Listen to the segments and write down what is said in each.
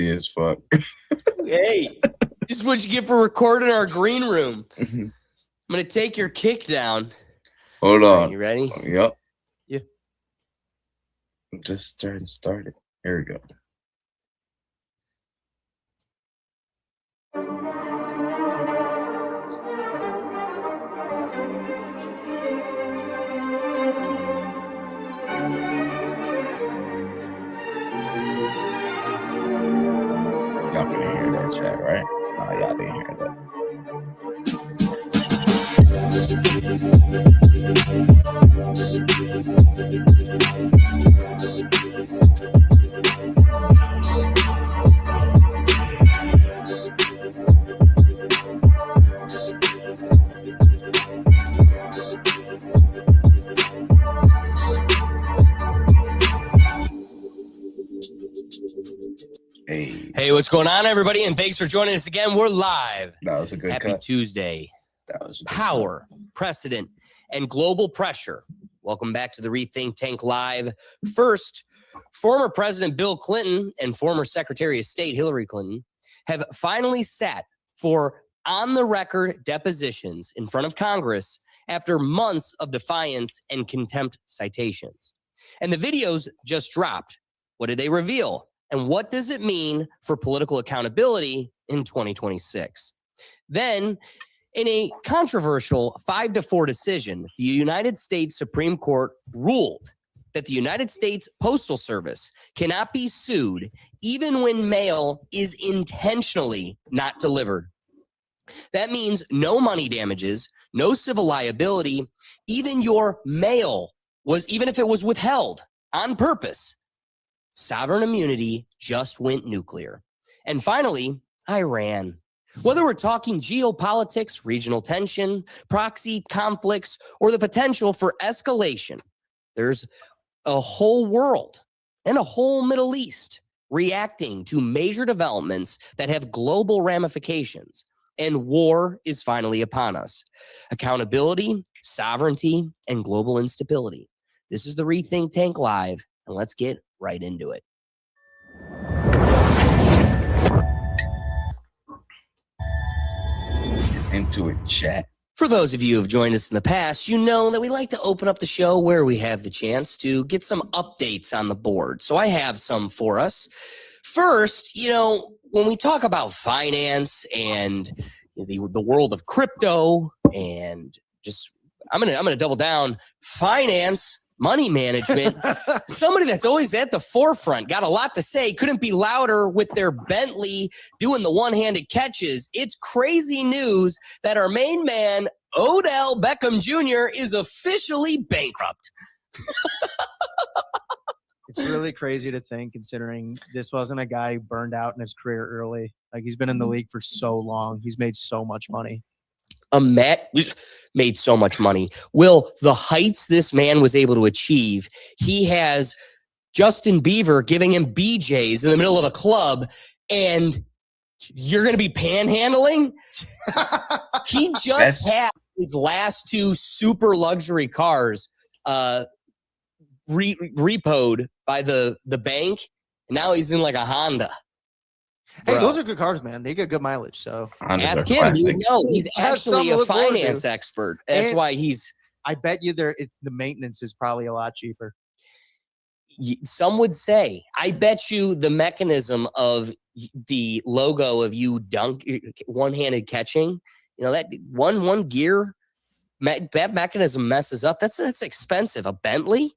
noisy as fuck. Hey, this is what you get for recording our green room. I'm going to take your kick down. Hold on. Are you ready? Yep. Yeah. Just started. Here we go. Y'all can hear that chat, right? No, y'all didn't hear that. Hey, what's going on, everybody? And thanks for joining us again. We're live. That was a good Happy cut. Tuesday. That was a good Power, precedent, and global pressure. Welcome back to the Rethink Tank Live. First, former President Bill Clinton and former Secretary of State Hillary Clinton have finally sat for on-the-record depositions in front of Congress after months of defiance and contempt citations. And the videos just dropped. What did they reveal? And what does it mean for political accountability in 2026? Then, in a controversial 5-4 decision, the United States Supreme Court ruled that the United States Postal Service cannot be sued even when mail is intentionally not delivered. That means no money damages, no civil liability, even your mail even if it was withheld on purpose. Sovereign immunity just went nuclear. And finally, Iran. Whether we're talking geopolitics, regional tension, proxy conflicts, or the potential for escalation, there's a whole world and a whole Middle East reacting to major developments that have global ramifications. And war is finally upon us. Accountability, sovereignty, and global instability. This is the Rethink Tank Live, and let's get right into it. Into it, chat. For those of you who have joined us in the past, you know that we like to open up the show where we have the chance to get some updates on the board. So I have some for us. First, when we talk about finance and the world of crypto and just I'm gonna double down, finance, money management, somebody that's always at the forefront, got a lot to say, couldn't be louder with their Bentley doing the one-handed catches. It's crazy news that our main man, Odell Beckham Jr., is officially bankrupt. It's really crazy to think, considering this wasn't a guy who burned out in his career early. Like, he's been in the league for so long. He's made so much money. We've made so much money. Will, the heights this man was able to achieve, he has Justin Bieber giving him BJs in the middle of a club, and you're going to be panhandling? He just had his last 2 super luxury cars repoed by the bank, and now he's in like a Honda. Hey, Bro. Those are good cars, man. They get good mileage. So ask him. You know, he's actually a finance expert. That's why he's. I bet you the maintenance is probably a lot cheaper. Some would say. I bet you the mechanism of the logo of you one-handed catching, that one gear, that mechanism messes up. That's expensive. A Bentley?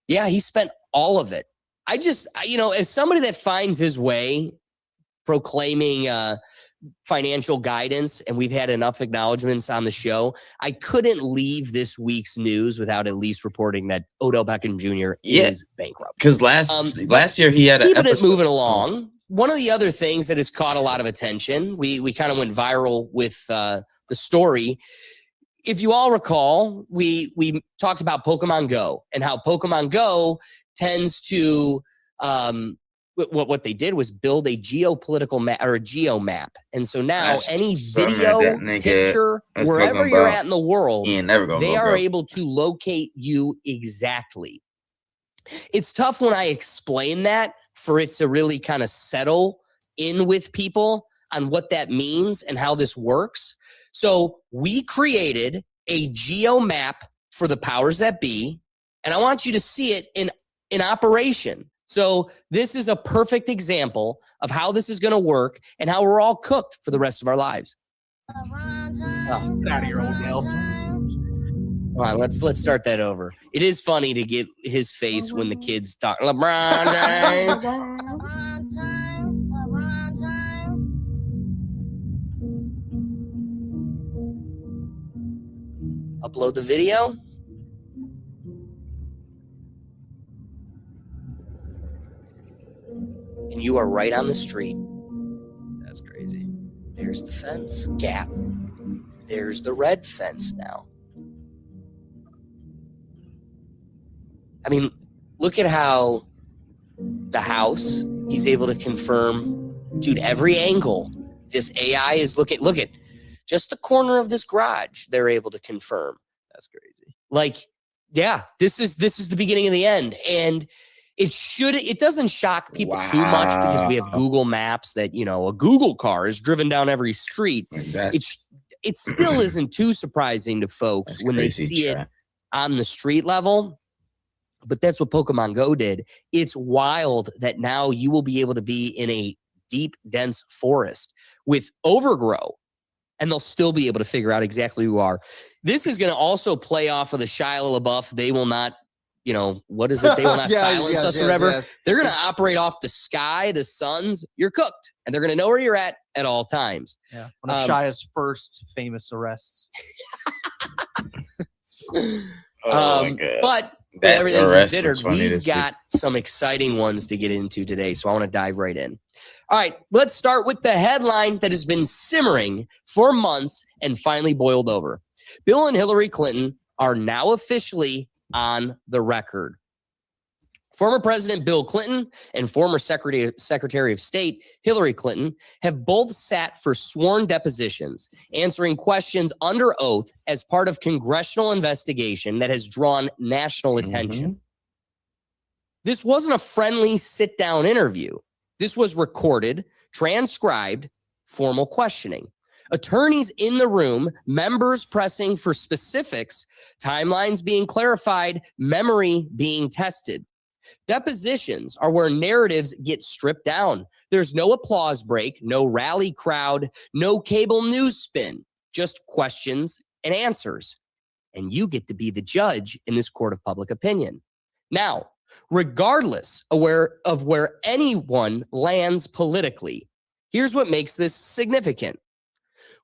Yeah, he spent all of it. I just, as somebody that finds his way proclaiming financial guidance, and we've had enough acknowledgments on the show, I couldn't leave this week's news without at least reporting that Odell Beckham Jr. is bankrupt. Because last year he had keeping it moving along. One of the other things that has caught a lot of attention, we kind of went viral with the story. If you all recall, we talked about Pokemon Go and how Pokemon Go tends to what they did was build a geopolitical map or a geo map. And so now any video, picture, wherever you're at in the world, they are able to locate you exactly. It's tough when I explain that for it to really kind of settle in with people on what that means and how this works. So we created a geo map for the powers that be, and I want you to see it in operation. So this is a perfect example of how this is going to work and how we're all cooked for the rest of our lives. Oh, get out of here, old Dale. All right, let's start that over. It is funny to get his face when the kids talk. LeBron James. Upload the video. And you are right on the street. That's crazy. There's the fence gap. There's the red fence now. I mean, look at how the house, he's able to confirm, dude, every angle. This AI is look at just the corner of this garage, they're able to confirm. That's crazy. Like, yeah, this is the beginning of the end. And it doesn't shock people too much because we have Google Maps that, you know, a Google car is driven down every street. It still isn't too surprising to folks when they see it on the street level. But that's what Pokemon Go did. It's wild that now you will be able to be in a deep, dense forest with overgrow, and they'll still be able to figure out exactly who you are. This is going to also play off of the Shia LaBeouf. They will not, you know, what is it? They will not silence us or whatever. Yes. They're going to operate off the sky, the suns. You're cooked, and they're going to know where you're at all times. Yeah, one of Shia's first famous arrests. But everything considered, we've got some exciting ones to get into today, so I want to dive right in. All right, let's start with the headline that has been simmering for months and finally boiled over. Bill and Hillary Clinton are now officially on the record. Former President Bill Clinton and former Secretary of State Hillary Clinton have both sat for sworn depositions, answering questions under oath as part of congressional investigation that has drawn national attention. This wasn't a friendly sit-down interview. This was recorded, transcribed, formal questioning. Attorneys in the room, members pressing for specifics, timelines being clarified, memory being tested. Depositions are where narratives get stripped down. There's no applause break, no rally crowd, no cable news spin, just questions and answers. And you get to be the judge in this court of public opinion. Now, regardless of where anyone lands politically, here's what makes this significant.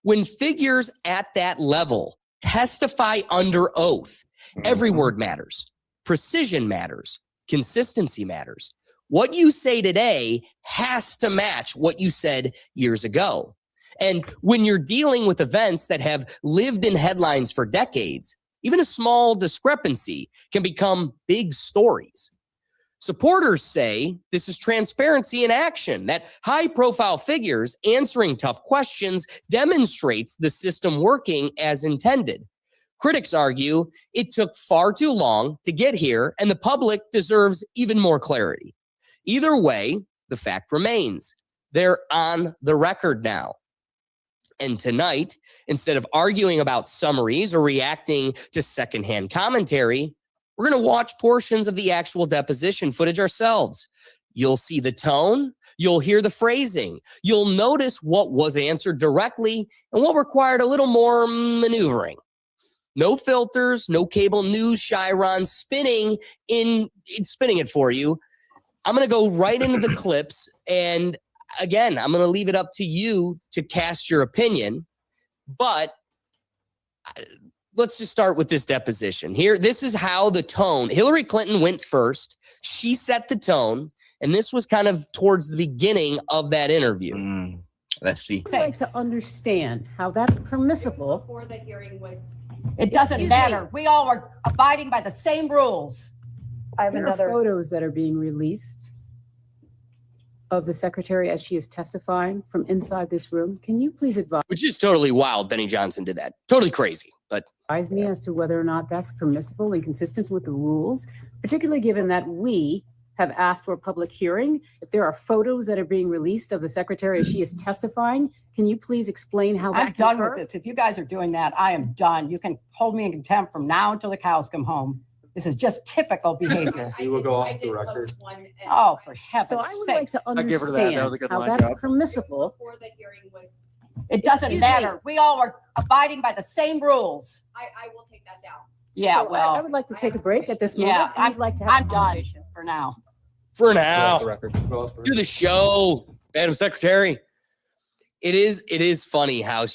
When figures at that level testify under oath, every word matters. Precision matters. Consistency matters. What you say today has to match what you said years ago. And when you're dealing with events that have lived in headlines for decades, even a small discrepancy can become big stories. Supporters say this is transparency in action, that high-profile figures answering tough questions demonstrates the system working as intended. Critics argue it took far too long to get here, and the public deserves even more clarity. Either way, the fact remains. They're on the record now. And tonight, instead of arguing about summaries or reacting to secondhand commentary, we're going to watch portions of the actual deposition footage ourselves. You'll see the tone. You'll hear the phrasing. You'll notice what was answered directly and what required a little more maneuvering. No filters, no cable news, Chiron spinning it for you. I'm going to go right into the clips. And again, I'm going to leave it up to you to cast your opinion. But let's just start with this deposition here. This is how the tone. Hillary Clinton went first. She set the tone. And this was kind of towards the beginning of that interview. Let's see. I'd like to understand how that's permissible. Before the hearing was. It doesn't matter. We all are abiding by the same rules. I have There another. are photos that are being released of the secretary as she is testifying from inside this room. Can you please Which is totally wild. Benny Johnson did that. Totally crazy. But advise me as to whether or not that's permissible and consistent with the rules, particularly given that we have asked for a public hearing. If there are photos that are being released of the secretary as she is testifying, can you please explain how that I'm can done occur? with this. If you guys are doing that, I am done. You can hold me in contempt from now until the cows come home. This is just typical behavior. We will go off the record. Oh, for heaven's So I would like sake. to I'll give her that. That was understand a good how line, that's Job. permissible. Before the hearing was, It doesn't Excuse matter. me. We all are abiding by the same rules. I will take that down. Yeah, So I well, would like to take a break at this Yeah, moment. and I'd like to have I'm a done conversation. for now. For Go off the now, record. Go off the do record. the show, Madam Secretary. It is funny how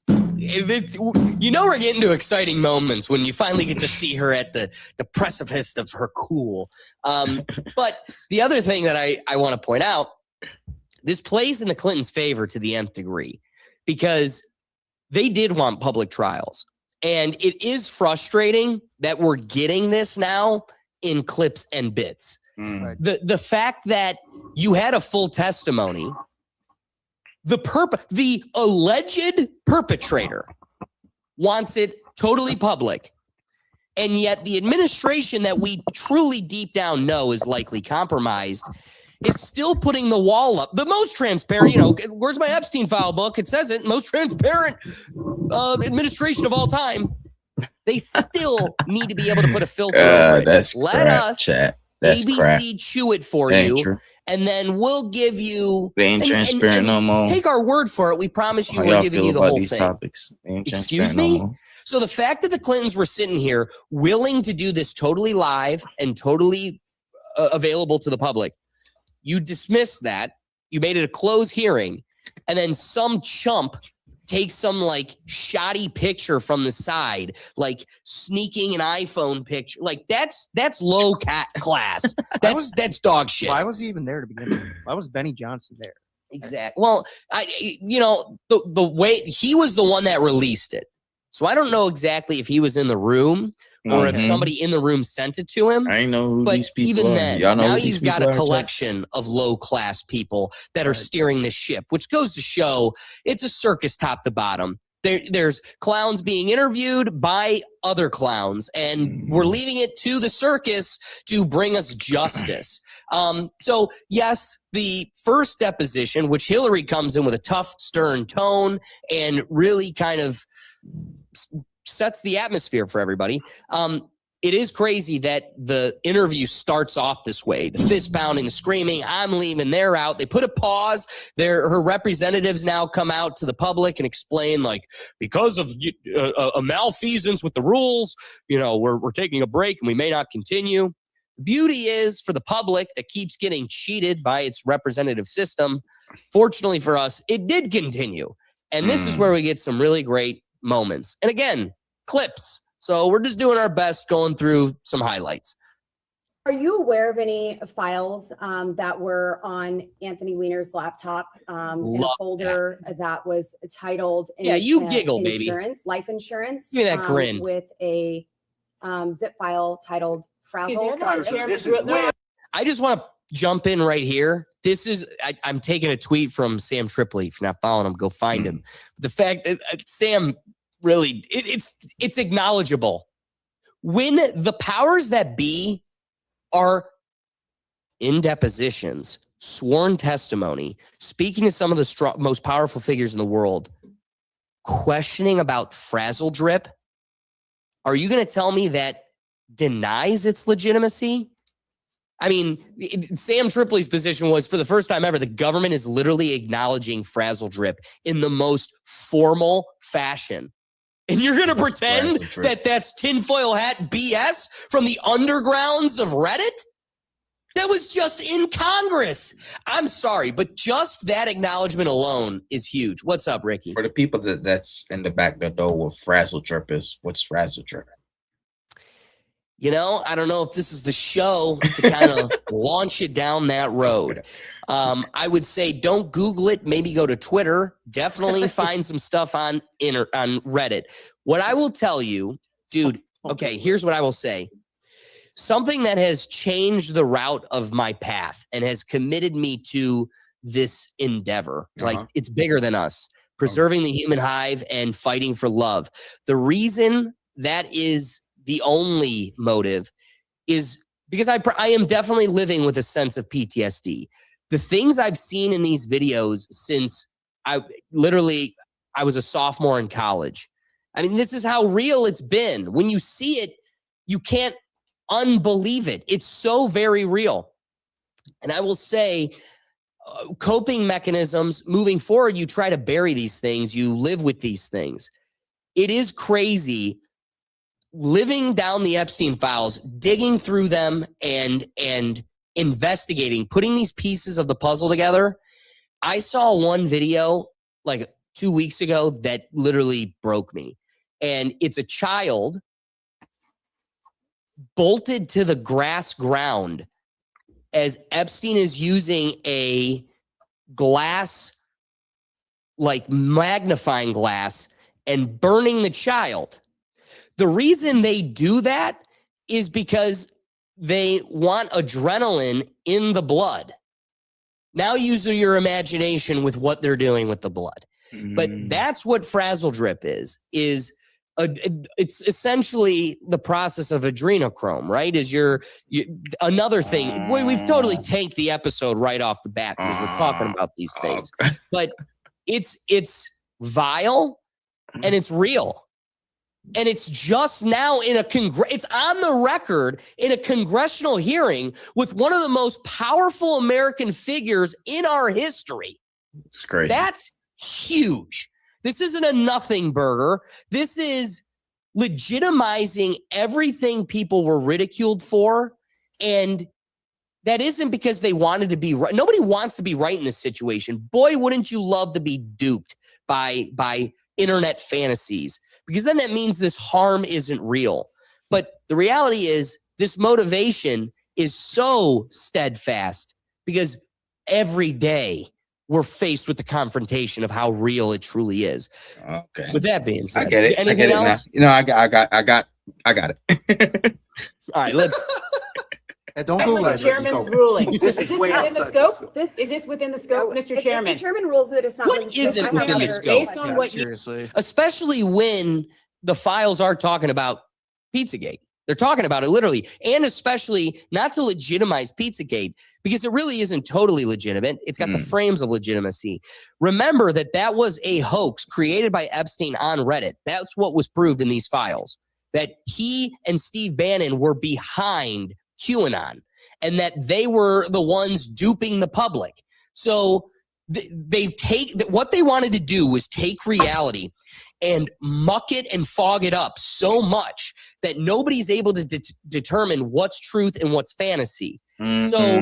we're getting to exciting moments when you finally get to see her at the precipice of her cool. But the other thing that I want to point out, this plays in the Clintons' favor to the nth degree, because they did want public trials. And it is frustrating that we're getting this now in clips and bits. Mm. The fact that you had a full testimony, the alleged perpetrator wants it totally public, and yet the administration that we truly deep down know is likely compromised is still putting the wall up. The most transparent, where's my Epstein file book? It says it, most transparent administration of all time. They still need to be able to put a filter over it. That's Let crap, us, chat. That's ABC, crap. chew it for That ain't you, true. and then we'll give you. They ain't and- transparent and no more. Take our word for it. We promise you How we're y'all giving feel you the about whole these thing. topics? They ain't Excuse transparent no me? more. So the fact that the Clintons were sitting here willing to do this totally live and totally available to the public, you dismissed that. You made it a closed hearing, and then some chump takes some like shoddy picture from the side, like sneaking an iPhone picture. Like that's low class. That's dog shit. Why was he even there to begin with? Why was Benny Johnson there? Exactly. Well, the way he was the one that released it. So I don't know exactly if he was in the room or if Mhm. somebody in the room sent it to him. I ain't know who But these people even are. then, Y'all know now who these you've got people a are, chat? collection of low-class people that are Right. steering this ship, which goes to show it's a circus top to bottom. There's clowns being interviewed by other clowns, and we're leaving it to the circus to bring us justice. So, yes, the first deposition, which Hillary comes in with a tough, stern tone and really kind of sets the atmosphere for everybody. It is crazy that the interview starts off this way, the fist pounding, the screaming, I'm leaving, they're out. They put a pause. Her representatives now come out to the public and explain, like, because of a malfeasance with the rules, we're taking a break and we may not continue. The beauty is for the public that keeps getting cheated by its representative system. Fortunately for us, it did continue. And this is where we get some really great moments. And again, clips. So we're just doing our best going through some highlights. Are you aware of any files that were on Anthony Weiner's laptop in a Love folder that was titled Yeah, you giggle, baby. Insurance, life insurance. Give me that grin. With a zip file titled Excuse me, Frazzle. I thought Chairman's written- I just want to jump in right here. This is, I'm taking a tweet from Sam Tripoli. If you're not following him, go find him. The fact that Sam really, it's acknowledgeable. When the powers that be are in depositions, sworn testimony, speaking to some of the most powerful figures in the world, questioning about Frazzle Drip, are you going to tell me that denies its legitimacy? I mean, Sam Tripoli's position was, for the first time ever, the government is literally acknowledging Frazzle Drip in the most formal fashion. And you're going to pretend Frazzle Drip. that that's tinfoil hat BS from the undergrounds of Reddit? That was just in Congress. I'm sorry, but just that acknowledgement alone is huge. What's up, Ricky? For the people that's in the back of the door with Frazzle Drip is, what's Frazzle Drip? I don't know if this is the show to kind of launch it down that road. I would say don't Google it. Maybe go to Twitter. Definitely find some stuff on Reddit. What I will tell you, dude, okay, here's what I will say. Something that has changed the route of my path and has committed me to this endeavor. Like, it's bigger than us. Preserving the human hive and fighting for love. The reason that is the only motive is because I am definitely living with a sense of PTSD. The things I've seen in these videos since I was a sophomore in college. I mean, this is how real it's been. When you see it, you can't unbelieve it. It's so very real. And I will say, coping mechanisms moving forward, you try to bury these things, you live with these things. It is crazy living down the Epstein files, digging through them and investigating, putting these pieces of the puzzle together. I saw one video like 2 weeks ago that literally broke me. And it's a child bolted to the grass ground as Epstein is using a glass, like magnifying glass, and burning the child. The reason they do that is because they want adrenaline in the blood. Now use your imagination with what they're doing with the blood. But that's what Frazzle Drip is it's essentially the process of adrenochrome, right? Another thing. We've totally tanked the episode right off the bat because we're talking about these things. Okay. But it's vile and it's real. And it's just now it's on the record in a congressional hearing with one of the most powerful American figures in our history. It's crazy. That's huge. This isn't a nothing burger. This is legitimizing everything people were ridiculed for. And that isn't because they wanted to be right. Nobody wants to be right in this situation. Boy, wouldn't you love to be duped by internet fantasies, because then that means this harm isn't real. But the reality is this motivation is so steadfast because every day we're faced with the confrontation of how real it truly is. Okay. With that being said, I get it. anything else? Now. I got it. All right, let's. And don't go Mr. let Chairman's ruling. This Is is this way within the outside scope? This Is this within the scope, Mr. if Chairman? the chairman rules that it's not. What within the isn't scope, I have within the another scope? Based on question. what you Seriously. Especially when the files are talking about Pizzagate. They're talking about it literally, and especially not to legitimize Pizzagate, because it really isn't totally legitimate. It's got the frames of legitimacy. Remember that was a hoax created by Epstein on Reddit. That's what was proved in these files, that he and Steve Bannon were behind QAnon and that they were the ones duping the public. So what they wanted to do was take reality and muck it and fog it up so much that nobody's able to determine what's truth and what's fantasy. So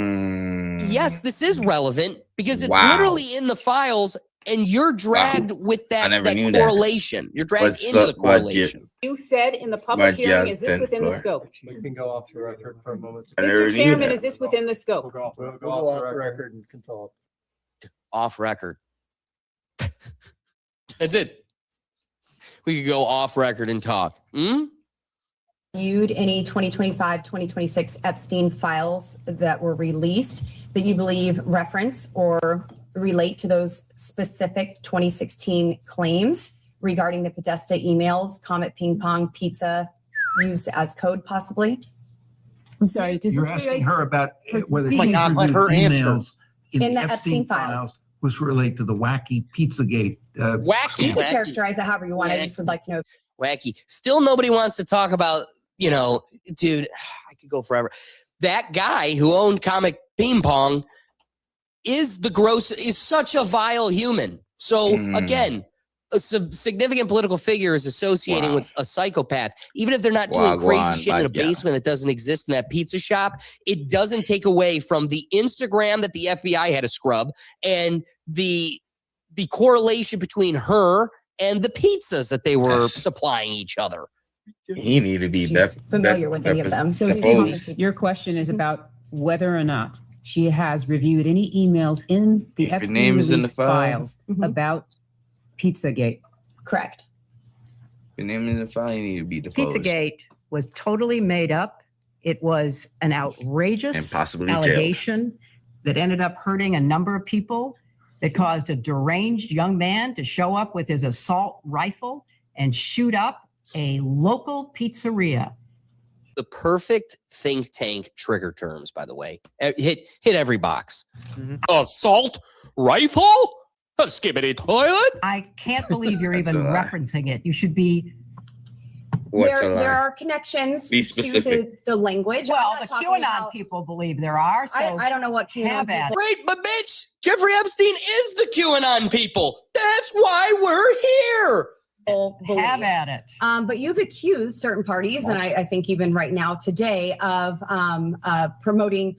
yes, this is relevant because it's literally in the files and you're dragged with that correlation. You're dragged into the correlation. You said in the public hearing, is this within the scope? We can go off the record for a moment. Mr. Chairman, is this within the scope? We'll go off the record and can talk. Off record. That's it. We could go off record and talk. Viewed any 2025, 2026 Epstein files that were released that you believe reference or relate to those specific 2016 claims regarding the Podesta emails, Comet Ping Pong Pizza used as code possibly? I'm sorry, does You're this asking relate? her about whether Oh my she's God, let reviewed her answer. emails In the Epstein files. which relate to the wacky Pizzagate. Wacky. You can characterize it however you want. I just would like to know. Wacky. Still nobody wants to talk about, dude, I could go forever. That guy who owned Comic Ping Pong is such a vile human. So again, a significant political figure is associating with a psychopath, even if they're not doing crazy shit in a basement that doesn't exist in that pizza shop. It doesn't take away from the Instagram that the FBI had to scrub and the correlation between her and the pizzas that they were supplying each other. He needed to be She's familiar with any of them. So your question is about whether or not she has reviewed any emails in the If your Epstein name is in the release file. files about Pizzagate. Correct. Your name is in the file. You need to be deposed. Pizzagate was totally made up. It was an outrageous And possibly jailed. allegation that ended up hurting a number of people, that caused a deranged young man to show up with his assault rifle and shoot up a local pizzeria. the perfect think tank trigger terms, by the way. Hit every box. Mhm. Assault rifle? A skibbity toilet? I can't believe you're That's even a lie. referencing it. You should be. What's a There lie? are connections Be to specific. the language. I'm Well, not the talking QAnon about- people believe there are. So I don't know what QAnon have at people. Right, but bitch, Jeffrey Epstein is the QAnon people. That's why we're here. Believe. have at it. But you've accused certain parties, and I think even right now today, of promoting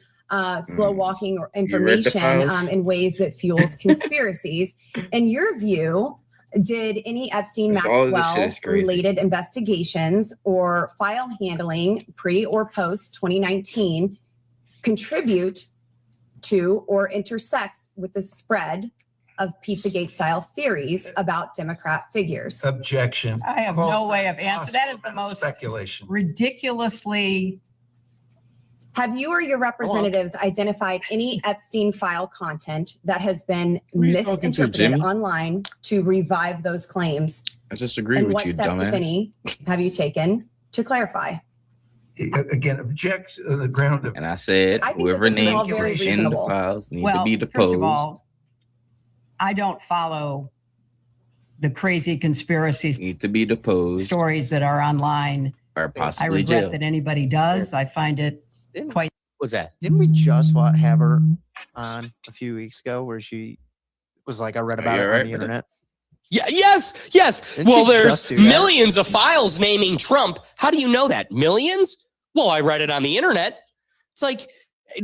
slow walking or read the information files? in ways that fuels conspiracies. In your view, did any Epstein All of this shit Maxwell is crazy. related investigations or file handling pre or post 2019 contribute to or intersect with the spread of Pizzagate style theories about Democrat figures? Objection. I have no way of answering. That is the Possible most speculation. ridiculously. Have you or your representatives identified any Epstein file content that has been Who are you talking to, misinterpreted Jimmy? online to revive those claims? I disagree And with what you, steps, if dumbass. any, have you taken to clarify? Again, object on the ground of And I said, I think that whoever this is all named very in the reasonable. files need Well, to be first deposed. of all, I don't follow the crazy conspiracy Need to be deposed stories that are online. or I possibly regret jailed. that anybody does. I find it quite. What's that? Didn't we just have her on a few weeks ago where she was like, I read about you it all on right the with it? internet? Yeah, yes. Didn't Well, she there's just do that? millions of files naming Trump. How do you know that? Millions? Well, I read it on the internet. It's like,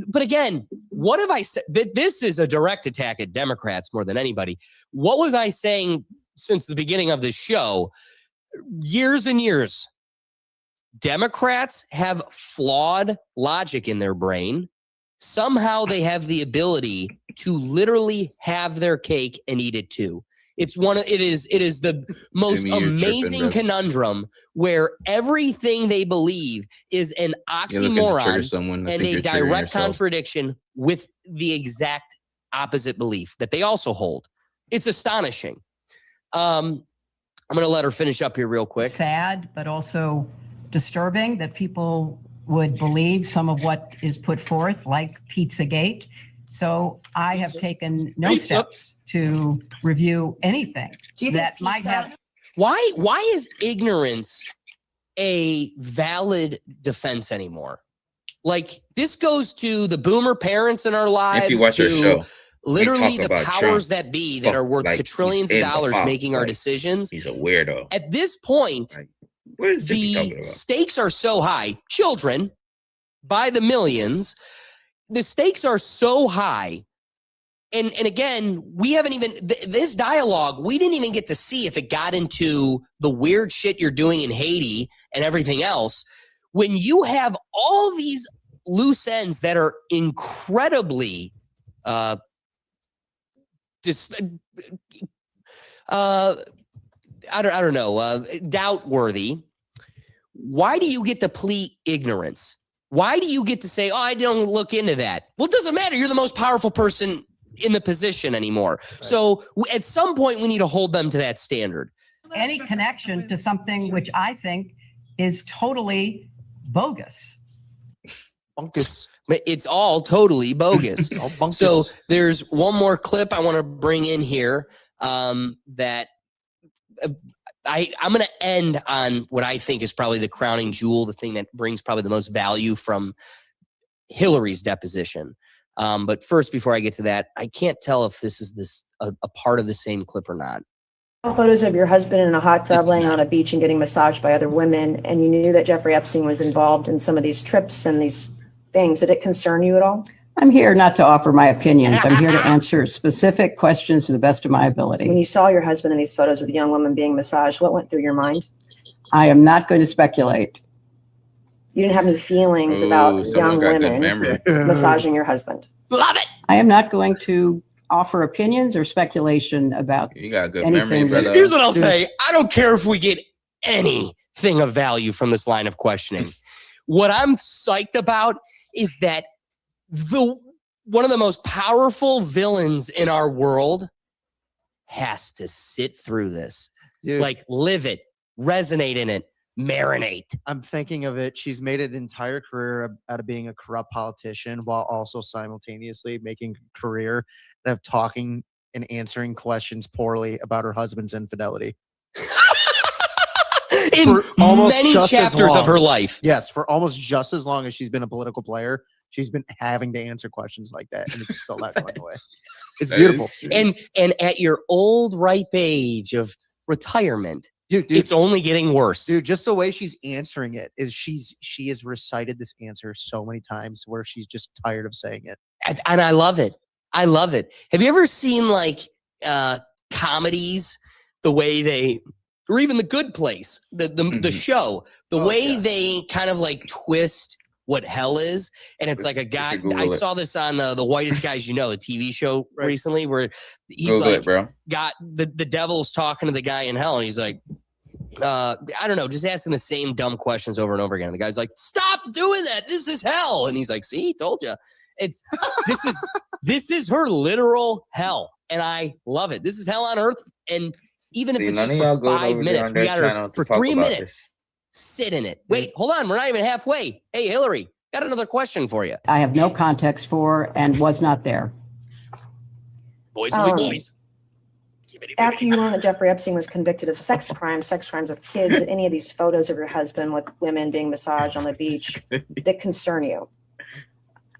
but again, what have I said? This is a direct attack at Democrats more than anybody. What was I saying since the beginning of this show? Years and years. Democrats have flawed logic in their brain. Somehow they have the ability to literally have their cake and eat it too. It is the most Jimmy, you're tripping, amazing bro. conundrum where everything they believe is an You're looking to trigger oxymoron someone. I and think a you're triggering direct yourself. contradiction with the exact opposite belief that they also hold. It's astonishing. I'm going to let her finish up here real quick. Sad, but also disturbing that people would believe some of what is put forth, like Pizzagate. So I have taken no Pizza. steps to review anything Do you think that might pizza- have. Why is ignorance a valid defense anymore? Like, this goes to the boomer parents in our lives, If you watch our to show, literally talk the about powers Trump. that be that Fuck, are worth like, quadrillions he's of in the dollars house, making our like, decisions. he's a weirdo. At this point, Like, what is Jimmy talking the about? stakes are so high. Children, by the millions, the stakes are so high. And again, we haven't even this dialogue, we didn't even get to see if it got into the weird shit you're doing in Haiti and everything else. When you have all these loose ends that are incredibly I don't know, doubt worthy. Why do you get to plead ignorance? Why do you get to say, oh, I don't look into that? Well, it doesn't matter. You're the most powerful person in the position anymore. So at some point, we need to hold them to that standard. Any connection to something which I think is totally bogus. Bunkus. But it's all totally bogus. All bunkus. So there's one more clip I want to bring in here that I'm going to end on what I think is probably the crowning jewel, the thing that brings probably the most value from Hillary's deposition. But first, before I get to that, I can't tell if this is a part of the same clip or not. Photos of your husband in a hot This tub is laying not- on a beach and getting massaged by other women, and you knew that Jeffrey Epstein was involved in some of these trips and these things. Did it concern you at all? I'm here not to offer my opinions. I'm here to answer specific questions to the best of my When ability. you saw your husband in these photos with a young woman being massaged, what went through your mind? I am not going to speculate. You didn't have any feelings Ooh, about someone young got good women memory. massaging your husband. Love it. I am not going to offer opinions or speculation about. You got good Anything memory, that- brother. Here's what I'll say. I don't care if we get anything of value from this line of questioning. What I'm psyched about is that one of the most powerful villains in our world has to sit through this. Dude, Like, live it, resonate in it, Marinate. I'm thinking of it. She's made an entire career out of being a corrupt politician while also simultaneously making a career out of talking and answering questions poorly about her husband's infidelity. In For almost many just as chapters of long. her life. Yes, for almost just as long as she's been a political player, she's been having to answer questions like that, and it's still not going away. It's beautiful. And at your old ripe age of retirement, Dude, it's only getting worse. Dude, just the way she's answering it is she has recited this answer so many times to where she's just tired of saying it. And I love it. I love it. Have you ever seen like comedies, the way they, or even The Good Place, the show, the way they kind of like twist what hell is, and it's like a guy. I saw this on The Whitest Guys You Know, the TV show recently, where he's Google like, it, bro. got the devil's talking to the guy in hell, and he's like, I don't know, just asking the same dumb questions over and over again. The guy's like, "Stop doing that! This is hell!" And he's like, "See, told you." It's this is her literal hell, and I love it. This is hell on earth, and even if it's just for 5 minutes, we got her for 3 minutes. Sit in it. Wait, hold on. We're not even halfway. Hey, Hillary, got another question for you. I have no context for and was not there. Boys will be boys. After you learned that Jeffrey Epstein was convicted of sex crimes with kids, any of these photos of your husband with women being massaged on the beach that concern you?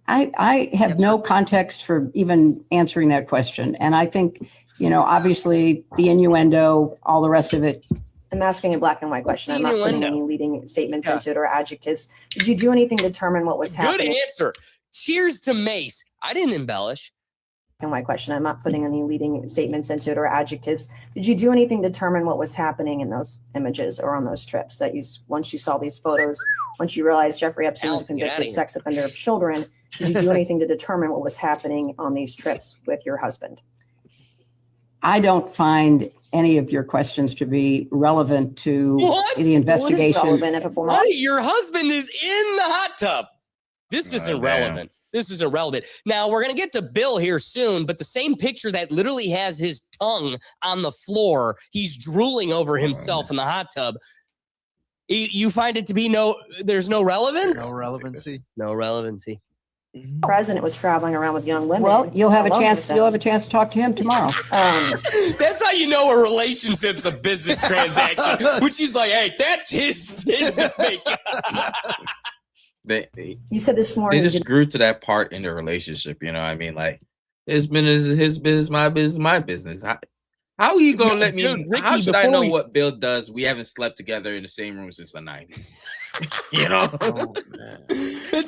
I have no context for even answering that question. And I think, obviously the innuendo, all the rest of it. I'm asking a black and white question. I'm not putting any leading statements into it or adjectives. Did you do anything to determine what was happening? Good answer. Cheers to Mace. I didn't embellish. And my question, I'm not putting any leading statements into it or adjectives. Did you do anything to determine what was happening in those images or on those trips that once you saw these photos, once you realized Jeffrey Epstein was a convicted sex offender of children, did you do anything to determine what was happening on these trips with your husband? I don't find any of your questions to be relevant to the investigation. What is relevant if a former Your husband is in the hot tub. This isn't relevant. This is irrelevant. Now, we're going to get to Bill here soon, but the same picture that literally has his tongue on the floor, he's drooling over himself in the hot tub. You find it to be there's no relevance? No relevancy. No relevancy. president was traveling around with young women? Well, you'll have a alone chance. with them. You'll have a chance to talk to him tomorrow. That's how you know a relationship's a business transaction. When she's like, "Hey, that's his to make." You said this morning. They just grew to that part in the relationship. You know what I mean? Like, his business is his business, my business, my business. How are you gonna let me? Dude, Ricky, how should I know before we- what Bill does? We haven't slept together in the same room since the 90s. You know?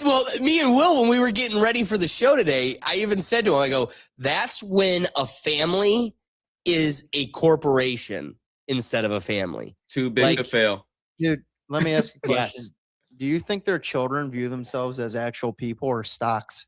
Well, me and Will, when we were getting ready for the show today, I even said to him, I go, "That's when a family is a corporation instead of a family." Too big to fail. Dude, let me ask you a Yes. question. Do you think their children view themselves as actual people or stocks?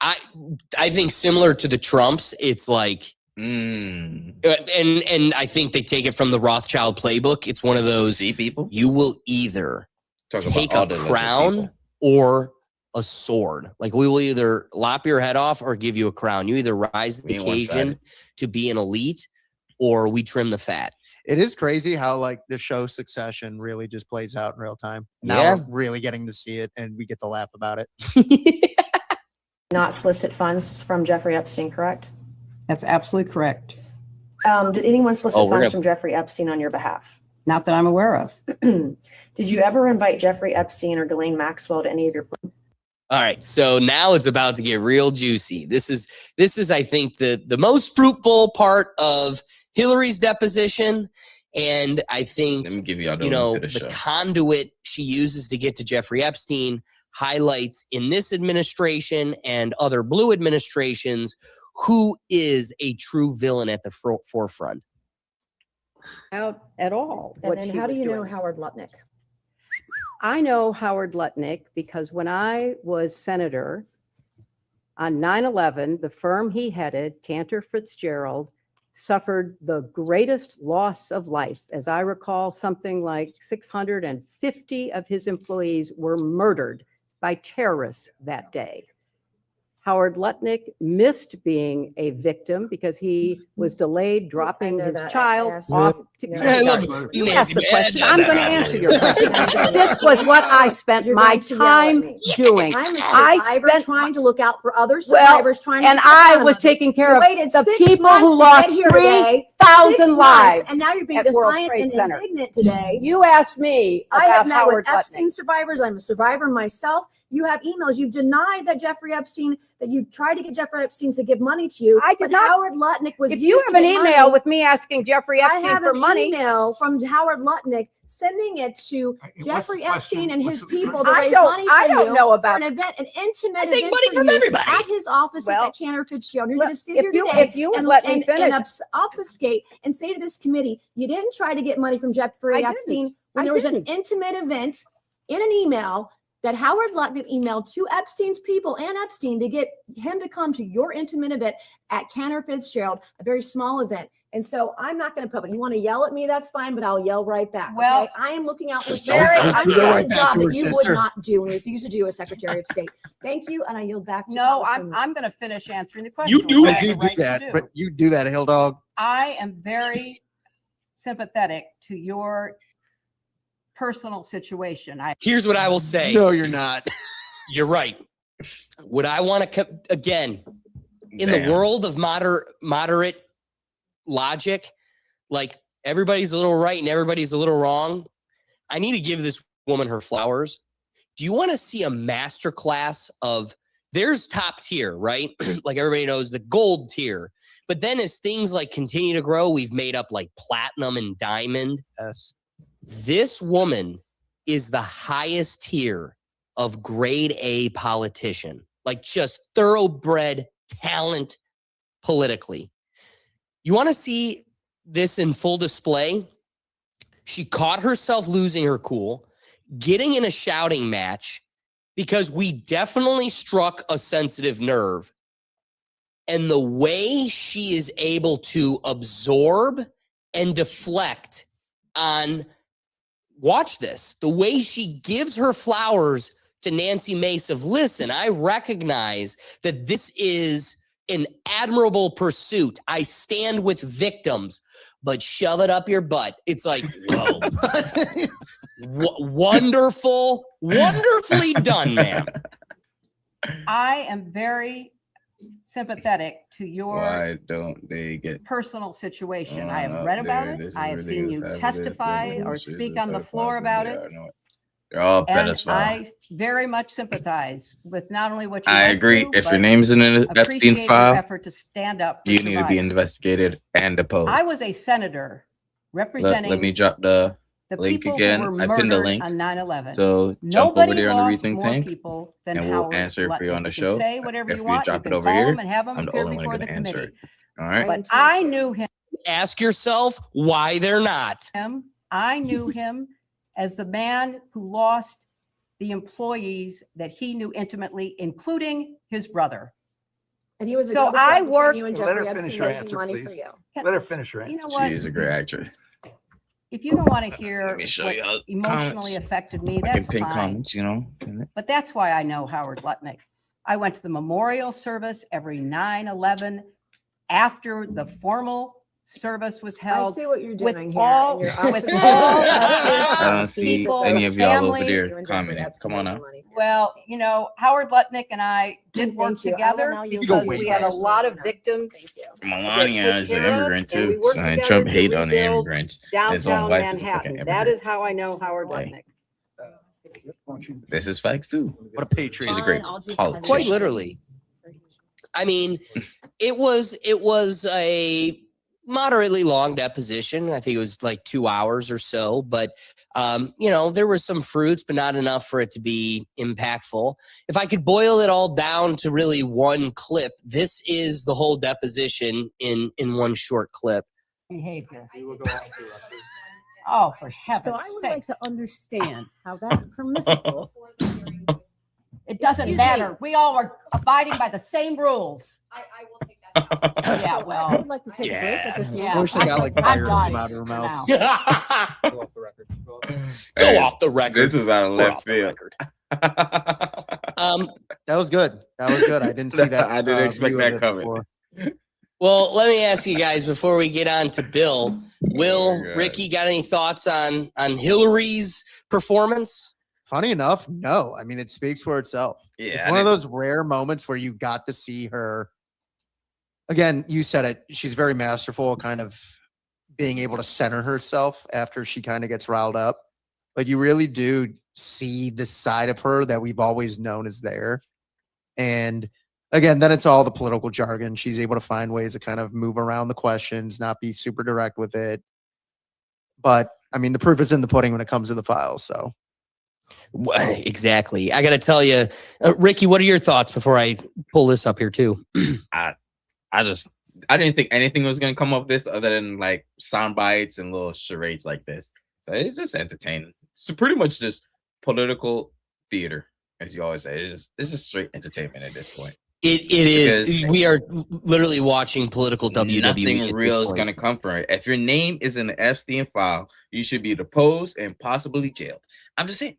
I think similar to the Trumps, it's like, Mm. and I think they take it from the Rothschild playbook. It's one of those, See people? you will either Talk take all a the list of crown people. or a sword. Like, we will either lop your head off or give you a crown. You either rise to the Being occasion one-sided. to be an elite, or we trim the fat. It is crazy how like the show Succession really just plays out in real time. Now Yeah. we're really getting to see it and we get to laugh about it. Not solicit funds from Jeffrey Epstein, correct? That's absolutely correct. Did anyone solicit Oh, we're funds gonna- from Jeffrey Epstein on your behalf? Not that I'm aware of. Did you ever invite Jeffrey Epstein or Ghislaine Maxwell to any of your All right, so now it's about to get real juicy. This is I think the most fruitful part of Hillary's deposition, and I think Let me give you all the you link know to the the show. conduit she uses to get to Jeffrey Epstein highlights in this administration and other blue administrations who is a true villain at the forefront. Out at all. And what then she how do was you know doing. Howard Lutnick? I know Howard Lutnick because when I was senator on 9/11, the firm he headed, Cantor Fitzgerald, suffered the greatest loss of life. As I recall, something like 650 of his employees were murdered by terrorists that day. Howard Lutnick missed being a victim because he was delayed dropping know his that. I child asked- off. I love You Nancy, asked the man. question. I'm going to answer your question. You're This was what I spent You're my going to yell at time me. doing. I'm a I survivor spent trying to look out for other Well, survivors trying to and get to the I bottom was of it. taking care You of waited the 6 people months who to lost get here today. 3,000 6 months, lives. and now you're being at World defiant Trade and Center. indignant today. You asked me I have about met Howard with Epstein Lutnick. survivors. I'm a survivor myself. You have emails. You've denied that Jeffrey Epstein, that you tried to get Jeffrey Epstein to give money to you. I did but not- Howard Lutnick was If used you to have an get email money. with me asking Jeffrey I Epstein have for an money, email from Howard Lutnick sending it to What's the Jeffrey question? Epstein and What's his the- people to I raise don't- money for I don't you know for about- an event, an intimate I take event money for from you everybody. at his offices Well, at Cantor Fitzgerald. You're look, going to sit if here you- today if you would and, let me and finish. obfuscate and say to this committee, you didn't try to get money from Jeffrey I didn't. Epstein when I there was didn't. an intimate event in an email that Howard Lutnick emailed to Epstein's people and Epstein to get him to come to your intimate event at Cantor Fitzgerald, a very small event. And so I'm not going to put it. You want to yell at me, that's fine, but I'll yell right back. Well, okay? I am looking out for Jerry, Sarah. I'm you doing go a right back job to that her you would sister. not do and refuse to do as Secretary of State. Thank you, and I yield back to no, Congresswoman. I'm going to finish answering the question. You do which I that. have You the do right to that, do. but you do that, Hill Dog. I am very sympathetic to your personal situation. Here's what I will say. No, you're not. You're right. Would I want to again in Damn. the world of moderate logic, like everybody's a little right and everybody's a little wrong? I need to give this woman her flowers. Do you want to see a master class of there's top tier, right? Like everybody knows the gold tier. But then as things like continue to grow, we've made up like platinum and diamond. Yes. This woman is the highest tier of grade A politician, like just thoroughbred talent politically. You want to see this in full display? She caught herself losing her cool, getting in a shouting match because we definitely struck a sensitive nerve. And the way she is able to absorb and deflect on, watch this, the way she gives her flowers to Nancy Mace of, listen, I recognize that this is an admirable pursuit. I stand with victims, but shove it up your butt. It's like, whoa. Wonderful, wonderfully done, ma'am. I am very sympathetic to your Why don't they get personal situation. I have up read about there? it. This is I have seen you ridiculous. testify or speak on the floor about it. They're all And pedophile. I very much sympathize with not only what you I went agree. through, If your but name's in an appreciate Epstein your file, effort to stand up. for you need to be survivors. investigated and deposed. I was a senator Let representing me drop the the link people again. who were I pinned the murdered link. on 9/11. So jump Nobody over there on the lost Rethink more Tank, people than and we'll Howard answer it for you on Lutnick. the You show. can say whatever If you you want. drop You it can over call here, him and have him I'm the appear only one before going the to answer committee. it. All right. But I knew Ask yourself why they're not. him. I knew him as the man who lost the employees that he knew intimately, including his brother. And he was a So double I threat between work- you and Let her Jeffrey finish Epstein her raising answer, money for please. you. Let her finish her You answer. know what? She is a great actress. If you don't want to hear Let me show what you the emotionally comments. affected me, I can that's pin fine. comments, you know. But that's why I know Howard Lutnick. I went to the memorial service every 9/11 after the formal service was I held. see what you're with doing here. all- and you're with obfuscating. all of his I don't see people, any of y'all over family, there You and Jeffrey commenting. Epstein Come on raising now. money for you. Well, you know, Howard Lutnick and I did Thank work you. I will together now yield because to we you. had a lot of victims. Thank you. Melania is an took care of, immigrant and we too. worked So together Trump to hate on the rebuild immigrants. His own Downtown wife is a fucking Manhattan. That immigrant. is how I know Howard Like, Lutnick. This is facts too. What a patriot. She's a great Fine, politician. Quite literally. I mean, it was a moderately long deposition. I think it was like 2 hours or so, but you know, there were some fruits, but not enough for it to be impactful. If I could boil it all down to really one clip, this is the whole deposition in one short clip. Behavior. We will go off the record. Oh, for heaven's So I would sake. like to understand how that's permissible. It doesn't Excuse matter. me. We all are abiding by the same rules. I will take that. Yeah, I well, would like to take a break at this Yeah. I wish they got like I'm fire done come out of her mouth. Go Go off the record. off the record. This is out of We're left off the field. record. That was good. That was good. I didn't see that. I didn't expect view of that it coming. before. Well, let me ask you guys before we get on to Bill. Will, my God. Ricky, got any thoughts on Hillary's performance? Funny enough, no. I mean, it speaks for itself. Yeah, It's I one of didn't- those rare moments where you got to see her. Again, you said it. She's very masterful, kind of being able to center herself after she kind of gets riled up. But you really do see the side of her that we've always known is there. And again, then it's all the political jargon. She's able to find ways to kind of move around the questions, not be super direct with it. But I mean, the proof is in the pudding when it comes to the files. So Exactly. I got to tell you, Ricky, what are your thoughts before I pull this up here too? I didn't think anything was gonna come of this other than like sound bites and little charades like this. So it's just entertaining. So pretty much just political theater, as you always say. It's just straight entertainment at this point. It is. Because We are literally watching political WWE. Nothing at real this is point. gonna come from it. If your name is in the Epstein file, you should be deposed and possibly jailed. I'm just saying.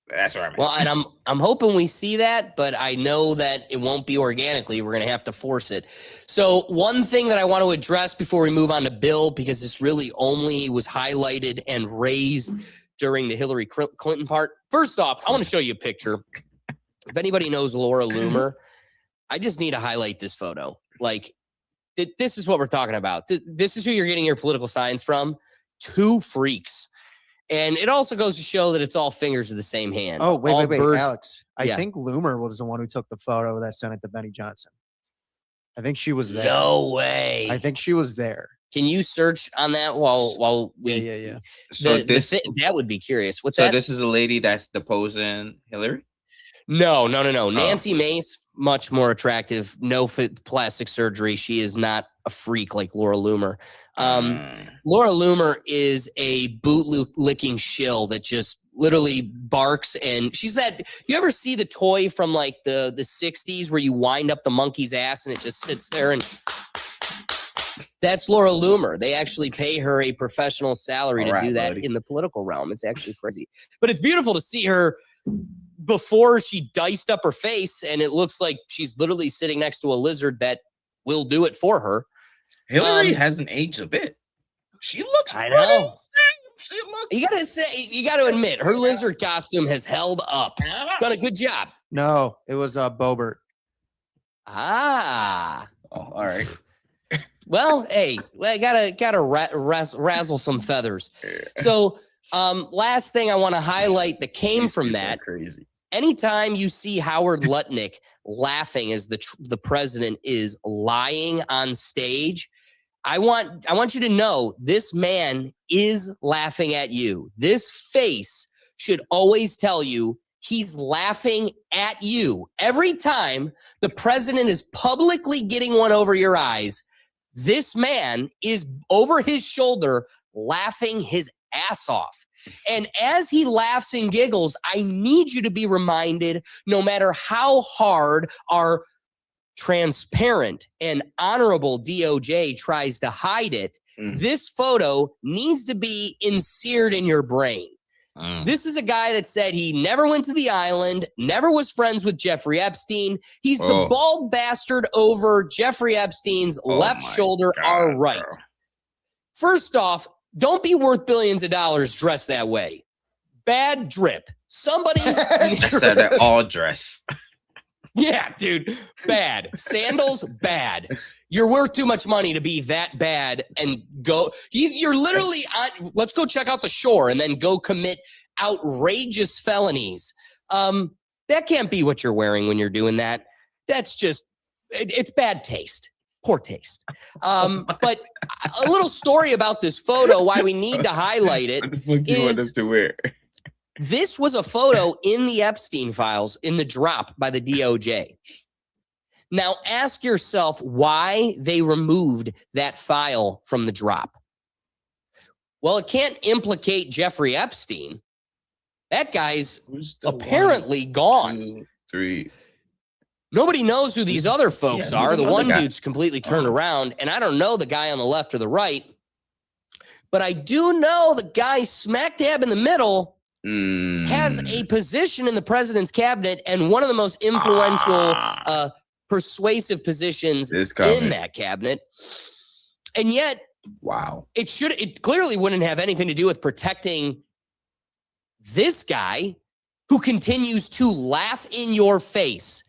That's where I'm at. Well, and I'm hoping we see that, but I know that it won't be organically. We're going to have to force it. So one thing that I want to address before we move on to Bill, because this really only was highlighted and raised during the Hillary Clinton part. First off, I want to show you a picture. If anybody knows Laura Loomer, I just need to highlight this photo. Like, this is what we're talking about. This is who you're getting your political science from. Two freaks. And it also goes to show that it's all fingers of the same hand. oh, wait, All wait, wait, birds- Alex. I Yeah. think Loomer was the one who took the photo that sent it to Benny Johnson. I think she was there. No way. I think she was there. Can you search on that while we? Yeah. So that would be curious. What's so that? this is a lady that's deposing Hillary. No. Nancy Mace, much more attractive. No plastic surgery. She is not a freak like Laura Loomer. Laura Loomer is a boot-licking shill that just literally barks, and she's that. You ever see the toy from like the 60s where you wind up the monkey's ass and it just sits there and. That's Laura Loomer. They actually pay her a professional salary to do that in the political realm. It's actually crazy. But it's beautiful to see her before she diced up her face, and it looks like she's literally sitting next to a lizard that will do it for her. Hillary hasn't aged a bit. She looks. I pretty. know. She looks. You gotta admit, her lizard costume has held up. Done a good job. No, it was Bobert. Ah. Oh, all right. Well, hey, I gotta razzle some feathers. So, last thing I want to highlight that came These from people are that. crazy. Anytime you see Howard Lutnick laughing as the president is lying on stage, I want you to know this man is laughing at you. This face should always tell you he's laughing at you. Every time the president is publicly getting one over your eyes, this man is over his shoulder laughing his ass off. And as he laughs and giggles, I need you to be reminded, no matter how hard our transparent and honorable DOJ tries to hide it, this photo needs to be insered in your brain. This is a guy that said he never went to the island, never was friends with Jeffrey Epstein. He's the bald bastard over Jeffrey Epstein's left shoulder, our right. Bro. First off, don't be worth billions of dollars dressed that way. Bad drip. Somebody. I said that all dress. Yeah, dude. Bad. Sandals, bad. You're worth too much money to be that bad and go. You're literally on. Let's go check out the shore and then go commit outrageous felonies. That can't be what you're wearing when you're doing that. That's just, it's bad taste. Poor taste. But a little story about this photo, why we need to highlight it. What the fuck do you want us to wear? This was a photo in the Epstein files in the drop by the DOJ. Now ask yourself why they removed that file from the drop. Well, it can't implicate Jeffrey Epstein. That guy's apparently gone. 2, 3. Nobody knows who these other folks Yeah, are. who's The the one other guy? dude's completely turned around, and I don't know the guy on the left or the right, but I do know the guy smack dab in the middle has a position in the president's cabinet and one of the most influential, persuasive positions This in coming. that cabinet. And yet Wow. it clearly wouldn't have anything to do with protecting this guy who continues to laugh in your face.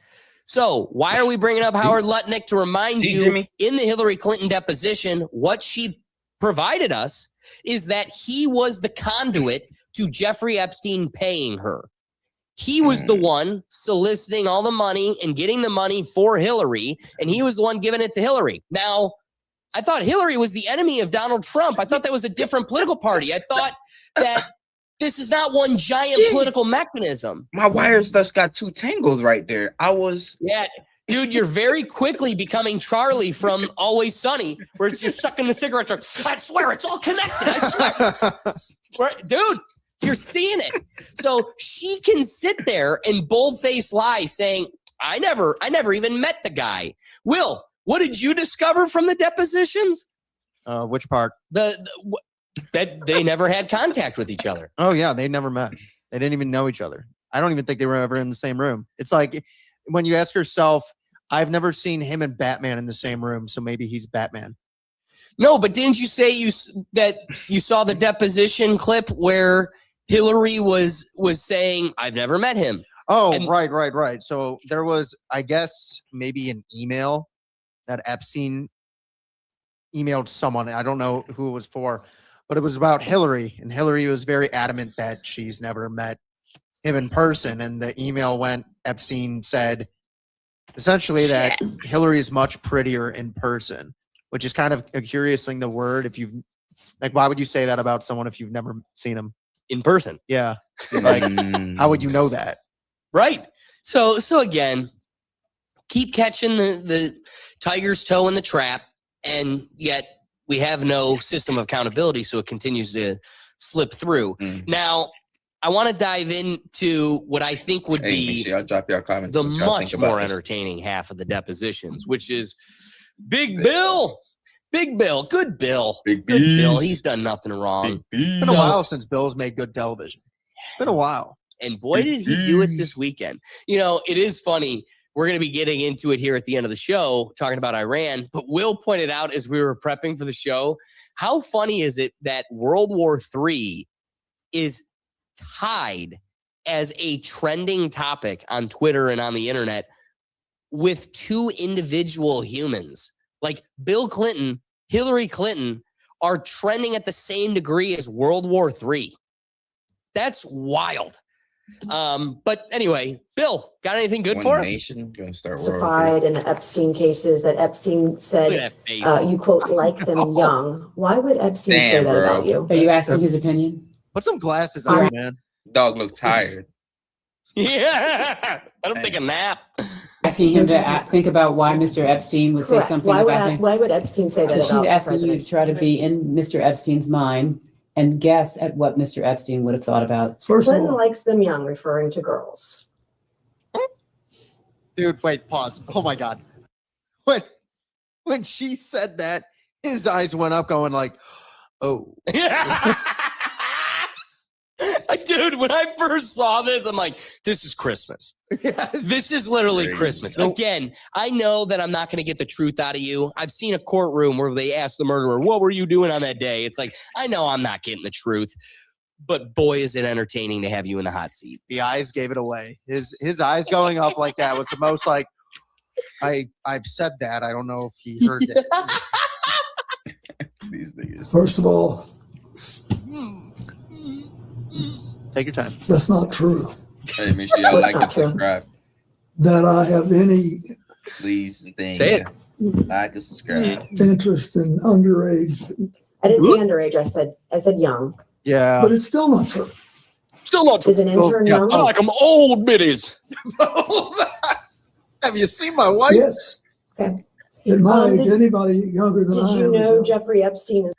So why are we bringing up Howard Lutnick? To remind See, you, Jimmy? in the Hillary Clinton deposition, what she provided us is that he was the conduit to Jeffrey Epstein paying her. He was the one soliciting all the money and getting the money for Hillary, and he was the one giving it to Hillary. Now, I thought Hillary was the enemy of Donald Trump. I thought that was a different political party. I thought that this is not one giant political mechanism. My wires just got too tangled right there. Yeah, dude, you're very quickly becoming Charlie from Always Sunny, where it's just sucking the cigarette. I swear, it's all connected. I swear. Dude, you're seeing it. So she can sit there and bold-faced lie saying, I never even met the guy. Will, what did you discover from the depositions? Which part? That they never had contact with each other. Oh yeah, they never met. They didn't even know each other. I don't even think they were ever in the same room. It's like when you ask yourself, I've never seen him and Batman in the same room, so maybe he's Batman. No, but didn't you say that you saw the deposition clip where Hillary was saying, I've never met him? Oh, And- right. So there was, I guess, maybe an email that Epstein emailed someone. I don't know who it was for, but it was about Hillary. And Hillary was very adamant that she's never met him in person. And the email went, Epstein said essentially that Hillary is much prettier in person, which is kind of a curious thing, the word. If you've, like, why would you say that about someone if you've never seen him in person? Yeah. Like, how would you know that? Right. So again, keep catching the tiger's toe in the trap, and yet we have no system of accountability, so it continues to slip through. Now, I want to dive into what I think would Hey, make be sure y'all drop your comments. the what y'all much think about more this. entertaining half of the depositions, which is Big Bill. Big Bill. Good Bill. Big Good Bill. Bees. He's done nothing wrong. It's been So- a while since Bill's made good television. It's been a while. And boy, did he do it this weekend. You know, it is funny. We're going to be getting into it here at the end of the show, talking about Iran. But Will pointed out as we were prepping for the show, how funny is it that World War III is tied as a trending topic on Twitter and on the internet with two individual humans? Like Bill Clinton, Hillary Clinton are trending at the same degree as World War III. That's wild. But anyway, Bill, got anything good One for us? Nation gonna start World War Testified in the Epstein cases that Epstein Look at said, that face. you quote, like them young. Why would Epstein say Damn, that bro. about you? Are you asking his opinion? Put some glasses on, man. Dog look tired. Yeah, I don't take a nap. Asking him to think about why Mr. Epstein would say Correct. something Why would, about him? why would Epstein say that So about she's the asking you president? to try to be in Mr. Epstein's mind and guess at what Mr. Epstein would have thought about. First of Clinton all, likes them young, referring to girls. Dude, wait, pause. Oh my God. When she said that, his eyes went up going like, oh. Dude, when I first saw this, I'm like, this is Christmas. Yes. This is literally Crazy. Christmas. Again, I know that I'm not going to get the truth out of you. I've seen a courtroom where they ask the murderer, what were you doing on that day? It's like, I know I'm not getting the truth, but boy, is it entertaining to have you in the hot seat. The eyes gave it away. His eyes going up like that was the most like, I've said that. I don't know if he heard it. These niggas. first of all, Take your time. that's not true. Hey, make sure y'all What's like not and true? subscribe, That I have any please, and things. Say it. Like and subscribe. interest in underage, I didn't say underage. I said young. Yeah. but it's still not true. Still not true. Is an intern yeah. young? I like them old biddies. Have you seen my wife? Yes. Okay. At my age, Did- anybody younger than I Did am. you is know young. Jeffrey Epstein?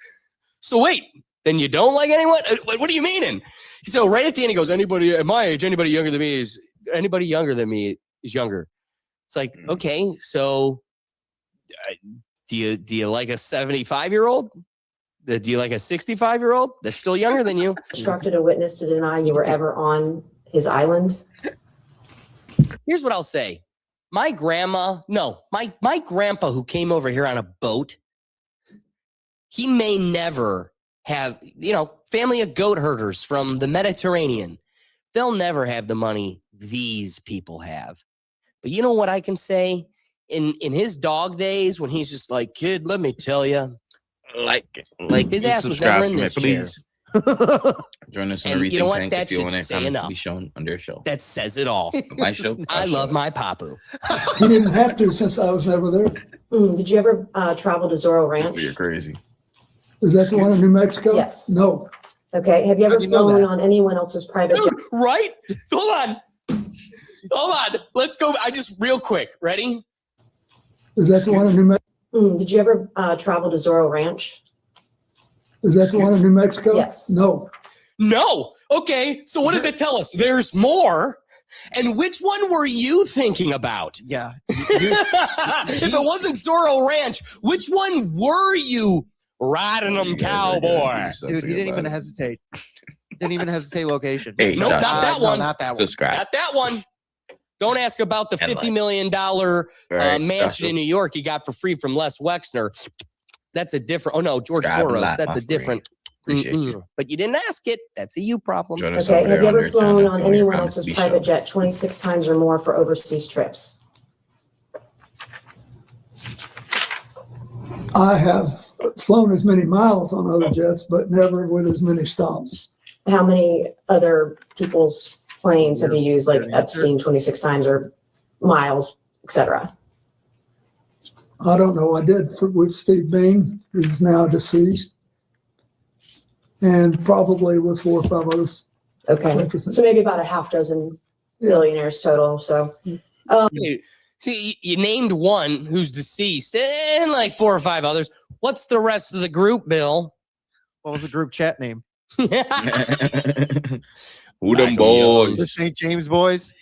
So wait, then you don't like anyone? What do you meaning? So right at the end, he goes, anybody at my age, anybody younger than me is younger. It's like, okay, so do you like a 75-year-old? Do you like a 65-year-old that's still younger than you? Instructed a witness to deny you were ever on his island? Here's what I'll say. My grandpa who came over here on a boat, he may never have, family of goat herders from the Mediterranean. They'll never have the money these people have. But you know what I can say? In his dog days, when he's just like, kid, let me tell you. Like His ass was never in this chair. Join us on And Everything you know what? Tank That if you want should to say comments to enough. be shown on their show. That says it all. My show. I love my papu. He didn't have to since I was never there. Did you ever travel to Zorro Ranch? You're crazy. Is that the one in New Mexico? Yes. No. Okay. Have you ever How'd you know flown that? on anyone else's private jet? Right? Hold on. Let's go. Real quick. Ready? Is that the one in New Mexico? Did you ever travel to Zorro Ranch? Is that the one in New Mexico? Yes. No. No. Okay. So what does it tell us? There's more. And which one were you thinking about? Yeah. If it wasn't Zorro Ranch, which one were you riding them, cowboy? Dude, he didn't even hesitate. Didn't even hesitate location. Hey, Nope, Josh, not that No, one. not that one. Subscribe. Not that one. Don't ask about the And $50 like. million Right, mansion Joshua. in New York he got for free from Les Wexner. That's a different. Oh no, George Subscribe and Soros. like That's my a different. Appreciate you. But you didn't ask it. That's a you problem. Join us Okay. over Have there you on ever their flown channel if on you want your anyone comments to else's be private shown. jet 26 times or more for overseas trips? I have flown as many miles on other jets, but never with as many stops. How many other people's planes have you used, like Your answer? Epstein 26 times or miles, etc.? I don't know. I did with Steve Bing, who's now deceased, and probably with 4 or 5 others. Okay. Interesting. So maybe about a half dozen billionaires total. So See, you named one who's deceased and like 4 or 5 others. What's the rest of the group, Bill? What was the group chat name? Who them Michael boys? The St. James Boys?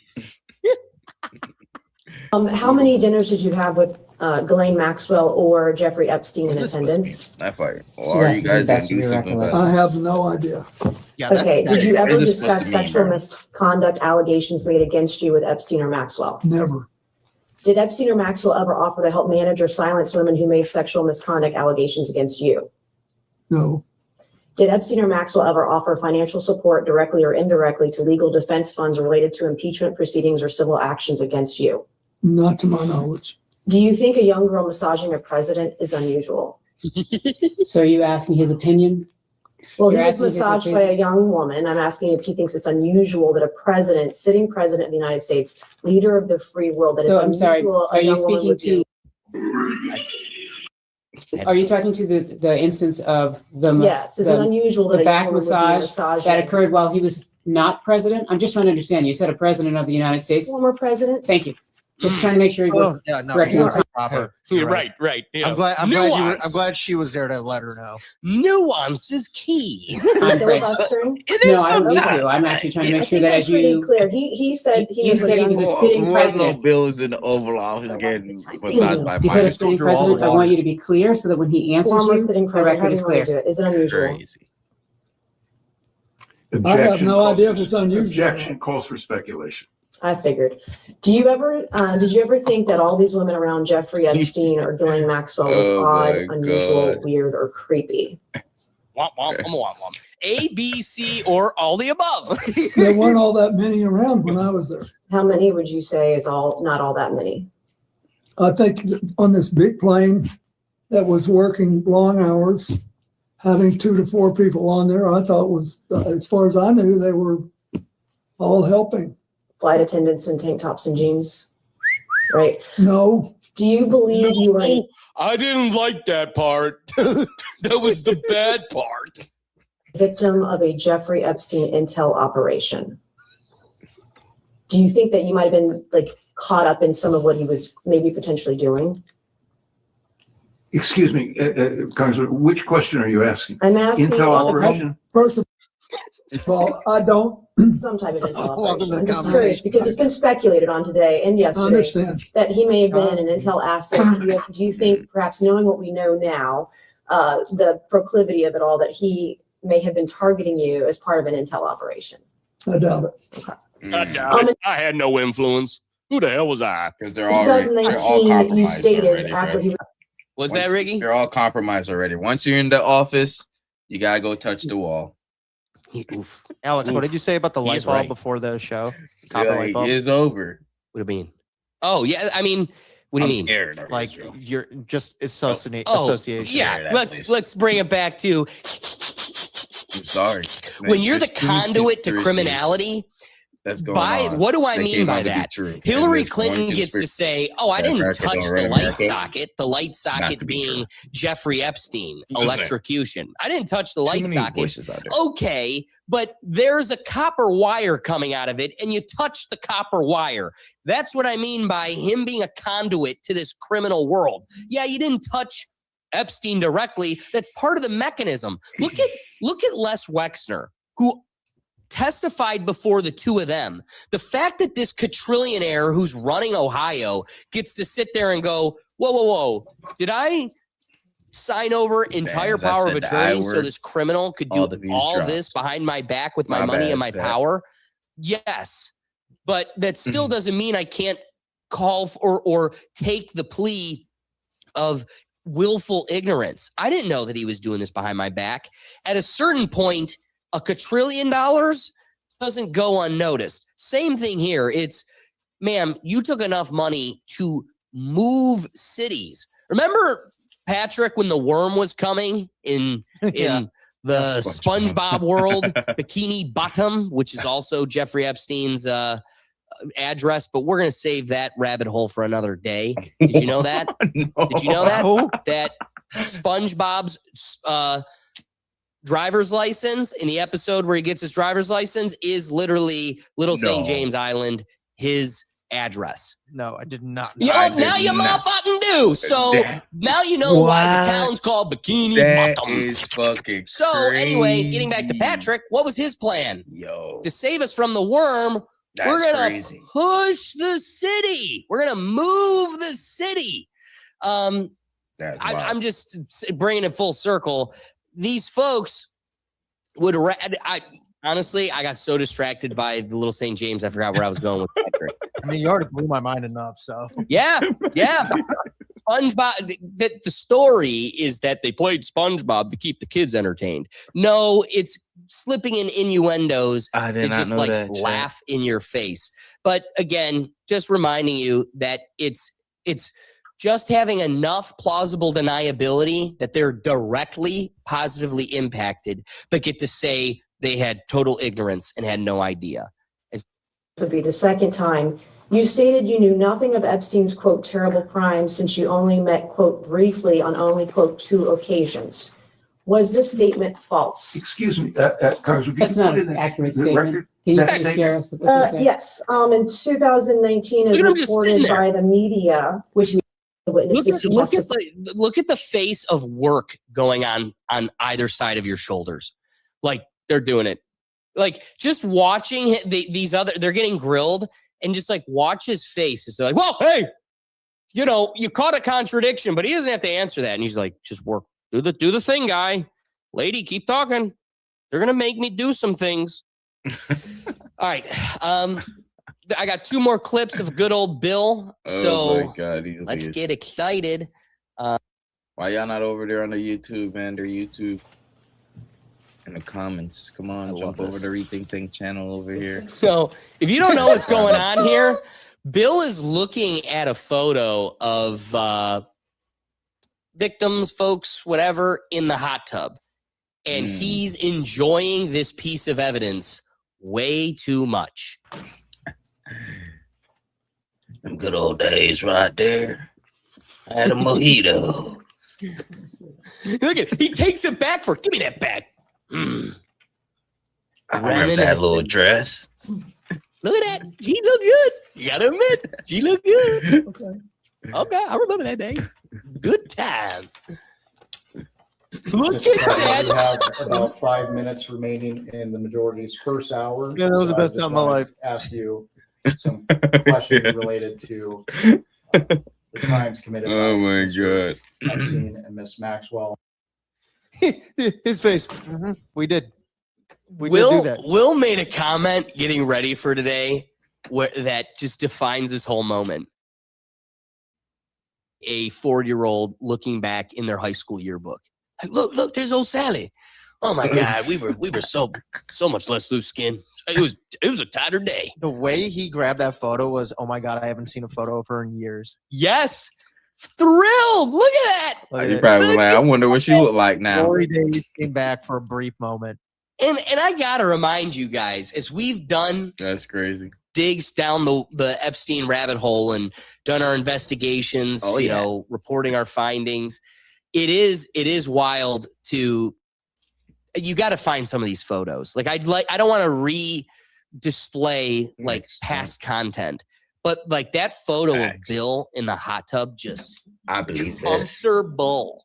how many dinners did you have with Ghislaine Maxwell or Jeffrey Epstein in What's this supposed to attendance? mean? That fight. She's Or are you asking guys the gonna best do of your something with I that? have no idea. Yeah. Okay. Did you What ever is this supposed discuss to mean, sexual bro? misconduct allegations made against you with Epstein or Maxwell? Never. Did Epstein or Maxwell ever offer to help manage or silence women who made sexual misconduct allegations against you? No. Did Epstein or Maxwell ever offer financial support directly or indirectly to legal defense funds related to impeachment proceedings or civil actions against you? Not to my knowledge. Do you think a young girl massaging a president is unusual? So are you asking his opinion? Well, he You're was asking his massaged by a young woman. I'm asking if he thinks it's unusual that a president, sitting president of the United States, leader of the free world, that So it's I'm sorry, unusual. a are you young woman speaking would be- Are you talking to the instance of Yes, is it unusual that the a young back woman would be massage massaging that occurred while he was not president? I'm just trying to understand. You said a president of the United States. former president? Thank you. Just trying to make sure. Oh, yeah, no, Correct. you You're are proper. You're right. I'm glad. I'm glad she was there to let her know. Nuance is key. I'm afraid- Filibustering? No, I don't need to. I'm actually trying to make I sure think that I'm as pretty you. clear. He said he You was said he was a sitting president. Bill is in the Oval Office getting massaged by You said a Mike. sitting through all the president. I want waters. you to be clear so that when he answers former you, sitting the president. How record do is you want to clear. do it? Is it unusual? Crazy. I have Objection no calls idea for- if it's unusual. Objection calls for speculation. I figured. Did you ever think that all these women around Jeffrey Epstein or Ghislaine Maxwell was Oh odd, my unusual, God. weird, or creepy? Womp, womp, womp, womp, womp. A, B, C, or all the above. There weren't all that many around when I was there. How many would you say is not all that many? I think that on this big plane that was working long hours, having 2 to 4 people on there, I thought was, as far as I knew, they were all helping. Flight attendants in tank tops and jeans, right? No, Do you believe you were No, I didn't like that part. That was the bad part. a victim of a Jeffrey Epstein intel operation? Do you think that you might have been like caught up in some of what he was maybe potentially doing? Excuse me, Congressman, which question are you asking? I'm asking. Intel operation? first of Well, I don't Some type of intel Welcome operation. to the I'm just conversation. curious because it's been speculated on today and yesterday understand. that he may have been an intel asset. Do you think, perhaps knowing what we know now, the proclivity of it all, that he may have been targeting you as part of an intel operation? I doubt it. I doubt it. I had no influence. Who the hell was I? Because they're all 2019, you compromised stated already, after bro. he Was that Ricky? They're all compromised already. Once you're in the office, you gotta go touch the wall. Oof. Alex, what did you say about the He light is bulb right. before the show? Copper light Like, bulb? it's over. What do you mean? Oh yeah, I mean, what do you I'm mean? scared of Like Israel. you're just association. Yeah, that let's place. bring it back to I'm sorry. when Like, you're the there's two conduit to conspiracies criminality. that's going By on. what do I They mean came by out to be that? true. And Hillary there's one Clinton gets to conspiracy say, "Oh, I that didn't America touch don't the run light America. socket." The light socket to be being true. Jeffrey Epstein, I'm just saying. electrocution. I didn't touch the Too light many socket. voices out there. Okay, but there's a copper wire coming out of it, and you touch the copper wire. That's what I mean by him being a conduit to this criminal world. Yeah, you didn't touch Epstein directly. That's part of the mechanism. Look at Les Wexner, who testified before the two of them. The fact that this quadrillionaire who's running Ohio gets to sit there and go, whoa, did I sign over entire as I power of said the I attorney so word, this criminal could do all the views all dropped. this behind my back with my My money bad, and my bad. power? Yes, but that still Mm-hmm. doesn't mean I can't call or take the plea of willful ignorance. I didn't know that he was doing this behind my back. At a certain point, $1 quadrillion doesn't go unnoticed. Same thing here. It's, ma'am, you took enough money to move cities. Remember, Patrick, when the worm was coming in Yeah. the SpongeBob. SpongeBob world, Bikini Bottom, which is also Jeffrey Epstein's address, but we're going to save that rabbit hole for another day. Did you know that? No. Did you know that? That SpongeBob's driver's license in the episode where he gets his driver's license is literally Little St. No. James Island, his address. No, I did not. know. Yeah, I now did you not. motherfucking do. So That- now you know why the What? town's called Bikini That Bottom. is fucking So anyway, getting back to crazy. Patrick, what was his plan? Yo, To save us from the worm, that's we're gonna crazy. push the city. We're gonna move the city. That's wild. I'm just bringing it full circle. These folks would. Honestly, I got so distracted by the Little St. James, I forgot where I was going with Patrick. I mean, you already blew my mind enough. So Yeah. SpongeBob. The story is that they played SpongeBob to keep the kids entertained. No, it's slipping in innuendos I to did not just know like that. Chad. laugh in your face. But again, just reminding you that it's just having enough plausible deniability that they're directly positively impacted, but get to say they had total ignorance and had no idea. would be the second time. You stated you knew nothing of Epstein's, quote, terrible crimes since you only met, quote, briefly on only, quote, 2 occasions. Was this statement false? Excuse me, Congressman. That's not an accurate statement. Can you that please statement? share us the what you said? Yes, in 2019, as Look at him just sitting reported there. by the media, which the witnesses who testified. Look at the face of work going on either side of your shoulders. Like they're doing it. Like just watching these other, they're getting grilled and just like watch his face. It's like, well, hey, you caught a contradiction, but he doesn't have to answer that. And he's like, just work, do the thing, guy. Lady, keep talking. They're gonna make me do some things. All right. I got 2 more clips of good old Bill. Oh So my God, these let's niggas. get excited. Why y'all not over there on the YouTube, man? Their YouTube in the comments. Come on, I jump love over this. the Rethink Think channel over here. So if you don't know what's going on here, Bill is looking at a photo of victims, folks, whatever, in the hot tub. And he's enjoying this piece of evidence way too much. Them good old days right there. I had a mojito. Look at he takes it back give me that back. Mm. I remember that little dress. Look at that. She looked good. You gotta admit, she looked good. Okay, I remember that day. Good times. Look Mr. at President, we that. have about 5 minutes remaining in the majority's first hour. Yeah, that was the I best just time of my wanna life. Ask you some questions Yes. related to the crimes committed. Oh by my Mr. god. Epstein and Miss Maxwell. His face. We did. We did Will do that. Will made a comment getting ready for today that just defines this whole moment. A 4-year-old looking back in their high school yearbook. Like, look, there's old Sally. Oh my God, we were so much less loose skin. It was a tighter day. The way he grabbed that photo was, oh my God, I haven't seen a photo of her in years. Yes, thrilled. Look at that. Look at You it. probably was like, I wonder what she look like now. Glory days came back for a brief moment. And I gotta remind you guys, as we've done That's crazy. digs down the Epstein rabbit hole and done our investigations, Oh, you yeah. know, reporting our findings. It is wild to, you got to find some of these photos. I don't want to display like Thanks. past content, but like that photo Thanks. of Bill in the hot tub, just I believe this. comfortable.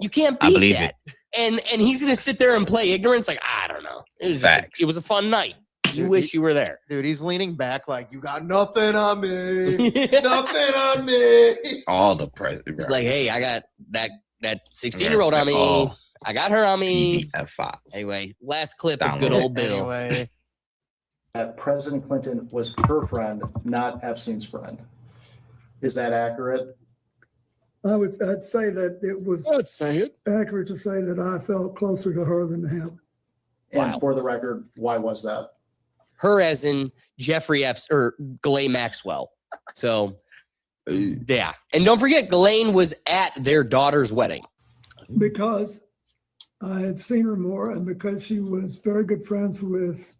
You can't I beat believe that. And he's gonna sit there and play ignorance. Like, I don't know. Facts. It was a fun night. You Dude, wish you were there. Dude, he's leaning back like, you got nothing on me. Nothing on me. All the president. It's like, hey, I got that 16-year-old on me. Oh, I got her on me. PDF files. Anyway, last clip of Download. good old Bill. Anyway, That President Clinton was her friend, not Epstein's friend. Is that accurate? I'd say that it was Let's say it. accurate to say that I felt closer to her than to him. Wow. And for the record, why was that? Her as in Jeffrey Epstein or Ghislaine Maxwell. So yeah. And don't forget, Ghislaine was at their daughter's wedding. Because I had seen her more and because she was very good friends with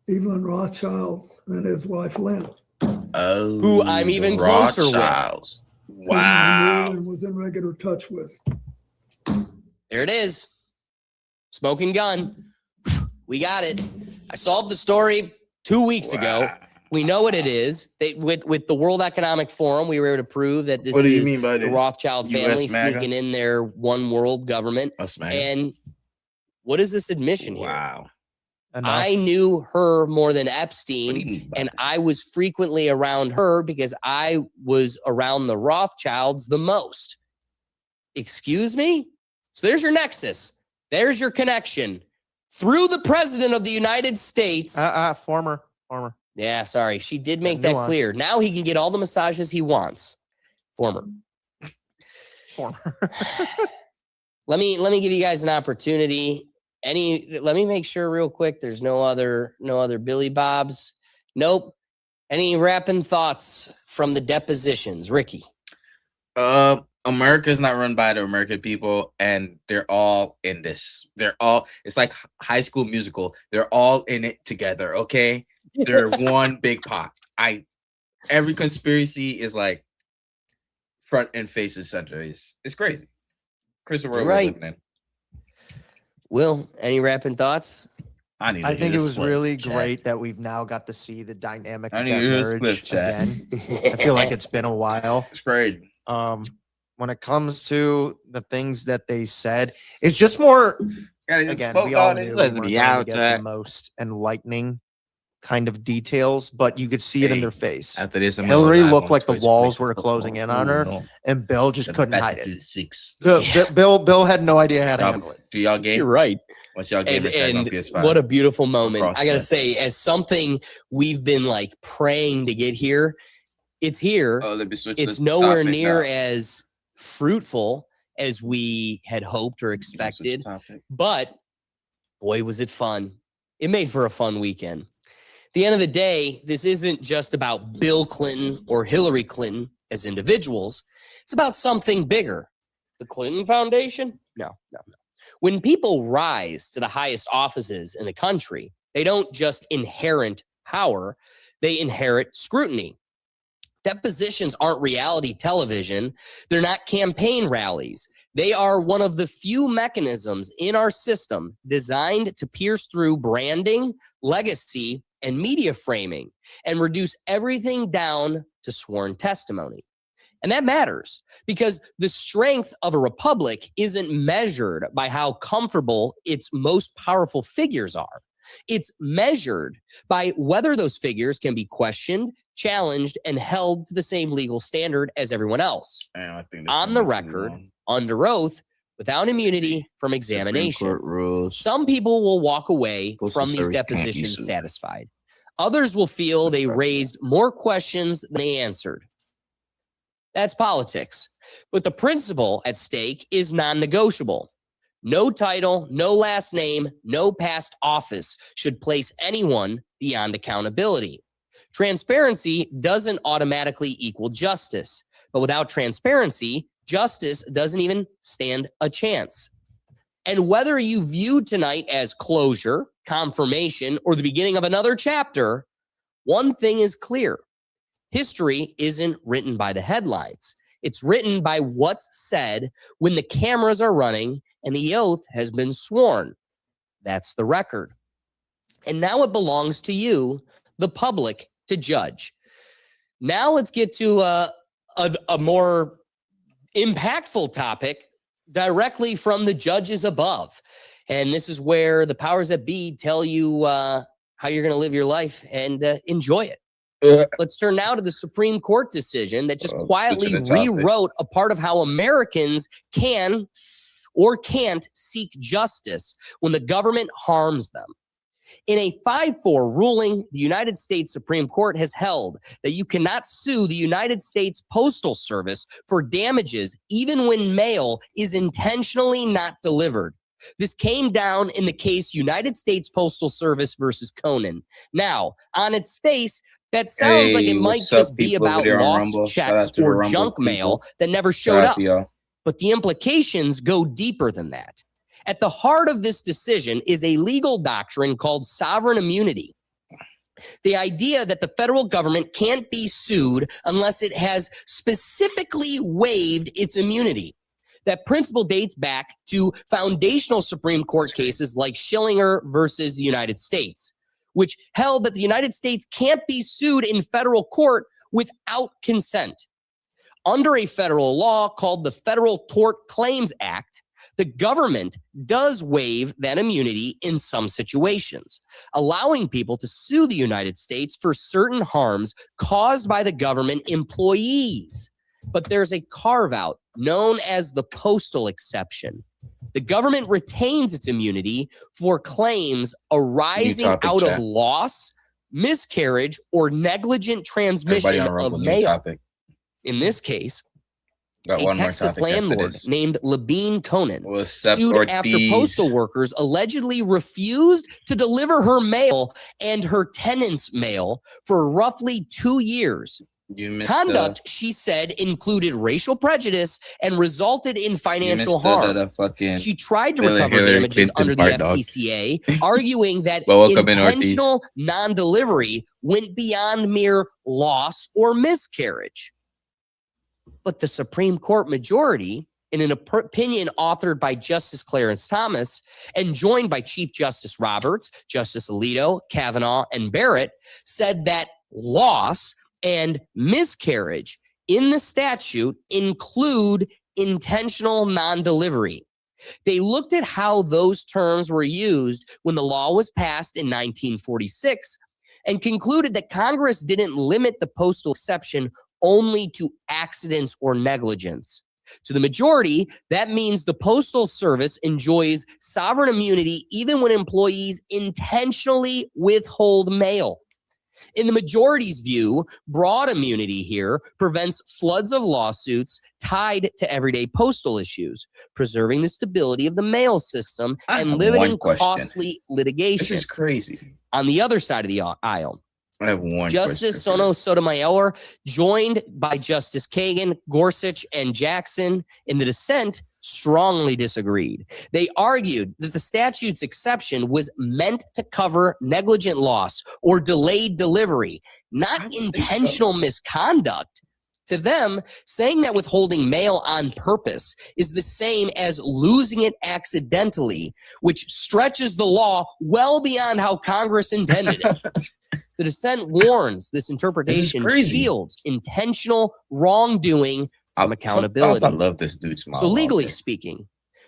Evelyn Rothschild and his wife Lynn. Oh, Who I'm even closer with. Rothschilds. whom I Wow. knew and was in regular touch with. There it is. Smoking gun. We got it. I solved the story 2 weeks ago. Wow. We know what it is. They, with the World Economic Forum, we were able to prove that this What do you is mean by the this? Rothschild US family MAGA? sneaking in their one world government. Us, man. And what is this admission here? Wow. enough. I knew her more than What do you Epstein, mean by and this? I was frequently around her because I was around the Rothschilds the most. Excuse me? So there's your nexus. There's your connection through the president of the United States. Former. Yeah, sorry. She did make Yeah, that nuance. clear. Now he can get all the massages he wants. Former. Let me give you guys an opportunity. Let me make sure real quick there's no other Billy Bobs. Nope. Any rapping thoughts from the depositions, Ricky? America's not run by the American people, and they're all in this. It's like High School Musical. They're all in it together, okay? They're one big pot. Every conspiracy is like front and face and center. It's crazy. Christopher You're we're right. living in. Will, any rapping thoughts? I need to I hear think it this was split, really chat. great that we've now got to see the dynamic I of need that to hear this split, marriage chat. again. I feel like it's been a while. It's great. When it comes to the things that they said, it's just more. Again, we all knew we weren't going to get the most enlightening kind of details, but you could see it in Hey, their face. After this, I'm Hillary gonna live looked on like the Twitch, walls Twitch were football. closing in on her, No. and Bill just The couldn't hide it. Battlefield 6. Bill had no idea how to handle it. Do y'all game? You're right. What's y'all game? And what a beautiful moment. I gotta say, as something we've been like praying to get here, it's here. Let me switch It's the nowhere topic near now. as fruitful as we had hoped or Let me switch the expected, topic. but boy, was it fun. It made for a fun weekend. At the end of the day, this isn't just about Bill Clinton or Hillary Clinton as individuals. It's about something bigger. The Clinton Foundation? No. When people rise to the highest offices in the country, they don't just inherit power, they inherit scrutiny. Depositions aren't reality television. They're not campaign rallies. They are one of the few mechanisms in our system designed to pierce through branding, legacy, and media framing and reduce everything down to sworn testimony. And that matters because the strength of a republic isn't measured by how comfortable its most powerful figures are. It's measured by whether those figures can be questioned, challenged, and held to the same legal standard as everyone else. Man, I think On the record, under oath, without immunity from examination. Court rules. Some people will walk away Postal from these Service can't be depositions sued. satisfied. Others will feel they raised more questions than they answered. That's politics. But the principle at stake is non-negotiable. No title, no last name, no past office should place anyone beyond accountability. Transparency doesn't automatically equal justice, but without transparency, justice doesn't even stand a chance. And whether you view tonight as closure, confirmation, or the beginning of another chapter, one thing is clear. History isn't written by the headlines. It's written by what's said when the cameras are running and the oath has been sworn. That's the record. And now it belongs to you, the public, to judge. Now let's get to a more impactful topic directly from the judges above. And this is where the powers that be tell you how you're going to live your life and enjoy it. Let's turn now to the Supreme Court decision that just quietly rewrote a part of how Americans can or can't seek justice when the government harms them. In a 5-4 ruling, the United States Supreme Court has held that you cannot sue the United States Postal Service for damages even when mail is intentionally not delivered. This came down in the case United States Postal Service versus Conan. Now, on its face, that sounds like it might just be about lost checks or junk mail that never showed up. But the implications go deeper than that. At the heart of this decision is a legal doctrine called sovereign immunity. The idea that the federal government can't be sued unless it has specifically waived its immunity. That principle dates back to foundational Supreme Court cases like Schillinger versus the United States, which held that the United States can't be sued in federal court without consent. Under a federal law called the Federal Tort Claims Act, the government does waive that immunity in some situations, allowing people to sue the United States for certain harms caused by the government employees. But there's a carve-out known as the postal exception. The government retains its immunity for claims arising out of loss, miscarriage, or negligent transmission of mail. In this case, a Texas landlord named Labine Conan sued after postal workers allegedly refused to deliver her mail and her tenants' mail for roughly 2 years. Conduct, she said, included racial prejudice and resulted in financial harm. She tried to recover damages under the FTCA, arguing that intentional non-delivery went beyond mere loss or miscarriage. But the Supreme Court majority, in an opinion authored by Justice Clarence Thomas and joined by Chief Justice Roberts, Justice Alito, Kavanaugh, and Barrett, said that loss and miscarriage in the statute include intentional non-delivery. They looked at how those terms were used when the law was passed in 1946 and concluded that Congress didn't limit the postal exception only to accidents or negligence. To the majority, that means the Postal Service enjoys sovereign immunity even when employees intentionally withhold mail. In the majority's view, broad immunity here prevents floods of lawsuits tied to everyday postal issues, preserving the stability of the mail system and limiting costly litigation. This is crazy. On the other side of the aisle, I have one Justice Sotomayor, joined by Justice Kagan, Gorsuch, and Jackson in the dissent, strongly disagreed. They argued that the statute's exception was meant to cover negligent loss or delayed delivery, not intentional misconduct. To them, saying that withholding mail on purpose is the same as losing it accidentally, which stretches the law well beyond how Congress intended it. The dissent warns this interpretation crazy. shields intentional wrongdoing from Sometimes accountability. I love this dude smile. So legally out there. speaking,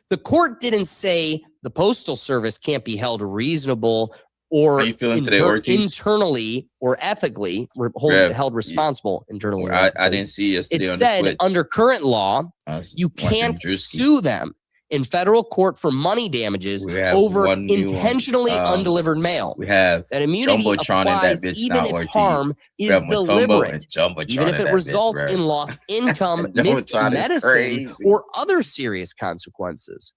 the court didn't say the Postal Service can't be held reasonable or Are you feeling today, Ortiz? internally or ethically held responsible internally. Or I ethically. didn't see yesterday It on said the Twitch. under current law, I was you watching can't Drewski. sue them in federal court for money damages We have over one new one. intentionally undelivered mail. We have That immunity Jumbotron in that applies bitch even now, if Ortiz. harm We is have Mutombo deliberate, and Jumbotron even if in it that results bitch, in bro. lost income, missed Jumbotron is medicine, crazy. or other serious consequences.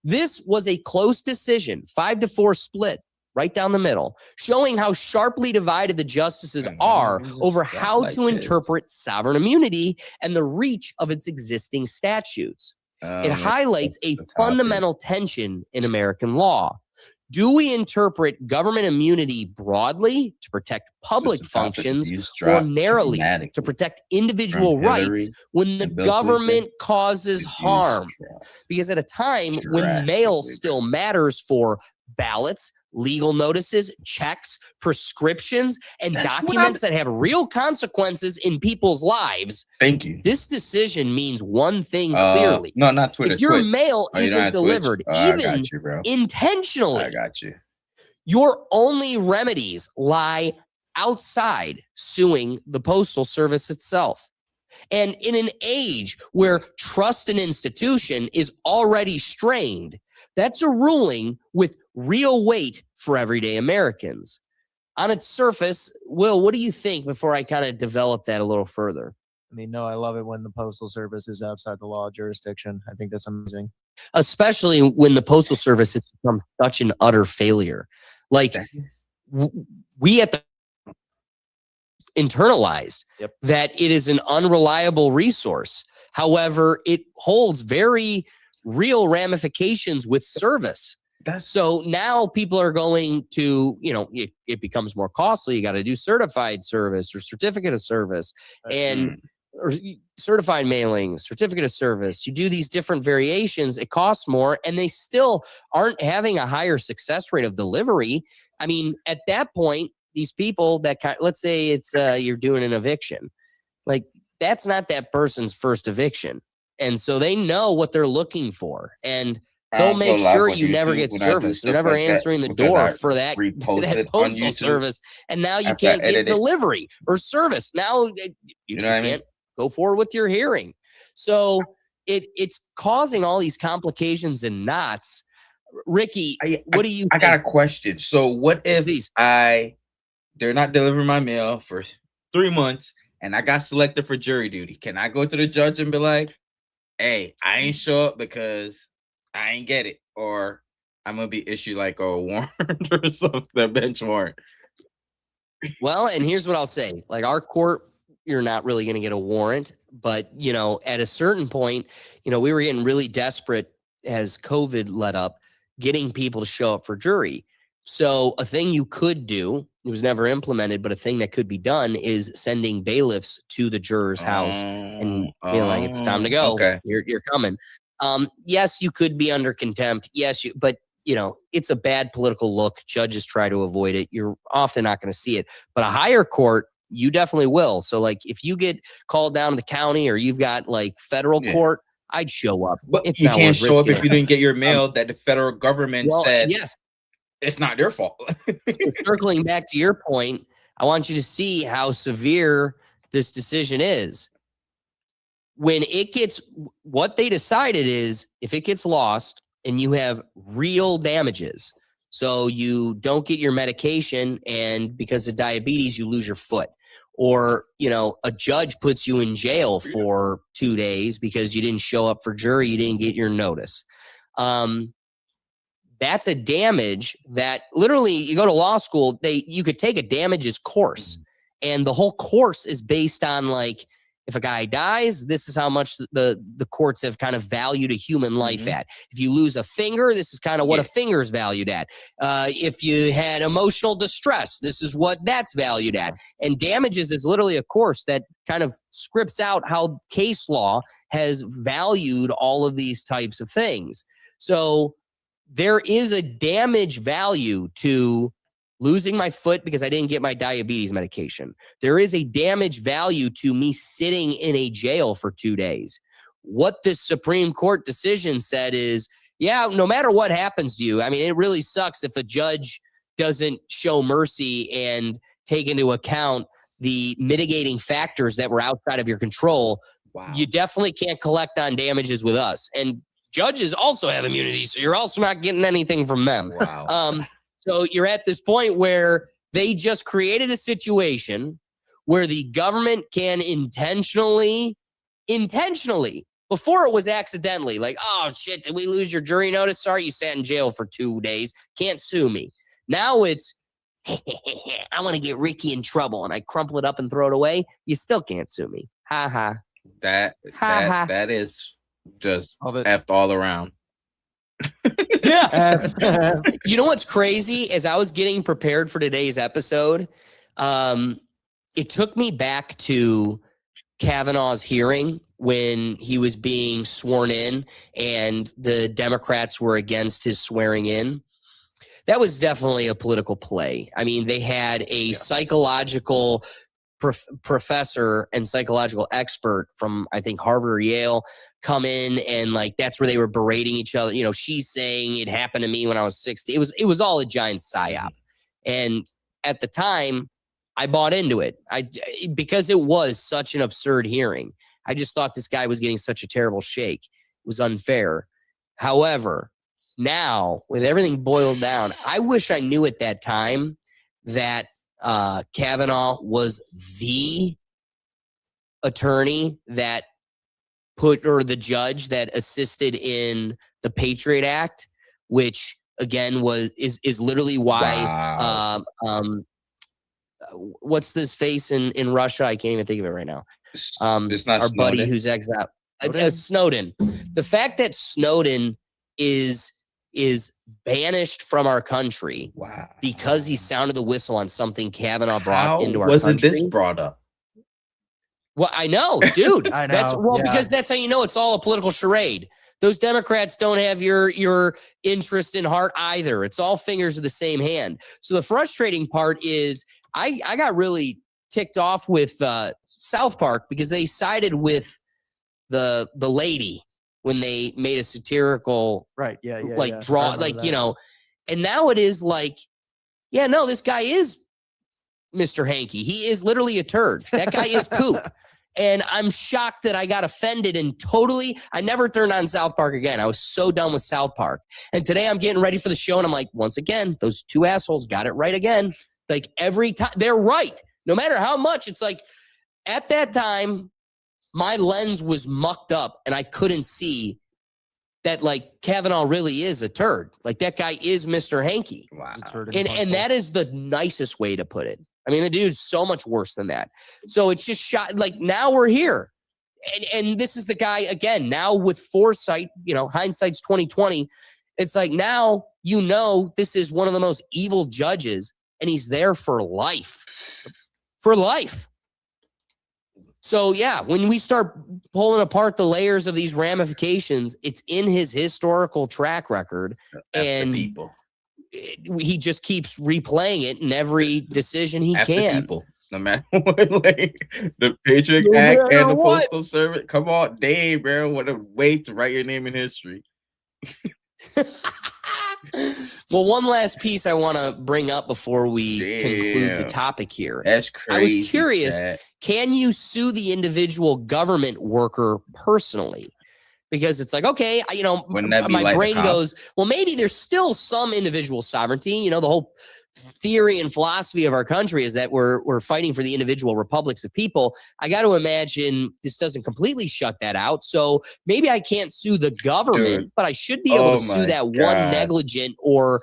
This was a close decision, 5-4 split, right down the middle, showing how sharply divided the justices are over how like to this. interpret sovereign immunity and the reach of its existing statutes. It highlights a fundamental tension in American law. Do we interpret government immunity broadly to protect public functions or narrowly to protect individual rights when the government causes harm? Because at a time when mail still matters for ballots, legal notices, checks, prescriptions, and documents that have real consequences in people's lives. Thank you. This decision means one thing clearly. No, not Twitter. If your Twitch. mail Oh, you don't isn't have Twitch? delivered, Oh, I even got you, bro. intentionally, I got you. your only remedies lie outside suing the Postal Service itself. And in an age where trust in institution is already strained, that's a ruling with real weight for everyday Americans. On its surface, Will, what do you think before I kind of develop that a little further? I mean, no, I love it when the Postal Service is outside the law jurisdiction. I think that's amazing. Especially when the Postal Service has become such an utter failure. Like, we at the internalized that it is an unreliable resource. However, it holds very real ramifications with service. So now people are going to, it becomes more costly. You got to do certified service or certificate of service and or certified mailing, certificate of service. You do these different variations. It costs more and they still aren't having a higher success rate of delivery. I mean, at that point, these people that let's say it's you're doing an eviction, like that's not that person's first eviction. And so they know what they're looking for. And they'll make sure you never get service. They're never answering the door for that postal service. And now you can't get delivery or service. Now you can't go forward with your hearing. So it's causing all these complications and knots. Ricky, what do you think? I got a question. So what if they're not delivering my mail for 3 months and I got selected for jury duty? Can I go to the judge and be like, hey, I ain't show up because I ain't get it, or I'm gonna be issued like a warrant or something, a bench warrant? Well, and here's what I'll say: like our court, you're not really gonna get a warrant, but at a certain point, we were getting really desperate as COVID let up, getting people to show up for jury. So a thing you could do, it was never implemented, but a thing that could be done is sending bailiffs to the juror's house and being like, it's time to go. Okay. You're coming. Yes, you could be under contempt. Yes, but it's a bad political look. Judges try to avoid it. You're often not going to see it, but a higher court, you definitely will. So like if you get called down to the county or you've got like federal court, I'd show up. But it's you not can't worth show up risking if you didn't get your mail that the federal government said yes. It's not their fault. Circling back to your point, I want you to see how severe this decision is. When it gets, what they decided is if it gets lost and you have real damages, so you don't get your medication and because of diabetes, you lose your foot, or, a judge puts you in jail for 2 days because you didn't show up for jury, you didn't get your notice. That's a damage that literally you go to law school, you could take a damages course and the whole course is based on like, if a guy dies, this is how much the courts have kind of valued a human life at. If you lose a finger, this is kind of what a finger is valued at. If you had emotional distress, this is what that's valued at. And damages is literally a course that kind of scripts out how case law has valued all of these types of things. So there is a damage value to losing my foot because I didn't get my diabetes medication. There is a damage value to me sitting in a jail for 2 days. What this Supreme Court decision said is, yeah, no matter what happens to you, I mean, it really sucks if a judge doesn't show mercy and take into account the mitigating factors that were outside of your control. Wow. You definitely can't collect on damages with us. And judges also have immunity, so you're also not getting anything from them. Wow. So you're at this point where they just created a situation where the government can intentionally, before it was accidentally, like, oh shit, did we lose your jury notice? Sorry, you sat in jail for 2 days. Can't sue me. Now it's, I want to get Ricky in trouble, and I crumple it up and throw it away. You still can't sue me. Ha ha. That is just Love it. effed all around. Yeah. You know what's crazy? As I was getting prepared for today's episode, it took me back to Kavanaugh's hearing when he was being sworn in and the Democrats were against his swearing in. That was definitely a political play. I mean, they had a psychological professor and psychological expert from, I think, Harvard or Yale come in, and like that's where they were berating each other. You know, she's saying it happened to me when I was 60. It was all a giant psyop. And at the time, I bought into it. Because it was such an absurd hearing. I just thought this guy was getting such a terrible shake. It was unfair. However, now with everything boiled down, I wish I knew at that time that Kavanaugh was the attorney that or the judge that assisted in the Patriot Act, which again is literally why what's this face in Russia? I can't even think of it right now. It's not our Snowden. buddy who's exiled. Snowden. The fact that Snowden is banished from our country because he sounded the whistle on something Kavanaugh brought into our wasn't country. this brought up? Well, I know, dude. I know, yeah. Because that's how you know it's all a political charade. Those Democrats don't have your interest in heart either. It's all fingers of the same hand. So the frustrating part is I got really ticked off with South Park because they sided with the lady when they made a satirical Right. Yeah. draw, like, you know, and now it is like, yeah, no, this guy is Mr. Hanky. He is literally a turd. That guy is poop. And I'm shocked that I got offended and I never turned on South Park again. I was so done with South Park. And today I'm getting ready for the show and I'm like, once again, those two assholes got it right again. Like every time they're right, no matter how much. It's like at that time, my lens was mucked up and I couldn't see that like Kavanaugh really is a turd. Like that guy is Mr. Hanky. Wow. And that is the nicest way to put it. I mean, the dude's so much worse than that. So it's just shot. Like now we're here. And this is the guy again, now with foresight, you know, hindsight's 2020. It's like now, you know, this is one of the most evil judges and he's there for life. For life. So yeah, when we start pulling apart the layers of these ramifications, it's in his historical track record. And people. He just keeps replaying it in every decision he After can. people, no matter what, like the Patriot Act and the Postal Service. Come on, Dave, bro. What a way to write your name in history. Well, one last piece I want to bring up before we conclude the topic here. That's crazy. I was curious, can you sue the individual government worker personally? Because it's like, okay, you know, my brain goes, well, maybe there's still some individual sovereignty. You know, the whole theory and philosophy of our country is that we're fighting for the individual republics of people. I got to imagine this doesn't completely shut that out. So maybe I can't sue the government, but I should be able to sue that one negligent or,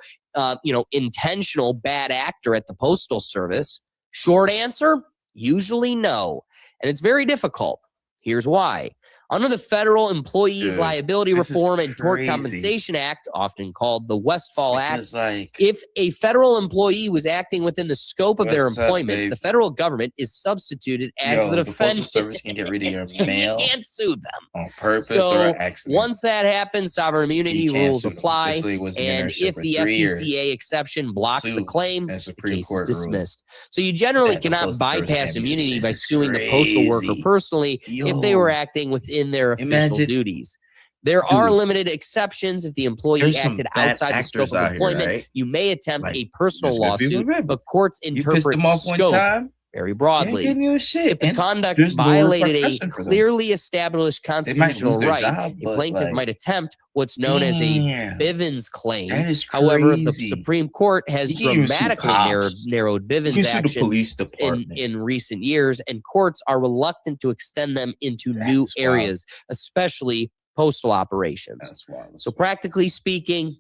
intentional bad actor at the Postal Service. Short answer, usually no. And it's very difficult. Here's why. Under the Federal Employees Dude, Liability this is Reform and Tort crazy. Compensation Act, often called the Westfall Act, Because, like, if a federal employee was acting within the scope of their What's up, employment, babe? the federal government is substituted as yo, the the Postal defendant. Service can get rid of your You mail can't sue them. on purpose So or accident. once that happens, sovereign immunity You can't rules sue them. apply. This league was in And inertia if for the 3 years. FTCA exception blocks the Sue claim, and the Supreme case is Court ruled dismissed. So you generally that the cannot Postal Service bypass can't be sued. immunity This by is suing the postal worker crazy. personally if they Yo. were acting within their official Imagine- duties. There are Dude. limited exceptions if the employee There's some acted bad outside the scope actors of out here, employment. right? You may attempt Like, a personal there's good people, lawsuit, remember. but courts You pissed interpret them off one scope time, very they ain't broadly. getting you a shit. If the And conduct there's no violated a repercussion for them. clearly established They might constitutional lose their right, job, a but, plaintiff like, might attempt what's known as a damn, Bivens claim. that is However, the crazy. Supreme Court has You can't even sue dramatically cops. narrowed You Bivens can sue the action police department. in recent years, and courts are reluctant to extend them into new That's wild. areas, especially postal operations. That's wild. So practically speaking,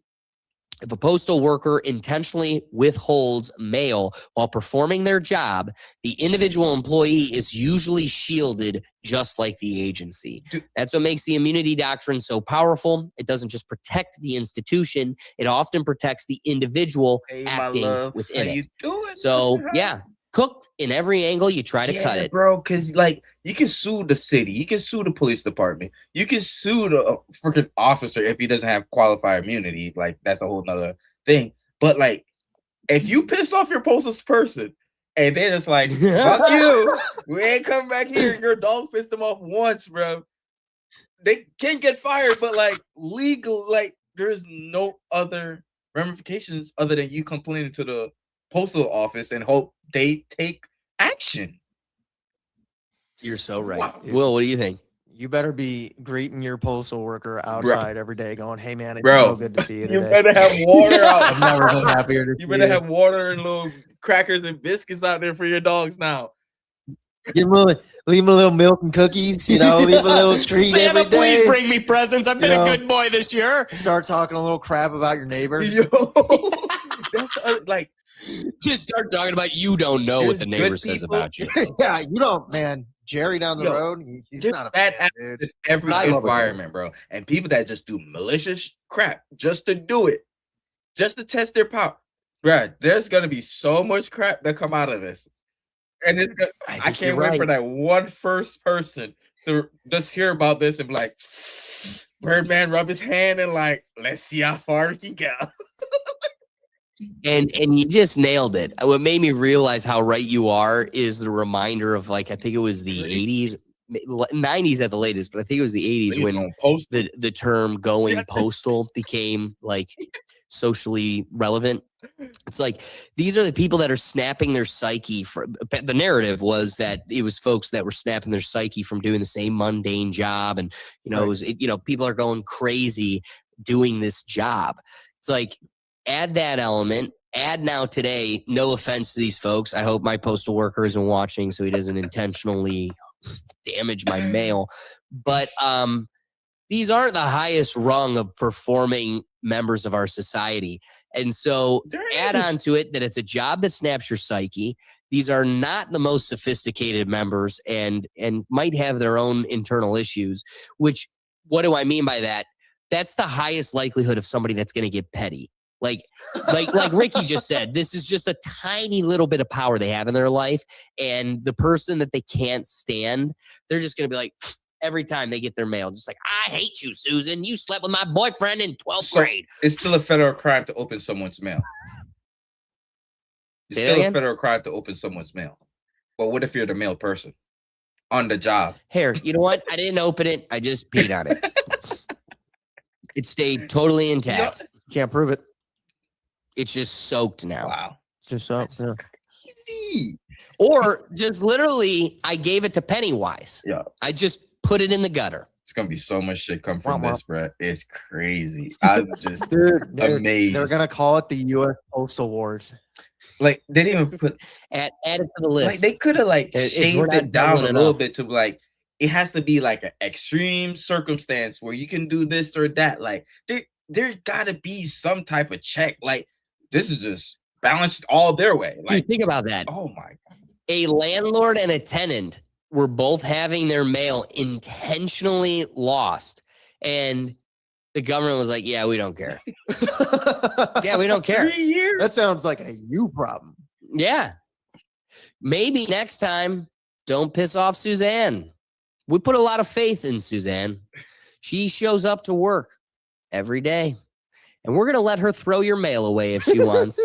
if a postal worker intentionally withholds mail while performing their job, the individual employee is usually shielded just like the agency. Dude. That's what makes the immunity doctrine so powerful. It doesn't just protect the institution, it often protects the individual Hey, my acting love, within how it. you doing? So, Listen, yeah, cooked in every angle you try to cut yeah, it. bro. Because like you can sue the city, you can sue the police department, you can sue the freaking officer if he doesn't have qualified immunity. Like that's a whole nother thing. But like, if you pissed off your postal person and they're just like, "Fuck you, we ain't coming back here." Your dog pissed them off once, bro. They can get fired, but like legal, like there's no other ramifications other than you complaining to the postal office and hope they take action. You're so right. Wow. Will, what do you think? You better be greeting your postal worker outside every day going, "Hey man, it's Bro, so good to see you You today." better have water out. I've never been happier to You see better you. have water and little crackers and biscuits out there for your dogs now. Give 'em leave 'em a little milk and cookies, leave 'em a little treat every day. me presents. I've been a good boy this year. Start talking a little crap about your neighbor. Yo, that's like Just start talking about you don't know what There's the good neighbor says people. about you. Yeah, you don't, man. Jerry down the Yo, road, he's there's not a bad fan, dude. in every I love it, environment, bro. And people that just do malicious crap just to do it, just to test their power, bro. There's gonna be so much crap that come out of this, and it's gonna. I think you're can't wait for right. that one first person to just hear about this and be like, Birdman rub his hand and like, let's see how far he can go. And you just nailed it. What made me realize how right you are is the reminder of like I think it was the 80s, 90s at the latest, but I think it was the 80s He's when gonna post the term going Yeah. postal became like socially relevant. It's like these are the people that are snapping their psyche from the narrative was that it was folks that were snapping their psyche from doing the same mundane job. And, you know, people are going crazy doing this job. It's like, add that element, add now today, no offense to these folks. I hope my postal worker isn't watching so he doesn't intentionally damage my mail. But these aren't the highest rung of performing members of our society. And so add on to it that it's a job that snaps your psyche. These are not the most sophisticated members and might have their own internal issues, which what do I mean by that? That's the highest likelihood of somebody that's going to get petty. Like Ricky just said, this is just a tiny little bit of power they have in their life. And the person that they can't stand, they're just going to be like, every time they get their mail, just like, I hate you, Susan. You slept with my boyfriend in 12th grade. It's still a federal crime to open someone's mail. It's Say that still a again? federal crime to open someone's mail. But what if you're the mail person on the job? Here, you know what? I didn't open it. I just peed on it. It stayed totally intact. Can't prove it. It's just soaked now. Wow. It's just so. Yeah. Easy. Or just literally, I gave it to Pennywise. Yeah. I just put it in the gutter. It's gonna be so much shit come from Womp womp. this, bro. It's crazy. I'm just Dude, amazed. they're gonna call it the U.S. Postal Wars. like they didn't even put Add it to the list. like they could have like We're shaved not it down a doubling little enough. bit to like it has to be like an extreme circumstance where you can do this or that. Like there gotta be some type of check. Like this is just balanced all their way. Dude, Like think about that. oh my god. A landlord and a tenant were both having their mail intentionally lost. And the government was like, yeah, we don't care. Yeah, we don't care. 3 years. That sounds like a you problem. Yeah. Maybe next time, don't piss off Suzanne. We put a lot of faith in Suzanne. She shows up to work every day. And we're going to let her throw your mail away if she wants.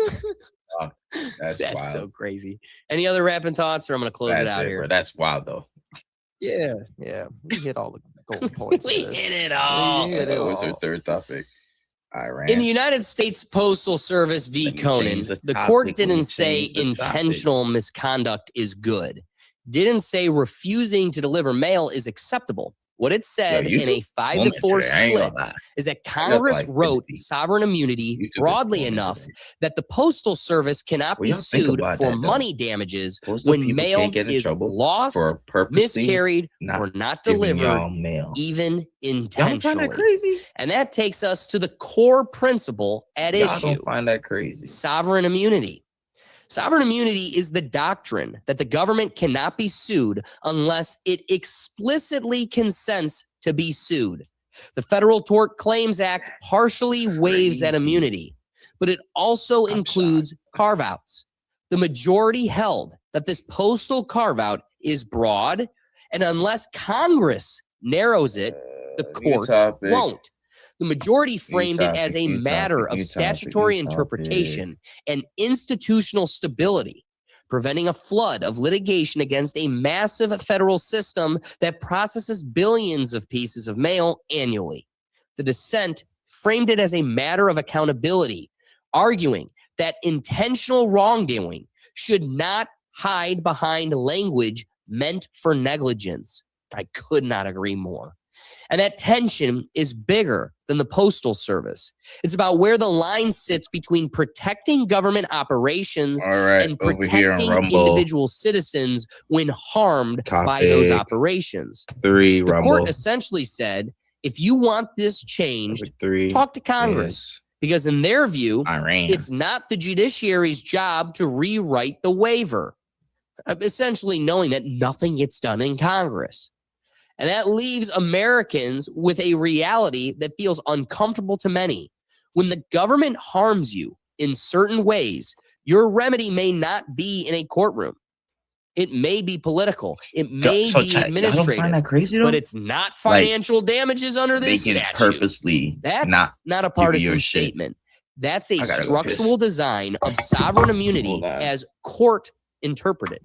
That's wild. so crazy. Any other rapping thoughts, or I'm going to close it out here? Bro. That's wild, though. Yeah. We hit all the golden points. We of this. hit it all. We hit it That was our all. third topic. Iran. In the United States Postal Service v. Let me Conan, change the the topic. court Let me didn't say change the intentional topics. misconduct is good. Didn't say refusing to deliver mail is acceptable. What it said Yo, in a YouTube 5-4 today, I ain't split gonna lie. is that got Congress like wrote 50. sovereign immunity YouTube is broadly booming enough today. that the Postal Service cannot What be y'all think sued about for that, though? money damages Postal when people mail can't get in is trouble lost, for purposely miscarried, not or not giving delivered, y'all mail. even Y'all don't find intentionally. that crazy? And that takes us to the core principle at Y'all issue. don't find that crazy? Sovereign immunity. Sovereign immunity is the doctrine that the government cannot be sued unless it explicitly consents to be sued. The Federal Tort Claims Act partially waives that Crazy. immunity, but it also I'm includes carve-outs. The majority held that this postal carve-out is broad, and unless Congress narrows it, the New courts topic. won't. The majority framed it as a new matter topic, of new statutory topic, new interpretation and institutional stability, preventing a flood of litigation against a massive federal system that processes billions of pieces of mail annually. The dissent framed it as a matter of accountability, arguing that intentional wrongdoing should not hide behind language meant for negligence. I could not agree more. And that tension is bigger than the Postal Service. It's about where the line sits between protecting government operations All right, and over here on protecting Rumble. individual citizens when harmed by those Topic operations. 3 The Rumble. court essentially said, if you want this changed, Topic 3 talk to Congress. Because in their view, is Iran. it's not the judiciary's job to rewrite the waiver, essentially knowing that nothing gets done in Congress. And that leaves Americans with a reality that feels uncomfortable to many. When the government harms you in certain ways, your remedy may not be in a courtroom. It may be political. It may be Chad, y'all don't administrative. find that crazy though? But it's not financial damages under They this can statute. purposely That's not not a give you your partisan shit. statement. That's a I gotta go piss. structural design of sovereign immunity Hold on. as court interpreted.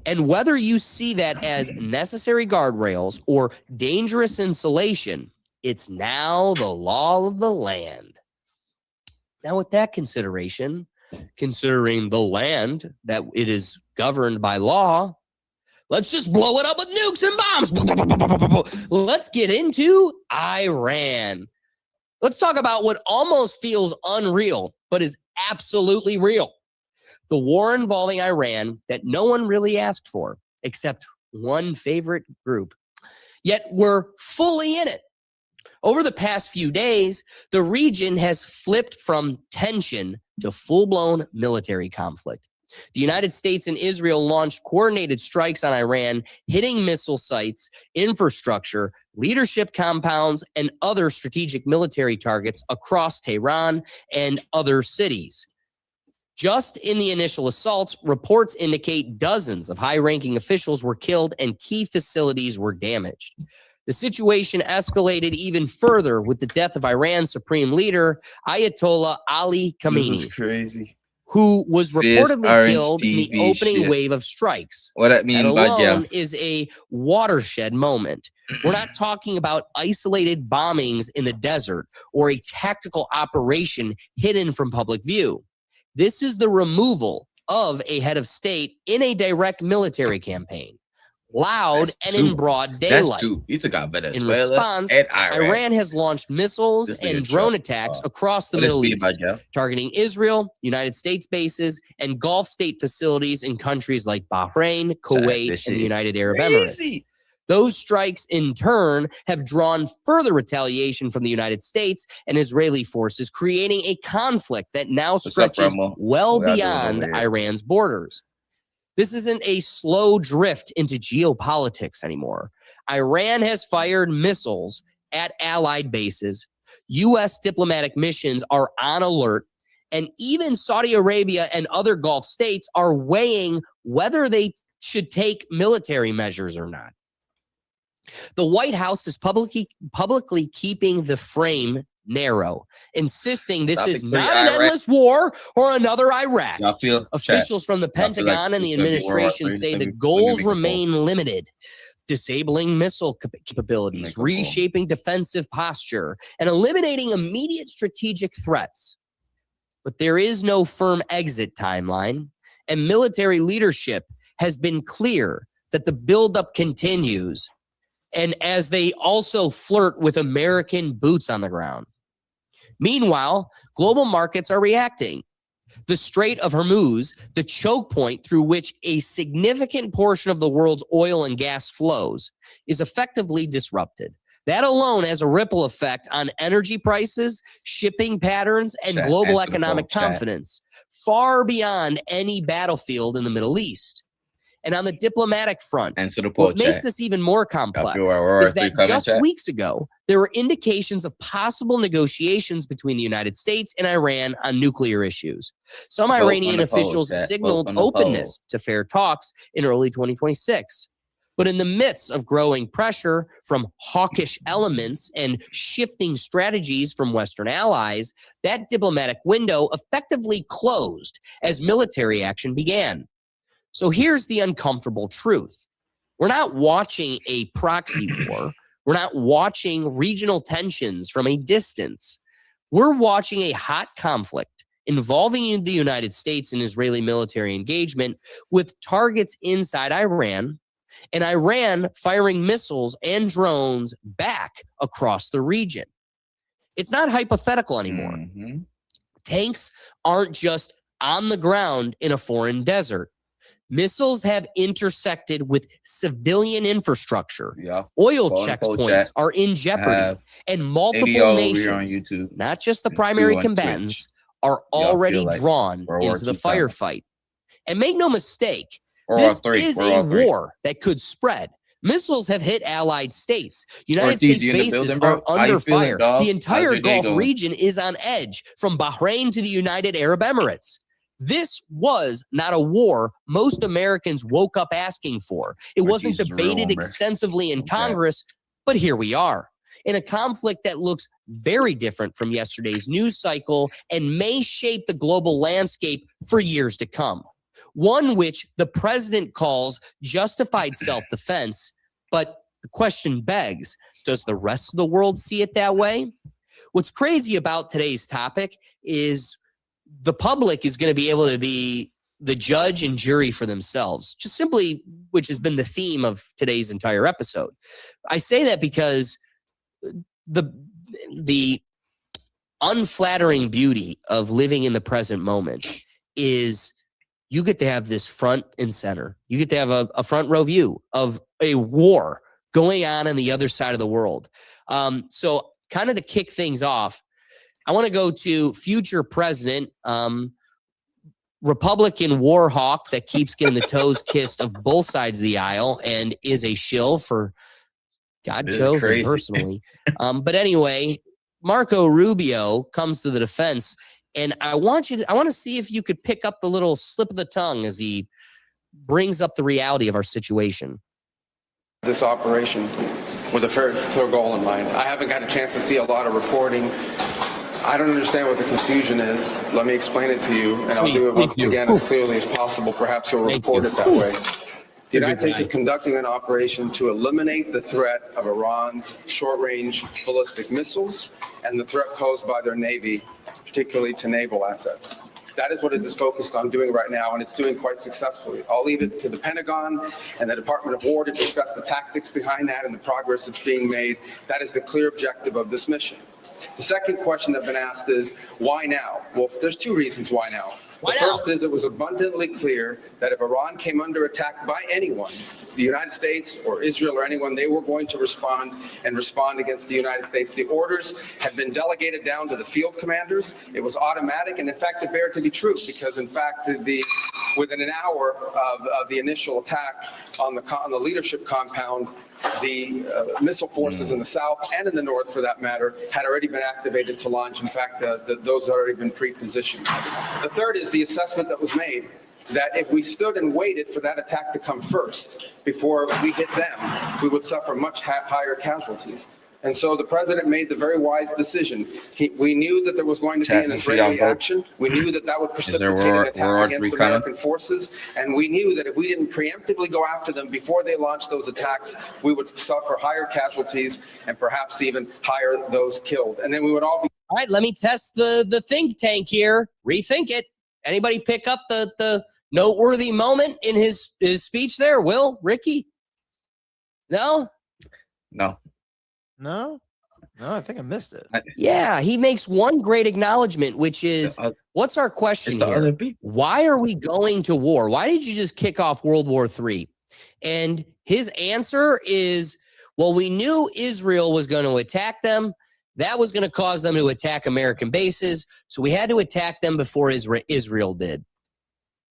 And whether you see that as necessary guardrails or dangerous insulation, it's now the law of the land. Now, with that consideration, considering the land that it is governed by law, let's just blow it up with nukes and bombs. Let's get into Iran. Let's talk about what almost feels unreal, but is absolutely real. The war involving Iran that no one really asked for, except one favorite group. Yet we're fully in it. Over the past few days, the region has flipped from tension to full-blown military conflict. The United States and Israel launched coordinated strikes on Iran, hitting missile sites, infrastructure, leadership compounds, and other strategic military targets across Tehran and other cities. Just in the initial assaults, reports indicate dozens of high-ranking officials were killed and key facilities were damaged. The situation escalated even further with the death of Iran's supreme leader, Ayatollah Ali This Khamenei, is crazy. who was This reportedly orange killed in the TV opening shit. wave of strikes. What I That mean by alone is a watershed moment. We're not talking about isolated bombings in the desert or a tactical operation hidden from public view. This is the removal of a head of state in a direct military campaign, loud That's and two. in broad That's daylight. two. You took out In Venezuela response, and Iran. Iran has launched missiles This nigga and drone Trump. attacks across the What is Middle speed East, about Joe? targeting Israel, United States bases, and Gulf state facilities in countries like Bahrain, Kuwait, this and the shit United Arab Emirates. Crazy. Those strikes, in turn, have drawn further retaliation from the United States and Israeli forces, creating a conflict that now up, stretches Rumble? well What y'all doing beyond over here? Iran's borders. This isn't a slow drift into geopolitics anymore. Iran has fired missiles at allied bases. U.S. diplomatic missions are on alert. And even Saudi Arabia and other Gulf states are weighing whether they should take military measures or not. The White House is publicly keeping the frame narrow, insisting this is not an endless war or another Iraq. Officials from the Pentagon and the administration say the goals remain limited. Disabling missile capabilities, reshaping defensive posture, and eliminating immediate strategic threats. But there is no firm exit timeline, and military leadership has been clear that the buildup continues, and as they also flirt with American boots on the ground. Meanwhile, global markets are reacting. The Strait of Hormuz, the choke point through which a significant portion of the world's oil and gas flows, is effectively disrupted. That alone has a ripple effect on energy prices, shipping patterns, and global economic confidence, far beyond any battlefield in the Middle East. And on the diplomatic front, what makes this even more complex is that just weeks ago, there were indications of possible negotiations between the United States and Iran on nuclear issues. Some Iranian officials signaled openness to fair talks in early 2026. But in the midst of growing pressure from hawkish elements and shifting strategies from Western allies, that diplomatic window effectively closed as military action began. So here's the uncomfortable truth. We're not watching a proxy war. We're not watching regional tensions from a distance. We're watching a hot conflict involving the United States and Israeli military engagement with targets inside Iran, and Iran firing missiles and drones back across the region. It's not hypothetical anymore. Tanks aren't just on the ground in a foreign desert. Missiles have intersected with civilian infrastructure. Oil checkpoints are in jeopardy, and multiple nations, not just the primary combatants, are already drawn into the firefight. And make no mistake, this is a war that could spread. Missiles have hit allied states. United States bases are under fire. The entire Gulf region is on edge, from Bahrain to the United Arab Emirates. This was not a war most Americans woke up asking for. It wasn't debated extensively in Congress, but here we are in a conflict that looks very different from yesterday's news cycle and may shape the global landscape for years to come. One which the president calls justified self-defense, but the question begs, does the rest of the world see it that way? What's crazy about today's topic is the public is going to be able to be the judge and jury for themselves, just simply, which has been the theme of today's entire episode. I say that because the unflattering beauty of living in the present moment is you get to have this front and center. You get to have a front row view of a war going on the other side of the world. So kind of to kick things off, I want to go to future president, Republican war hawk that keeps getting the toes kissed of both sides of the aisle and is a shill for God chosen personally. But anyway, Marco Rubio comes to the defense, and I want to see if you could pick up the little slip of the tongue as he brings up the reality of our situation. This operation with a very clear goal in mind. I haven't got a chance to see a lot of reporting. I don't understand what the confusion is. Let me explain it to you, and I'll do it once again as clearly as possible. Perhaps you'll report it that way. The United States is conducting an operation to eliminate the threat of Iran's short-range ballistic missiles and the threat posed by their Navy, particularly to naval assets. That is what it is focused on doing right now, and it's doing quite successfully. I'll leave it to the Pentagon and the Department of War to discuss the tactics behind that and the progress that's being made. That is the clear objective of this mission. The second question that's been asked is, why now? Well, there's two reasons why now. The first is it was abundantly clear that if Iran came under attack by anyone, the United States or Israel or anyone, they were going to respond against the United States. The orders had been delegated down to the field commanders. It was automatic, and in fact, it bared to be true because, in fact, the within an hour of the initial attack on the leadership compound, the missile forces in the south and in the north, for that matter, had already been activated to launch. In fact, those had already been pre-positioned. The third is the assessment that was made that if we stood and waited for that attack to come first before we hit them, we would suffer much higher casualties. And so the president made the very wise decision. We knew that there was going to be an Israeli action. We knew that that would precipitate an attack against American forces. And we knew that if we didn't preemptively go after them before they launched those attacks, we would suffer higher casualties and perhaps even higher those killed. And then we would all be. All right, let me test the think tank here. Rethink it. Anybody pick up the noteworthy moment in his speech there? Will? Ricky? No? No. No, I think I missed it. Yeah, he makes one great acknowledgement, which is, what's our question here? Why are we going to war? Why did you just kick off World War III? And his answer is, well, we knew Israel was going to attack them. That was going to cause them to attack American bases. So we had to attack them before Israel did.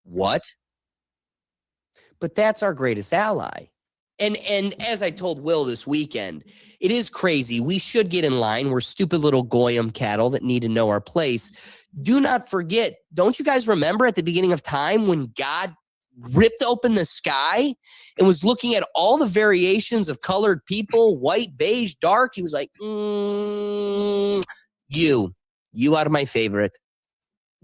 What? But that's our greatest ally. And as I told Will this weekend, it is crazy. We should get in line. We're stupid little Goyim cattle that need to know our place. Do not forget, don't you guys remember at the beginning of time when God ripped open the sky and was looking at all the variations of colored people, white, beige, dark? He was like, you are my favorite.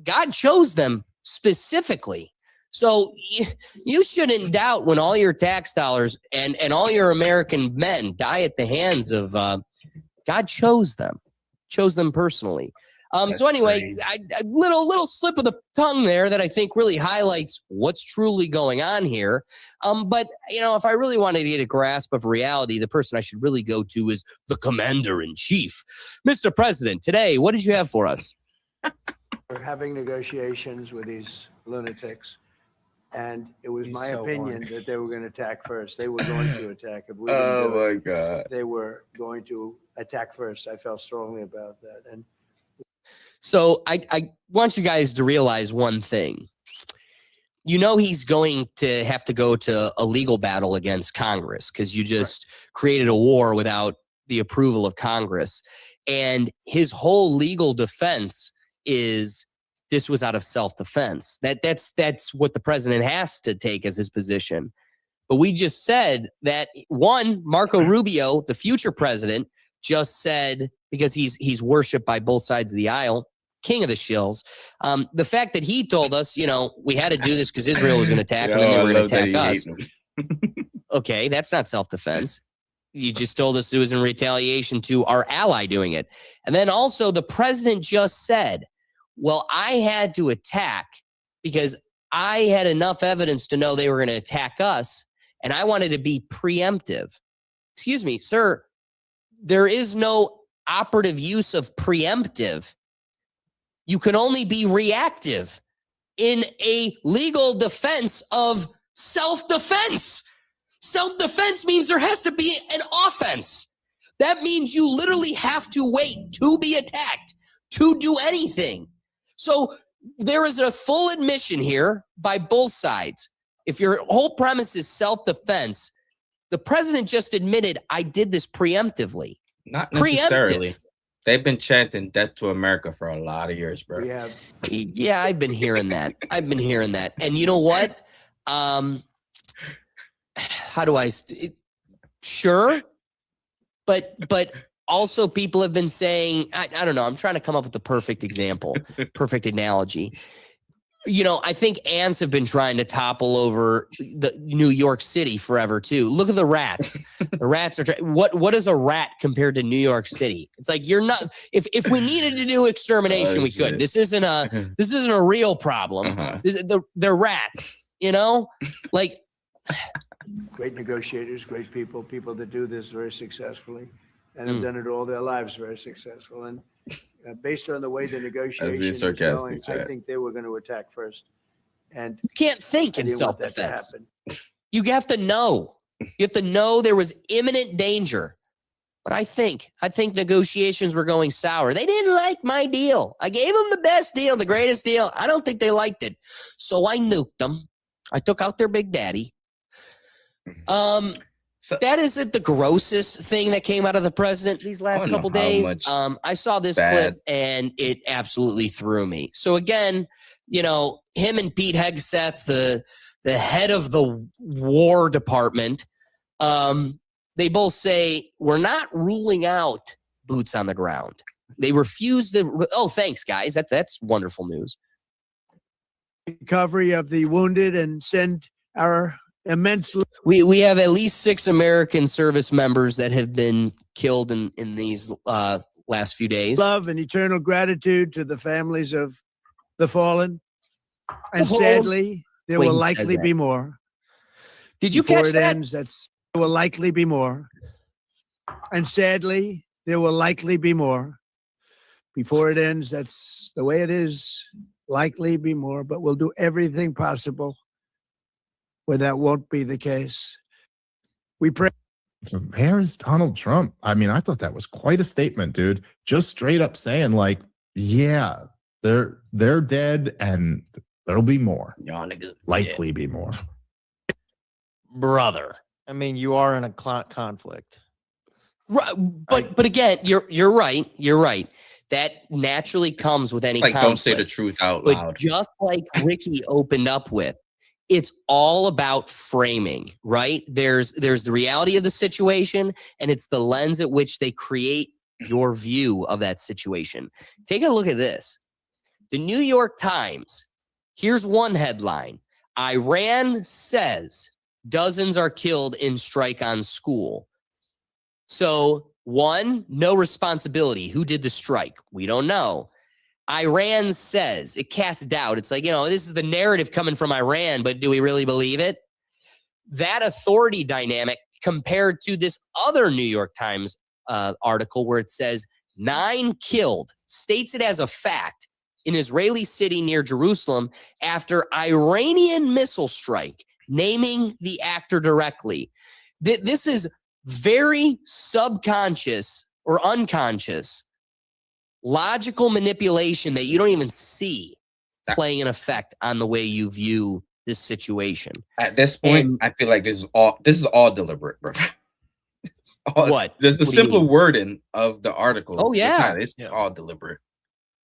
God chose them specifically. So you shouldn't doubt when all your tax dollars and all your American men die at the hands of God chose them personally. So anyway, a little slip of the tongue there that I think really highlights what's truly going on here. But, if I really wanted to get a grasp of reality, the person I should really go to is the commander-in-chief. Mr. President, today, what did you have for us? We're having negotiations with these lunatics. And it was my opinion that they were going to attack first. They were going to attack. If we didn't do it, God. They were going to attack first. I felt strongly about that. And so I want you guys to realize one thing. He's going to have to go to a legal battle against Congress because you just created a war without the approval of Congress. And his whole legal defense is this was out of self-defense. That's what the president has to take as his position. But we just said that Marco Rubio, the future president, just said, because he's worshipped by both sides of the aisle, king of the shills. The fact that he told us, we had to do this because Israel was going to attack and then they were going to attack us. Okay, that's not self-defense. You just told us it was in retaliation to our ally doing it. And then also the president just said, well, I had to attack because I had enough evidence to know they were going to attack us, and I wanted to be preemptive. Excuse me, sir, there is no operative use of preemptive. You can only be reactive in a legal defense of self-defense. Self-defense means there has to be an offense. That means you literally have to wait to be attacked, to do anything. So there is a full admission here by both sides. If your whole premise is self-defense, the president just admitted, I did this preemptively. Not necessarily. They've been chanting death to America for a lot of years, bro. Yeah, I've been hearing that. And you know what? How do I? Sure. But also people have been saying, I don't know, I'm trying to come up with the perfect example, perfect analogy. I think ants have been trying to topple over the New York City forever too. Look at the rats. The rats are what is a rat compared to New York City? It's like you're not. If we needed to do extermination, we could. This isn't a real problem. They're rats. Like great negotiators, great people that do this very successfully and have done it all their lives very successful. And based on the way the negotiation is going, I think they were going to attack first. And you can't think in self-defense. You have to know. You have to know there was imminent danger. But I think negotiations were going sour. They didn't like my deal. I gave them the best deal, the greatest deal. I don't think they liked it. So I nuked them. I took out their big daddy. That isn't the grossest thing that came out of the president these last couple days. I saw this clip and it absolutely threw me. So again, him and Pete Hegseth, the head of the War Department, they both say, we're not ruling out boots on the ground. They refuse to. Oh, thanks, guys. That's wonderful news. Recovery of the wounded and send our immense. We have at least 6 American service members that have been killed in these last few days. Love and eternal gratitude to the families of the fallen. And sadly, there will likely be more. Did you catch that? There will likely be more. And sadly, there will likely be more. Before it ends, that's the way it is. Likely be more, but we'll do everything possible where that won't be the case. We pray. So there's Donald Trump. I mean, I thought that was quite a statement, dude. Just straight up saying, like, yeah, they're dead and there'll be more. Likely be more. Brother. I mean, you are in a conflict. Right, but again, you're right. You're right. That naturally comes with any conflict. Don't say the truth out loud. But just like Ricky opened up with, it's all about framing, right? There's the reality of the situation, and it's the lens at which they create your view of that situation. Take a look at this. The New York Times, here's one headline. Iran says dozens are killed in strike on school. So, 1, no responsibility. Who did the strike? We don't know. Iran says, it casts doubt. It's like, this is the narrative coming from Iran, but do we really believe it? That authority dynamic compared to this other New York Times article where it says 9 killed, states it as a fact in Israeli city near Jerusalem after Iranian missile strike, naming the actor directly. This is very subconscious or unconscious logical manipulation that you don't even see playing an effect on the way you view this situation. At this point, I feel like this is all deliberate, bro. What? There's the simpler wording of the articles. Oh, yeah. It's all deliberate.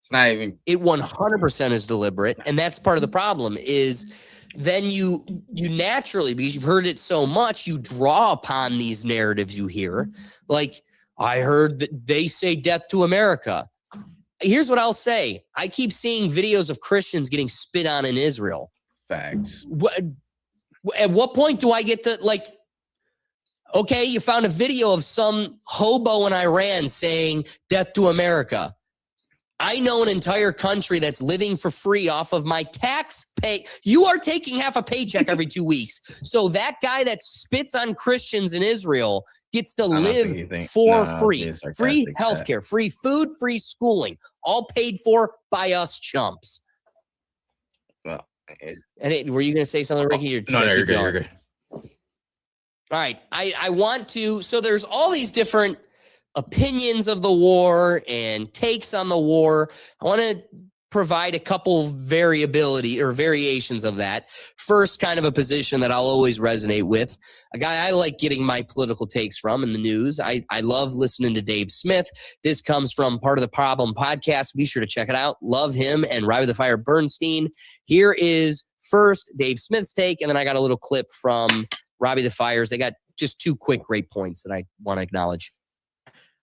It's not even. It 100% is deliberate, and that's part of the problem. Is then you naturally, because you've heard it so much, you draw upon these narratives you hear. Like, I heard that they say death to America. Here's what I'll say. I keep seeing videos of Christians getting spit on in Israel. Facts. At what point do I get to, like, okay, you found a video of some hobo in Iran saying death to America. I know an entire country that's living for free off of my tax pay. You are taking half a paycheck every 2 weeks. So that guy that spits on Christians in Israel gets to live for free. Free healthcare, free food, free schooling, all paid for by us chumps. Well, were you going to say something, Ricky? No, you're good. You're good. All right. I want to, so there's all these different opinions of the war and takes on the war. I want to provide a couple variability or variations of that. First, kind of a position that I'll always resonate with, a guy I like getting my political takes from in the news. I love listening to Dave Smith. This comes from Part of the Problem podcast. Be sure to check it out. Love him and Robbie the Fire Bernstein. Here is first Dave Smith's take, and then I got a little clip from Robbie the Fires. They got just 2 quick great points that I want to acknowledge.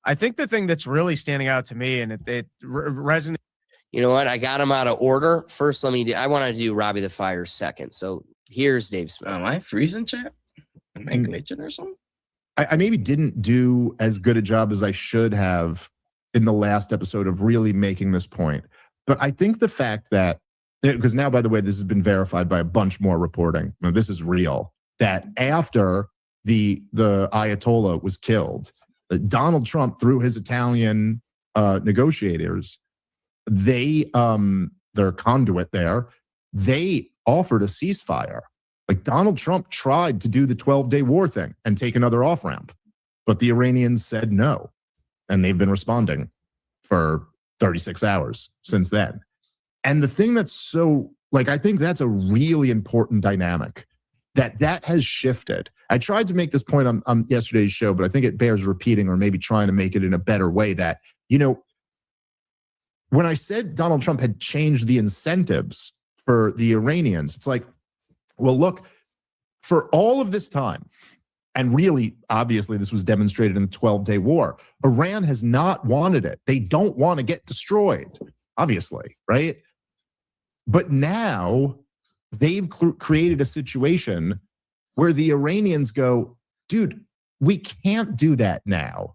I think the thing that's really standing out to me, and it resonates. You know what? I got them out of order. First, I want to do Robbie the Fire second. So here's Dave Smith. Am I freezing, chat? Am I glitching or something? I maybe didn't do as good a job as I should have in the last episode of really making this point. But I think the fact that, because now, by the way, this has been verified by a bunch more reporting. Now, this is real. That after the Ayatollah was killed, Donald Trump, through his Italian negotiators, their conduit there, they offered a ceasefire. Like, Donald Trump tried to do the 12-day war thing and take another off-ramp. but the Iranians said no. And they've been responding for 36 hours since then. And the thing that's so, like, I think that's a really important dynamic that has shifted. I tried to make this point on yesterday's show, but I think it bears repeating, or maybe trying to make it in a better way, that, you know, when I said Donald Trump had changed the incentives for the Iranians, it's like, well, look, for all of this time, and really, obviously, this was demonstrated in the 12-day war, Iran has not wanted it. They don't want to get destroyed, obviously, right? But now they've created a situation where the Iranians go, dude, we can't do that now.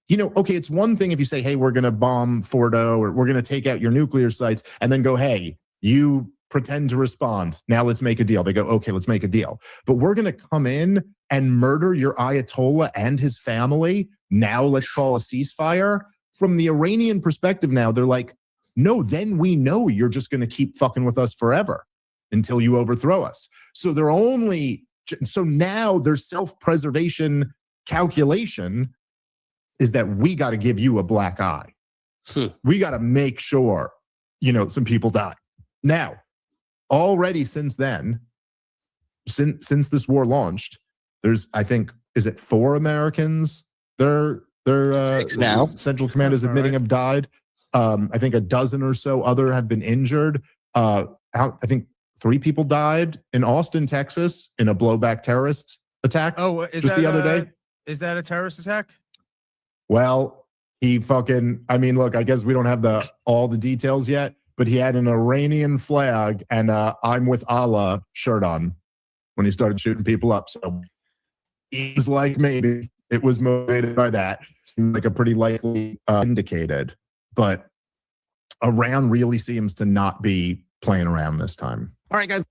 You know, okay, it's one thing if you say, hey, we're going to bomb Fordo, or we're going to take out your nuclear sites, and then go, hey, you pretend to respond. Now let's make a deal. They go, okay, let's make a deal. But we're going to come in and murder your Ayatollah and his family. Now let's call a ceasefire. From the Iranian perspective now, they're like, no, then we know you're just going to keep fucking with us forever until you overthrow us. So now their self-preservation calculation is that we got to give you a black eye. We got to make sure, you know, some people die. Now, already since then, since this war launched, there's, I think, is it 4 Americans? Their 6 now. Central Command is admitting have died. I think a dozen or so other have been injured. I think 3 people died in Austin, Texas, in a blowback terrorist attack. Oh, is just that the other day? Is that a terrorist attack? Well, I mean, look, I guess we don't have all the details yet, but he had an Iranian flag and I'm with Allah shirt on when he started shooting people up. So he's like, maybe it was motivated by that. Seems like a pretty likely indicated. But Iran really seems to not be playing around this time. All right, guys.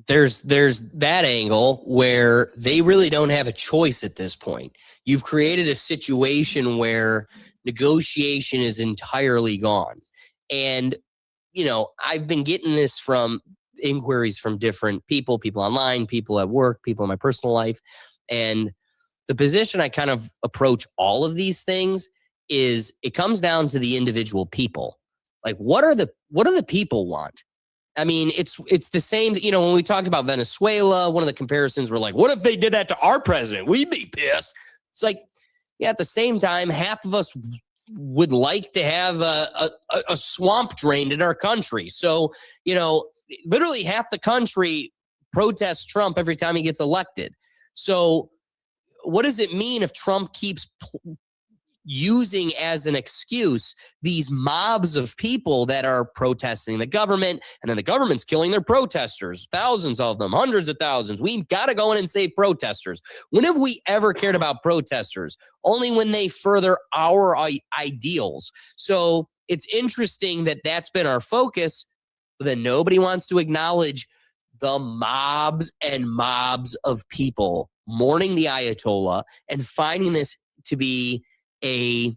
There's that angle where they really don't have a choice at this point. You've created a situation where negotiation is entirely gone. And, you know, I've been getting this from inquiries from different people online, people at work, people in my personal life. And the position I kind of approach all of these things is it comes down to the individual people. Like, what do the people want? I mean, it's the same, you know, when we talked about Venezuela, one of the comparisons were like, what if they did that to our president? We'd be pissed. It's like, yeah, at the same time, half of us would like to have a swamp drained in our country. So, you know, literally half the country protests Trump every time he gets elected. So what does it mean if Trump keeps using as an excuse these mobs of people that are protesting the government, and then the government's killing their protesters, thousands of them, hundreds of thousands? We've got to go in and save protesters. When have we ever cared about protesters? Only when they further our ideals. So it's interesting that that's been our focus, but then nobody wants to acknowledge the mobs and mobs of people mourning the Ayatollah and finding this to be a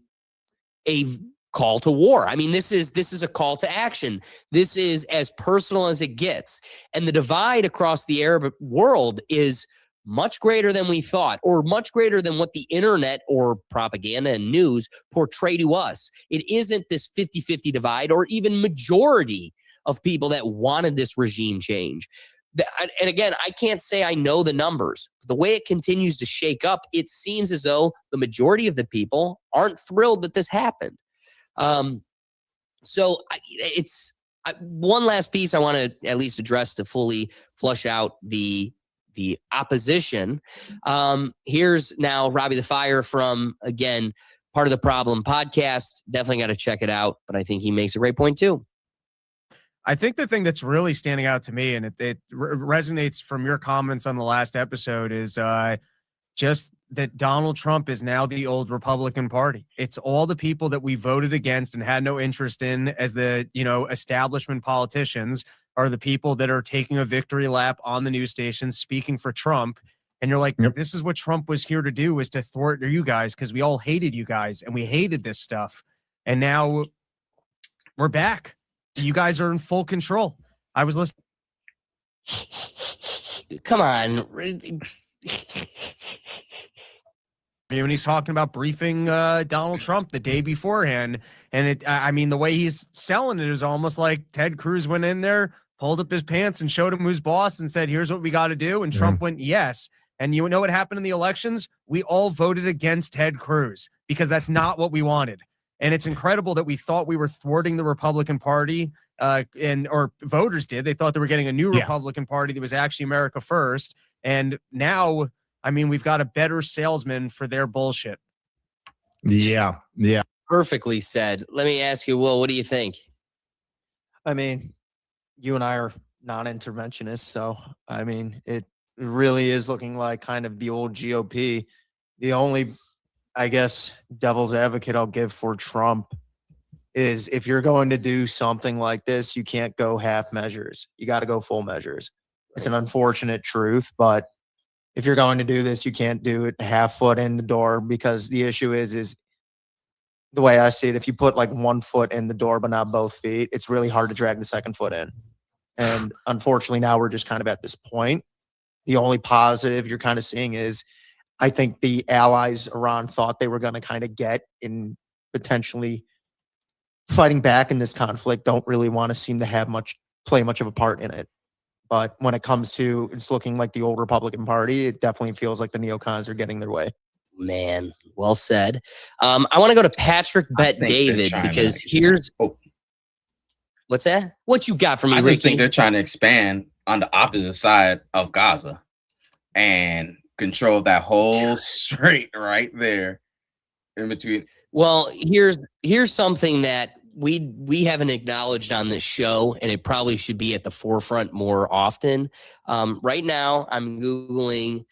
call to war. I mean, this is a call to action. This is as personal as it gets. And the divide across the Arab world is much greater than we thought, or much greater than what the internet or propaganda and news portray to us. It isn't this 50-50 divide, or even majority of people that wanted this regime change. And again, I can't say I know the numbers. The way it continues to shake up, it seems as though the majority of the people aren't thrilled that this happened. So one last piece I want to at least address to fully flush out the opposition. Here's now Robbie the Fire from, again, Part of the Problem podcast. Definitely got to check it out, but I think he makes a great point too. I think the thing that's really standing out to me, and it resonates from your comments on the last episode, is just that Donald Trump is now the old Republican Party. It's all the people that we voted against and had no interest in as the, you know, establishment politicians are the people that are taking a victory lap on the news stations speaking for Trump. And you're like, This is what Trump was here to do, is to thwart you guys, because we all hated you guys and we hated this stuff. And now we're back. You guys are in full control. I was listening. Come on. when he's talking about briefing Donald Trump the day beforehand. And I mean, the way he's selling it is almost like Ted Cruz went in there, pulled up his pants and showed him who's boss and said, here's what we got to do. And Trump went, yes. And you know what happened in the elections? We all voted against Ted Cruz because that's not what we wanted. And it's incredible that we thought we were thwarting the Republican Party, or voters did. They thought they were getting a new Republican Party that was actually America first. And now, I mean, we've got a better salesman for their bullshit. Yeah. Perfectly said. Let me ask you, Will, what do you think? I mean, you and I are non-interventionists, so I mean, it really is looking like kind of the old GOP. The only, I guess, devil's advocate I'll give for Trump is if you're going to do something like this, you can't go half measures. You got to go full measures. It's an unfortunate truth, but if you're going to do this, you can't do it half foot in the door, because the issue is the way I see it, if you put like 1 foot in the door but not both feet, it's really hard to drag the second foot in. And unfortunately, now we're just kind of at this point. The only positive you're kind of seeing is I think the allies Iran thought they were going to kind of get in potentially fighting back in this conflict don't really want to seem to have play much of a part in it. But when it comes to it's looking like the old Republican Party, it definitely feels like the neocons are getting their way. Man, well said. I want to go to Patrick Bet David because here's what's that? What you got for me, I Ricky? just think they're trying to expand on the opposite side of Gaza and control that whole strait right there in between. Well, here's something that we haven't acknowledged on this show, and it probably should be at the forefront more often. Right now, I'm Googling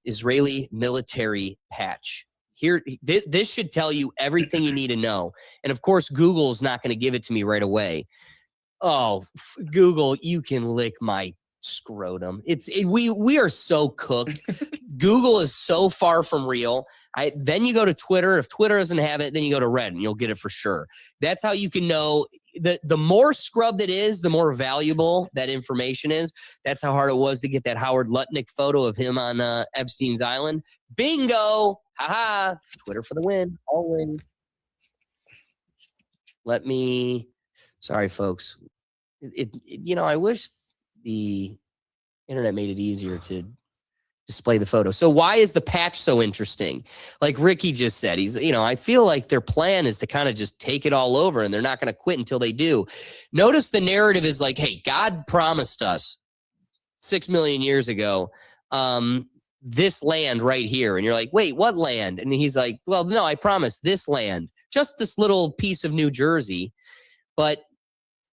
Israeli military patch. Here, this should tell you everything you need to know. And of course, Google's not going to give it to me right away. Oh, Google, you can lick my scrotum. We are so cooked. Google is so far from real. Then you go to Twitter. If Twitter doesn't have it, then you go to Reddit and you'll get it for sure. That's how you can know. The more scrubbed it is, the more valuable that information is. That's how hard it was to get that Howard Lutnick photo of him on Epstein's Island. Bingo! Haha! Twitter for the win. I'll win. Sorry, folks. I wish the internet made it easier to display the photo. So why is the patch so interesting? Like Ricky just said, I feel like their plan is to kind of just take it all over and they're not going to quit until they do. Notice the narrative is like, hey, God promised us 6 million years ago, this land right here. And you're like, wait, what land? And he's like, well, no, I promised this land, just this little piece of New Jersey, but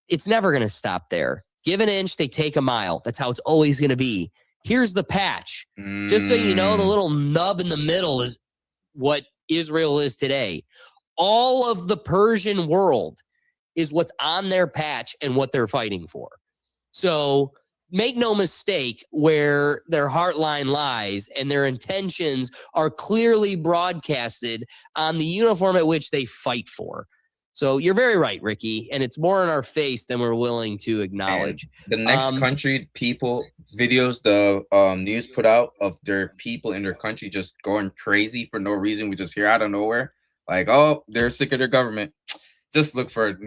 it's never going to stop there. Give an inch, they take a mile. That's how it's always going to be. Here's the patch. Just so you know, the little nub in the middle is what Israel is today. All of the Persian world is what's on their patch and what they're fighting for. So make no mistake where their heart line lies, and their intentions are clearly broadcasted on the uniform at which they fight for. So you're very right, Ricky, and it's more in our face than we're willing to acknowledge. And the next country, people, videos the news put out of their people in their country just going crazy for no reason. We just hear out of nowhere, like, oh, they're sick of their government. Just look for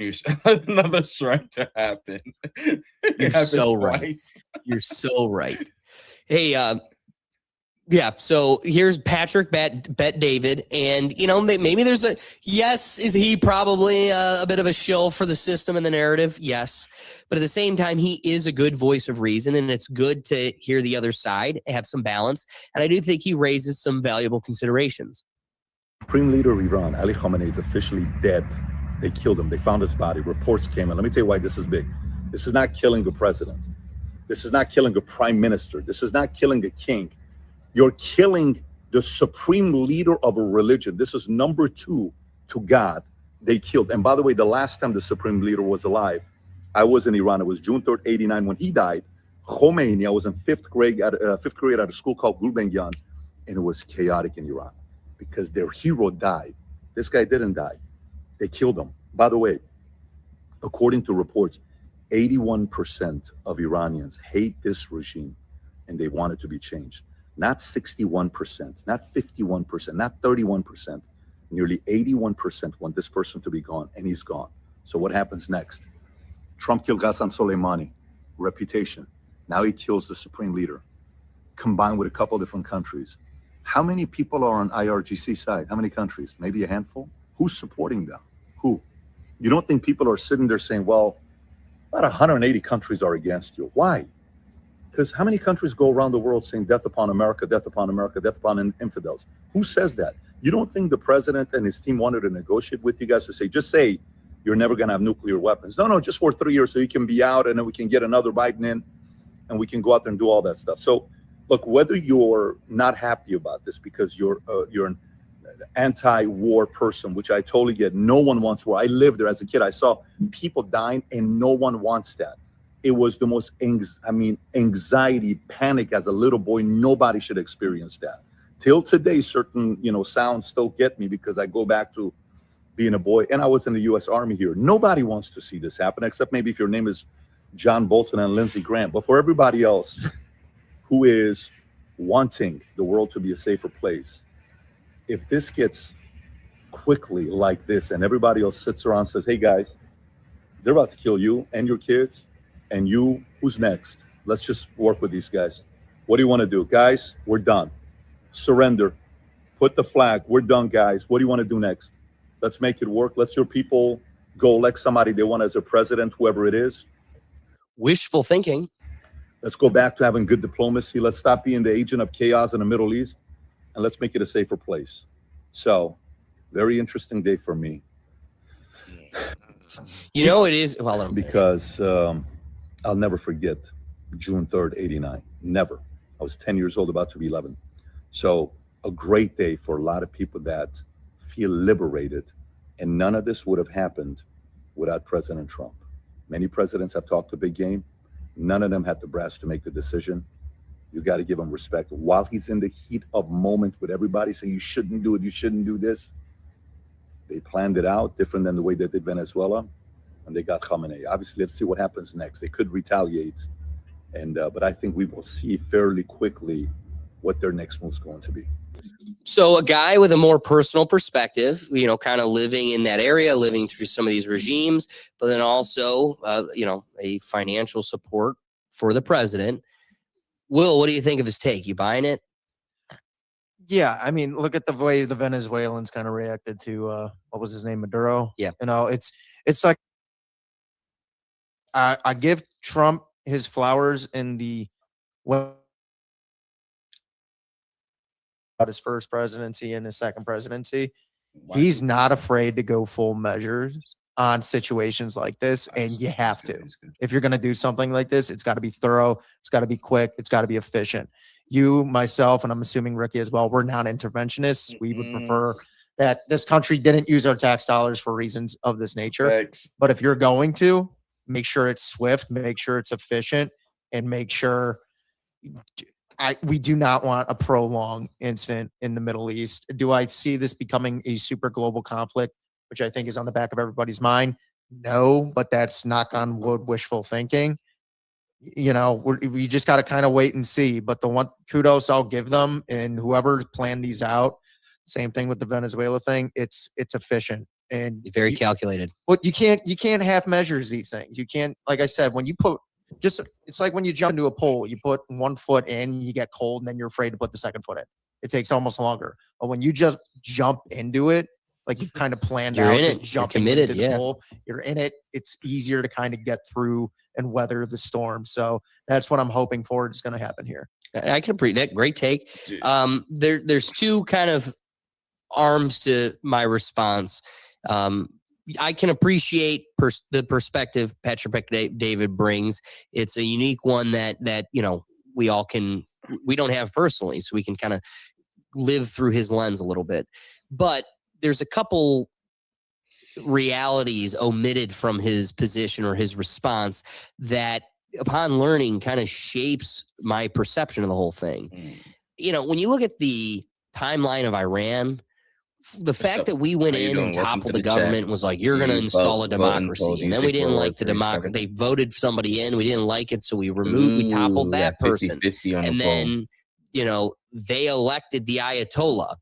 another strike to happen. You're so right. You're so right. Hey, yeah, so here's Patrick Bet David, and maybe there's is he probably a bit of a shill for the system and the narrative? Yes, but at the same time, he is a good voice of reason, and it's good to hear the other side, have some balance, and I do think he raises some valuable considerations. Supreme leader of Iran, Ali Khamenei, is officially dead. They killed him. They found his body. Reports came in. Let me tell you why this is big. This is not killing a president. This is not killing a prime minister. This is not killing a king. You're killing the supreme leader of a religion. This is number 2 to God. They killed. And by the way, the last time the supreme leader was alive, I was in Iran. It was June 3rd, 1989. When he died, Khomeini, I was in fifth grade at a school called Gulbenkian, and it was chaotic in Iran because their hero died. This guy didn't die. They killed him. By the way, according to reports, 81% of Iranians hate this regime and they want it to be changed. not 61%, not 51%, not 31%. Nearly 81% want this person to be gone, and he's gone. So what happens next? Trump killed Qasem Soleimani, reputation. Now he kills the supreme leader, combined with a couple different countries. How many people are on IRGC side? How many countries? Maybe a handful? Who's supporting them? Who? You don't think people are sitting there saying, well, about 180 countries are against you. Why? Because how many countries go around the world saying death upon America, death upon America, death upon infidels? Who says that? You don't think the president and his team wanted to negotiate with you guys to say, just say you're never going to have nuclear weapons? No, just for 3 years so you can be out and then we can get another Biden in and we can go out there and do all that stuff. So look, whether you're not happy about this because you're an anti-war person, which I totally get. No one wants war. I lived there as a kid. I saw people dying and no one wants that. It was the most, anxiety, panic as a little boy. Nobody should experience that. Till today, certain, sounds still get me because I go back to being a boy and I was in the U.S. Army here. Nobody wants to see this happen, except maybe if your name is John Bolton and Lindsey Graham. But for everybody else who is wanting the world to be a safer place, if this gets quickly like this and everybody else sits around and says, hey guys, they're about to kill you and your kids and you, who's next? Let's just work with these guys. What do you want to do? Guys, we're done. Surrender. Put the flag. We're done, guys. What do you want to do next? Let's make it work. Let's your people go elect somebody they want as a president, whoever it is. Wishful thinking. Let's go back to having good diplomacy. Let's stop being the agent of chaos in the Middle East and let's make it a safer place. So, very interesting day for me. It is. Well, because I'll never forget June 3rd, 89. Never. I was 10 years old, about to be 11. So a great day for a lot of people that feel liberated. And none of this would have happened without President Trump. Many presidents have talked a big game. None of them had the brass to make the decision. You got to give him respect. While he's in the heat of moment with everybody saying you shouldn't do it, you shouldn't do this, they planned it out different than the way they did Venezuela, and they got Khamenei. Obviously, let's see what happens next. They could retaliate, but I think we will see fairly quickly what their next move is going to be. So a guy with a more personal perspective, kind of living in that area, living through some of these regimes, but then also, a financial support for the president. Will, what do you think of his take? You buying it? Yeah, I mean, look at the way the Venezuelans kind of reacted to what was his name, Maduro. Yeah, it's like I give Trump his flowers in the about his first presidency and his second presidency. He's not afraid to go full measures on situations like this, and you have to. If you're going to do something like this, it's got to be thorough, it's got to be quick, it's got to be efficient. You, myself, and I'm assuming Ricky as well, we're non-interventionists. We would prefer that this country didn't use our tax dollars for reasons of this nature. Thanks. But if you're going to, make sure it's swift, make sure it's efficient, and make sure we do not want a prolonged incident in the Middle East. Do I see this becoming a super global conflict, which I think is on the back of everybody's mind? No, but that's knock on wood wishful thinking. We just got to kind of wait and see. But the one kudos I'll give them, and whoever planned these out, same thing with the Venezuela thing. It's efficient and very calculated. But you can't half measures these things. You can't, like I said, when you put it's like when you jump into a pool, you put 1 foot in, you get cold, and then you're afraid to put the second foot in. It takes almost longer. But when you just jump into it, like you've kind of planned You're out, in just it. You're jumping committed, into yeah. the pool, you're in it. It's easier to kind of get through and weather the storm. So that's what I'm hoping for is going to happen here. I can appreciate that. Great take. There's two kind of arms to my response. I can appreciate the perspective Petrovic David brings. It's a unique one that we don't have personally, so we can kind of live through his lens a little bit. But there's a couple realities omitted from his position or his response that, upon learning, kind of shapes my perception of the whole thing. When you look at the timeline of Iran, the fact that we went in and toppled the government and was like, you're going to install a democracy. And then we didn't like the democracy. They voted somebody in. We didn't like it. So we toppled that person. And then, they elected the Ayatollah.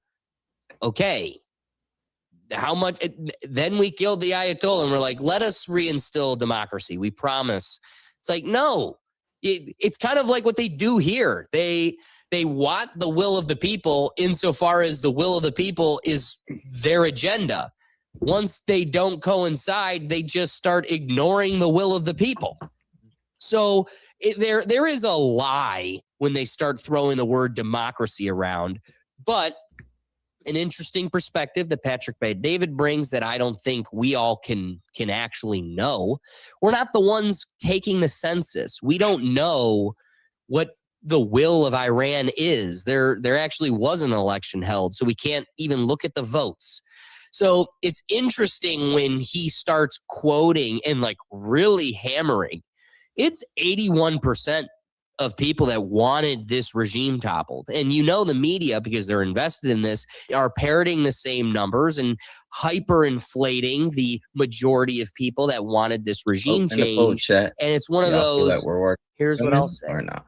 Okay. How much? Then we killed the Ayatollah and we're like, let us reinstill democracy. We promise. It's like, no, it's kind of like what they do here. They want the will of the people insofar as the will of the people is their agenda. Once they don't coincide, they just start ignoring the will of the people. So there is a lie when they start throwing the word democracy around. But an interesting perspective that Patrick Bet-David brings that I don't think we all can actually know. We're not the ones taking the census. We don't know what the will of Iran is. There actually was an election held, so we can't even look at the votes. So it's interesting when he starts quoting and like really hammering. It's 81% of people that wanted this regime toppled. And you know the media, because they're invested in this, are parroting the same numbers and hyperinflating the majority of people that wanted this regime change. And it's one of those, here's what I'll say. Or not.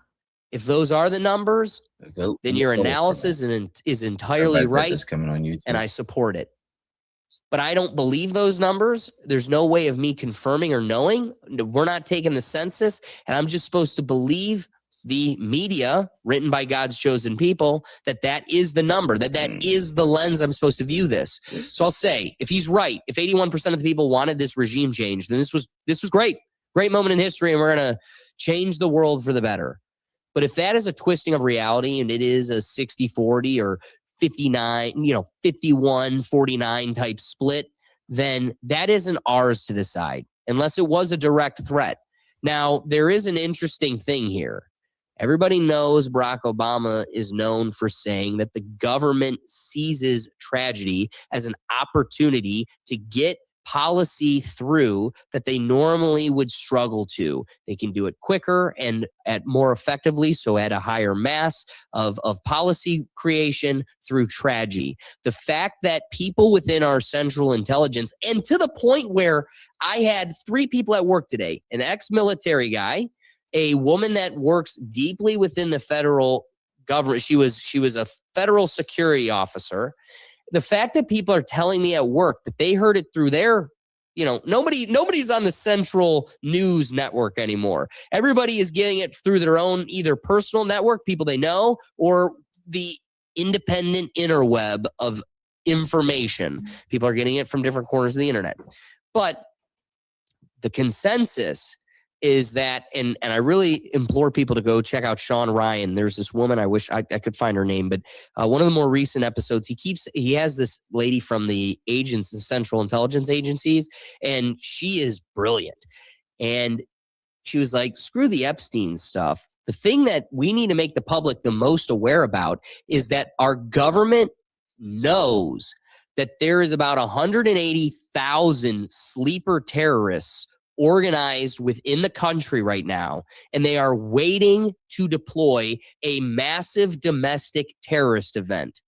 If those are the numbers, then your analysis is entirely right, coming on YouTube. and I support it. But I don't believe those numbers. There's no way of me confirming or knowing. We're not taking the census, and I'm just supposed to believe the media written by God's chosen people that is the number, that is the lens I'm supposed to view this. So I'll say, if he's right, if 81% of the people wanted this regime change, then this was great moment in history, and we're going to change the world for the better. But if that is a twisting of reality and it is a 60-40 or 59, 51-49 type split, then that isn't ours to decide unless it was a direct threat. Now, there is an interesting thing here. Everybody knows Barack Obama is known for saying that the government seizes tragedy as an opportunity to get policy through that they normally would struggle to. They can do it quicker and at more effectively, so at a higher mass of policy creation through tragedy. The fact that people within our central intelligence, and to the point where I had 3 people at work today, an ex-military guy, a woman that works deeply within the federal government. She was a federal security officer. The fact that people are telling me at work that they heard it through their, nobody's on the central news network anymore. Everybody is getting it through their own either personal network, people they know, or the independent interweb of information. People are getting it from different corners of the internet. But the consensus is that, and I really implore people to go check out Sean Ryan. There's this woman, I wish I could find her name, but one of the more recent episodes, he has this lady from the agents, the Central Intelligence Agencies, and she is brilliant. And she was like, screw the Epstein stuff. The thing that we need to make the public the most aware about is that our government knows that there is about 180,000 sleeper terrorists organized within the country right now, and they are waiting to deploy a massive domestic terrorist event.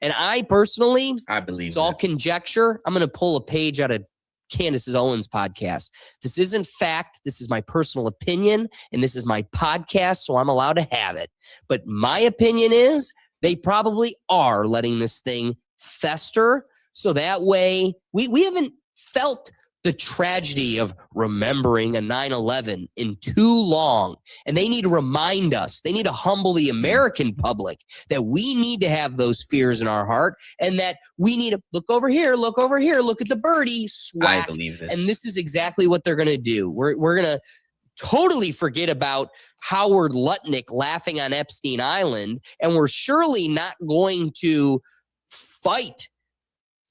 And I personally, I believe it's all conjecture. I'm going to pull a page out of Candace Owens' podcast. This isn't fact. This is my personal opinion, and this is my podcast, so I'm allowed to have it. But my opinion is they probably are letting this thing fester, so that way we haven't felt the tragedy of remembering a 9/11 in too long. And they need to remind us, they need to humble the American public that we need to have those fears in our heart, and that we need to look over here, look at the birdie, swat. I believe this. And this is exactly what they're going to do. We're going to totally forget about Howard Lutnick laughing on Epstein Island, and we're surely not going to fight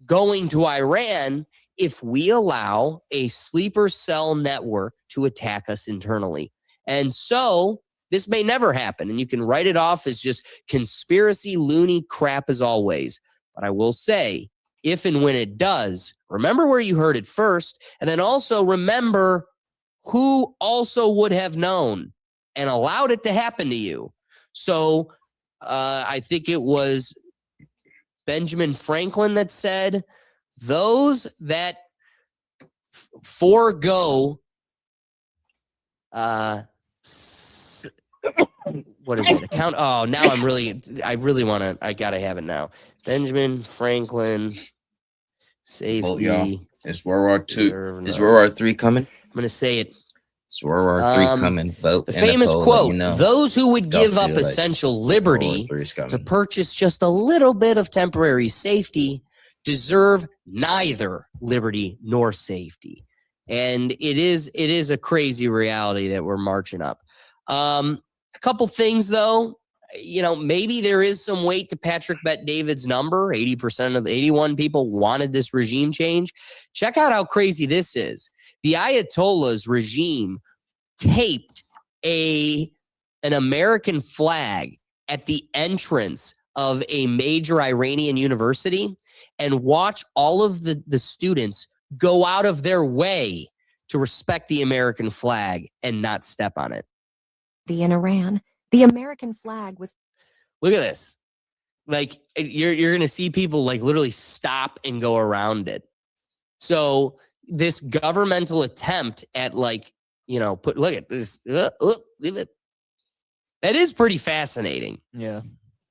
going to Iran if we allow a sleeper cell network to attack us internally. And so this may never happen, and you can write it off as just conspiracy loony crap as always. But I will say, if and when it does, remember where you heard it first, and then also remember who also would have known and allowed it to happen to you. So I think it was Benjamin Franklin that said, those that forego what is it? Account. Oh, now I really want to. I gotta have it now. Benjamin Franklin safety. Vote, y'all. Is World War II? Is World War III coming? I'm gonna say it. It's World War III coming. Vote. The famous quote: "Those who would give up essential liberty to purchase just a little bit of temporary safety deserve neither liberty nor safety." And it is a crazy reality that we're marching up. A couple things though, maybe there is some weight to Patrick Bet-David's number. 80% of the 81 people wanted this regime change. Check out how crazy this is. The Ayatollah's regime taped an American flag at the entrance of a major Iranian university and watch all of the students go out of their way to respect the American flag and not step on it. In Iran, the American flag was. Look at this. Like you're going to see people like literally stop and go around it. So this governmental attempt at look at this. Leave it. That is pretty fascinating. Yeah.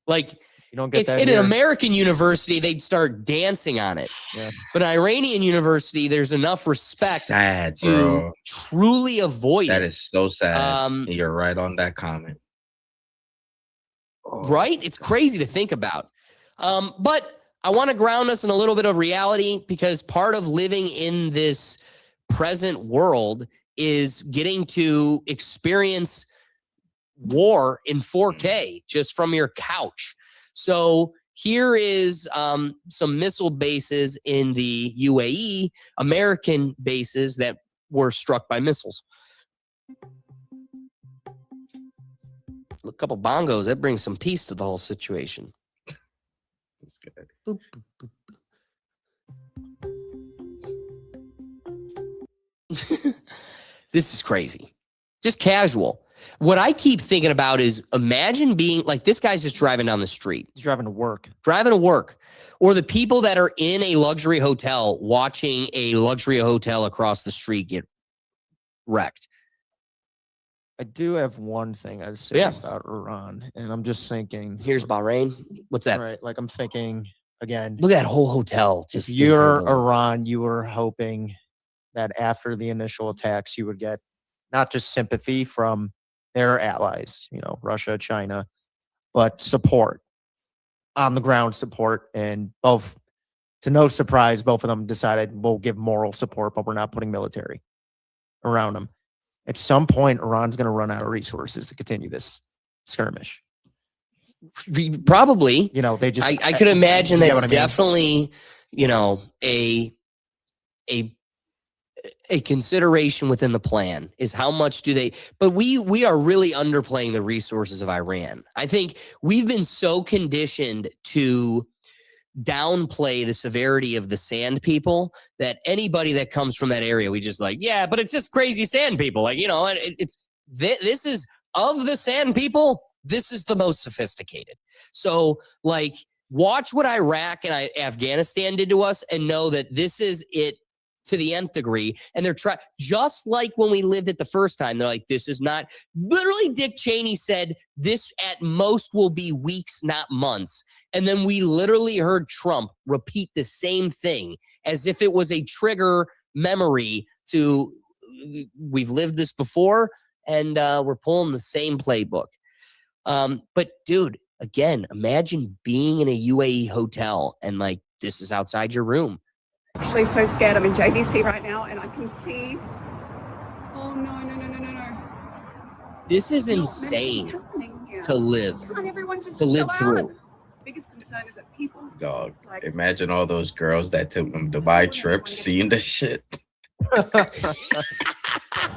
Like you don't get that in here. an American university, they'd start dancing on it. Yeah. But an Iranian university, there's enough respect Sad, to bro. truly avoid That it. is so sad. You're right on that comment. Right? It's crazy to think about. But I want to ground us in a little bit of reality because part of living in this present world is getting to experience war in 4K just from your couch. So here is some missile bases in the UAE, American bases that were struck by missiles. A couple bongos, that brings some peace to the whole situation. That's good. Boop, boop, boop. This is crazy. Just casual. What I keep thinking about is imagine being like this guy's just driving down the street. He's driving to work. Or the people that are in a luxury hotel watching a luxury hotel across the street get wrecked. I do have one thing I'd say about Iran, and I'm just thinking. Here's Bahrain. What's that? Right, like I'm thinking again. Look at that whole hotel. If you're Iran, you were hoping that after the initial attacks, you would get not just sympathy from their allies, Russia, China, but support, on the ground support. And both, to no surprise, both of them decided we'll give moral support, but we're not putting military around them. At some point, Iran's going to run out of resources to continue this skirmish. Probably. They just. I could imagine that's definitely, a consideration within the plan is how much do they, but we are really underplaying the resources of Iran. I think we've been so conditioned to downplay the severity of the sand people that anybody that comes from that area, we just like, yeah, but it's just crazy sand people. Like, this is of the sand people, this is the most sophisticated. So like watch what Iraq and Afghanistan did to us and know that this is it to the nth degree. And they're trying, just like when we lived it the first time, they're like, this is not, literally Dick Cheney said, this at most will be weeks, not months. And then we literally heard Trump repeat the same thing as if it was a trigger memory to, we've lived this before and we're pulling the same playbook. But dude, again, imagine being in a UAE hotel and like, this is outside your room. Actually so scared. I'm in JVC right now and I can see. Oh no. This is insane to live. Can't everyone just to live chill through. out? Biggest concern is that people Dog. Imagine all those girls that took them Dubai trips seeing this shit.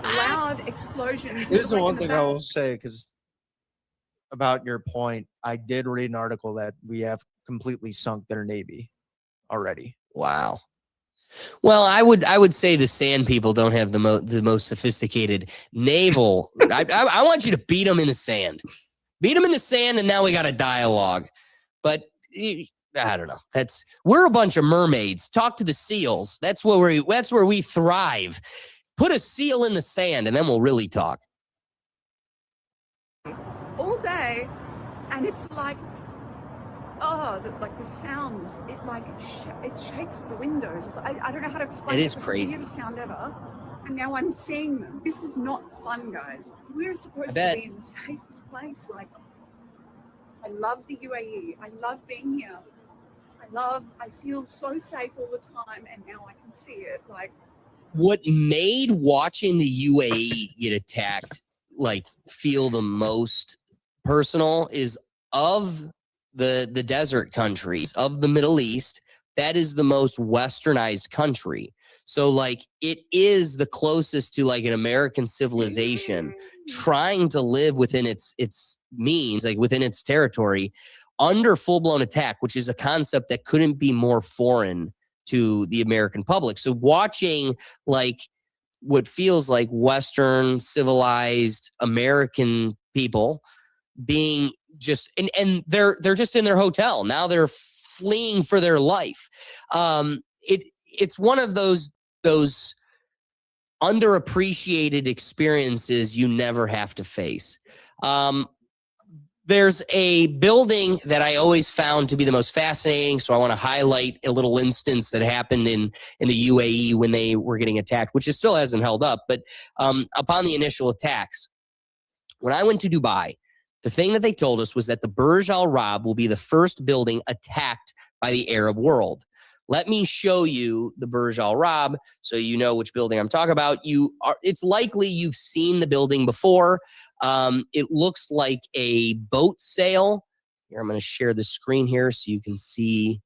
loud explosions. Here's the like one in thing I back. will say, because about your point, I did read an article that we have completely sunk their navy already. Wow. Well, I would say the sand people don't have the most sophisticated naval. I want you to beat them in the sand. Beat them in the sand, and now we got a dialogue. But I don't know. We're a bunch of mermaids. Talk to the seals. That's where we thrive. Put a seal in the sand, and then we'll really talk. All day, and it's like, oh, the sound, it like it shakes the windows. I don't know how to explain it. It is crazy. It's the weirdest sound ever. And now I'm seeing them. This is not fun, guys. We're supposed to be in the safest place. Like, I love the UAE. I love being here. I feel so safe all the time, and now I can see it. Like, what made watching the UAE get attacked like feel the most personal is of the desert countries of the Middle East, that is the most westernized country. So like it is the closest to like an American civilization trying to live within its means, like within its territory, under full-blown attack, which is a concept that couldn't be more foreign to the American public. So watching like what feels like Western civilized American people being just and they're just in their hotel. Now they're fleeing for their life. It's one of those underappreciated experiences you never have to face. There's a building that I always found to be the most fascinating, so I want to highlight a little instance that happened in the UAE when they were getting attacked, which still hasn't held up. But upon the initial attacks, when I went to Dubai, the thing that they told us was that the Burj Al Arab will be the first building attacked by the Arab world. Let me show you the Burj Al Arab so you know which building I'm talking about. It's likely you've seen the building before. It looks like a boat sail. Here, I'm going to share the screen here so you can see.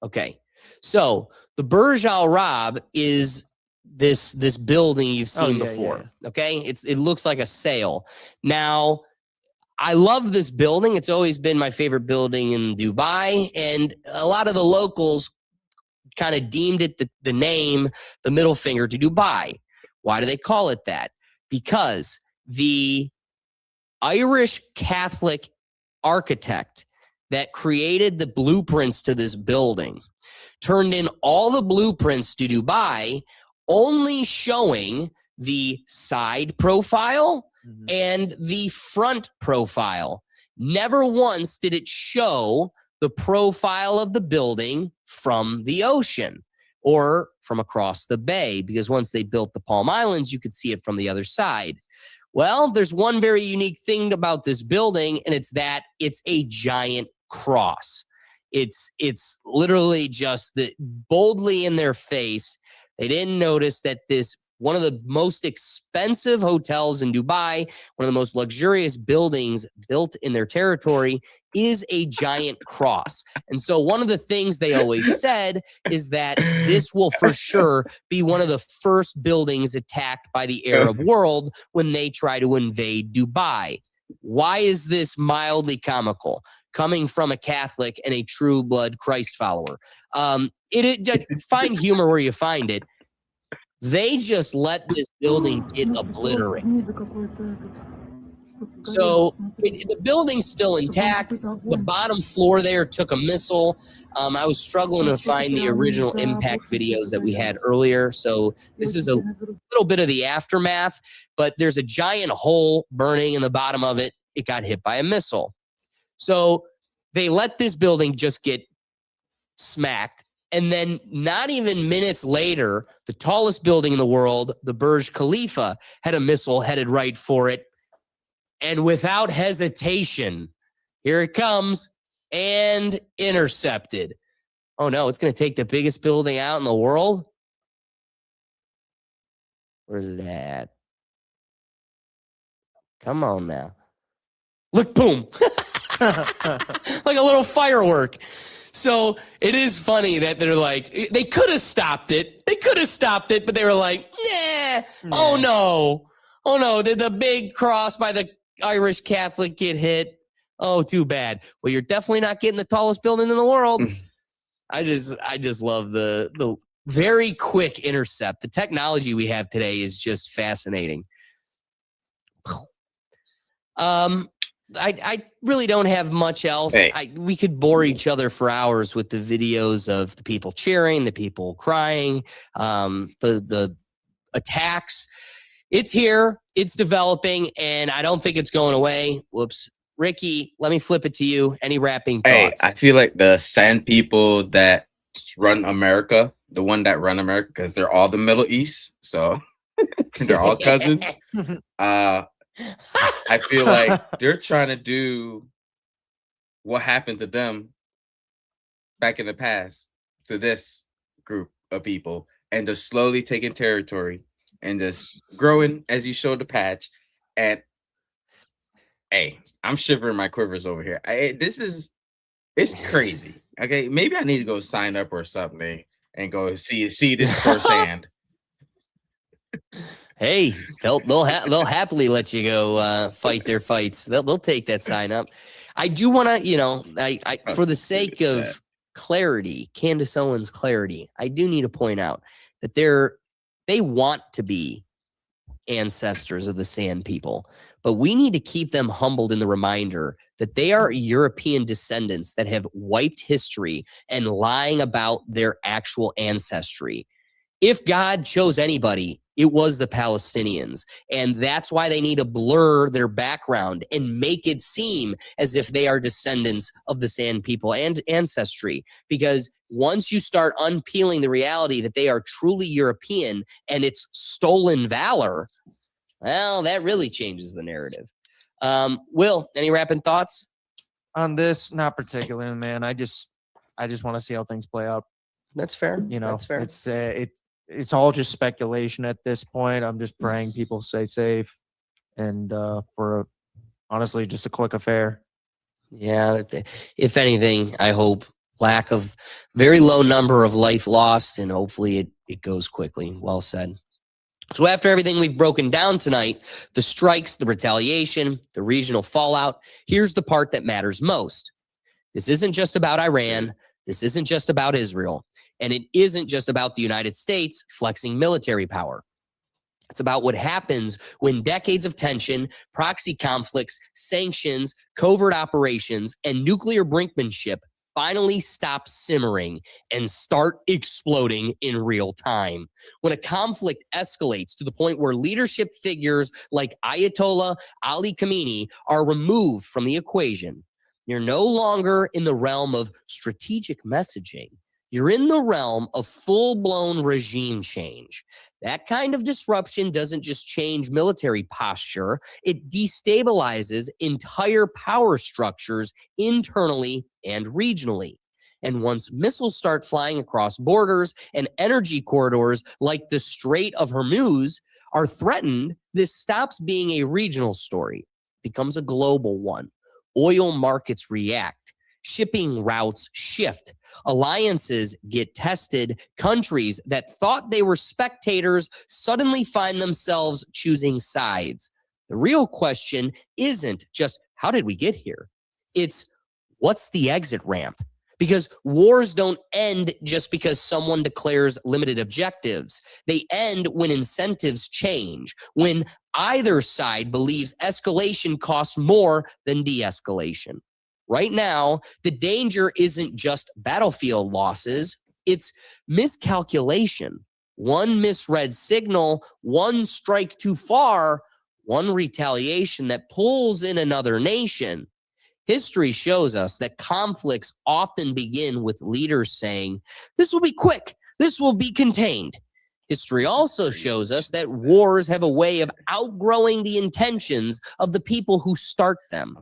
Okay, so the Burj Al Arab is this building you've seen before. Okay, it looks like a sail. Now, I love this building. It's always been my favorite building in Dubai, and a lot of the locals kind of deemed it the name, the middle finger to Dubai. Why do they call it that? Because the Irish Catholic architect that created the blueprints to this building turned in all the blueprints to Dubai, only showing the side profile and the front profile. Never once did it show the profile of the building from the ocean or from across the bay, because once they built the Palm Islands, you could see it from the other side. Well, there's one very unique thing about this building, and it's that it's a giant cross. It's literally just boldly in their face. They didn't notice that this one of the most expensive hotels in Dubai, one of the most luxurious buildings built in their territory, is a giant cross. And so one of the things they always said is that this will for sure be one of the first buildings attacked by the Arab world when they try to invade Dubai. Why is this mildly comical? Coming from a Catholic and a true blood Christ follower. Find humor where you find it. They just let this building get obliterated. So the building's still intact. The bottom floor there took a missile. I was struggling to find the original impact videos that we had earlier. So this is a little bit of the aftermath, but there's a giant hole burning in the bottom of it. It got hit by a missile. So they let this building just get smacked. And then not even minutes later, the tallest building in the world, the Burj Khalifa, had a missile headed right for it. And without hesitation, here it comes and intercepted. Oh no, it's going to take the biggest building out in the world. Where's it at? Come on now. Look, boom. Like a little firework. So it is funny that they're like, they could have stopped it. But they were like, nah. Oh no. Did the big cross by the Irish Catholic get hit? Oh, too bad. Well, you're definitely not getting the tallest building in the world. I just love the very quick intercept. The technology we have today is just fascinating. I really don't have much else. Hey. We could bore each other for hours with the videos of the people cheering, the people crying, the attacks. It's here, it's developing, and I don't think it's going away. Whoops. Ricky, let me flip it to you. Any wrapping thoughts? Hey, I feel like the sand people that run America, the one that run America, because they're all the Middle East, so they're all cousins. I feel like they're trying to do what happened to them back in the past to this group of people, and just slowly taking territory and just growing as you showed the patch. And hey, I'm shivering my quivers over here. It's crazy. Okay, maybe I need to go sign up or something and go see this firsthand. Hey, they'll happily let you go fight their fights. They'll take that sign up. I do want to, I for the sake of clarity, Candace Owens' clarity, I do need to point out that they want to be ancestors of the Sand people, but we need to keep them humbled in the reminder that they are European descendants that have wiped history and lying about their actual ancestry. If God chose anybody, it was the Palestinians. And that's why they need to blur their background and make it seem as if they are descendants of the Sand people and ancestry. Because once you start unpeeling the reality that they are truly European and it's stolen valor, well, that really changes the narrative. Will, any wrapping thoughts? On this, not particularly, man. I just want to see how things play out. That's fair. That's fair. It's all just speculation at this point. I'm just praying people stay safe, and for honestly just a quick affair. Yeah, if anything, I hope lack of very low number of life lost, and hopefully it goes quickly. Well said. So after everything we've broken down tonight, the strikes, the retaliation, the regional fallout, here's the part that matters most. This isn't just about Iran. This isn't just about Israel. And it isn't just about the United States flexing military power. It's about what happens when decades of tension, proxy conflicts, sanctions, covert operations, and nuclear brinkmanship finally stop simmering and start exploding in real time. When a conflict escalates to the point where leadership figures like Ayatollah Ali Khamenei are removed from the equation, you're no longer in the realm of strategic messaging. You're in the realm of full-blown regime change. That kind of disruption doesn't just change military posture, it destabilizes entire power structures internally and regionally. And once missiles start flying across borders and energy corridors like the Strait of Hormuz are threatened, this stops being a regional story, it becomes a global one. Oil markets react. Shipping routes shift. Alliances get tested. Countries that thought they were spectators suddenly find themselves choosing sides. The real question isn't just how did we get here? It's what's the exit ramp? Because wars don't end just because someone declares limited objectives. They end when incentives change, when either side believes escalation costs more than de-escalation. Right now, the danger isn't just battlefield losses, it's miscalculation. One misread signal, one strike too far, one retaliation that pulls in another nation. History shows us that conflicts often begin with leaders saying, "This will be quick, this will be contained." History also shows us that wars have a way of outgrowing the intentions of the people who start them.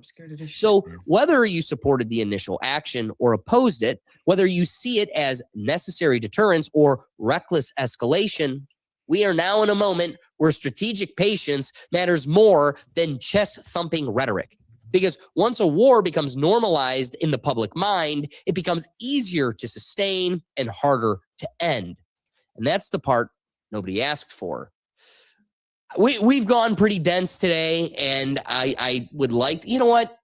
So whether you supported the initial action or opposed it, whether you see it as necessary deterrence or reckless escalation, we are now in a moment where strategic patience matters more than chest-thumping rhetoric. Because once a war becomes normalized in the public mind, it becomes easier to sustain and harder to end. And that's the part nobody asked for. We've gone pretty dense today, and I would like to, you know what?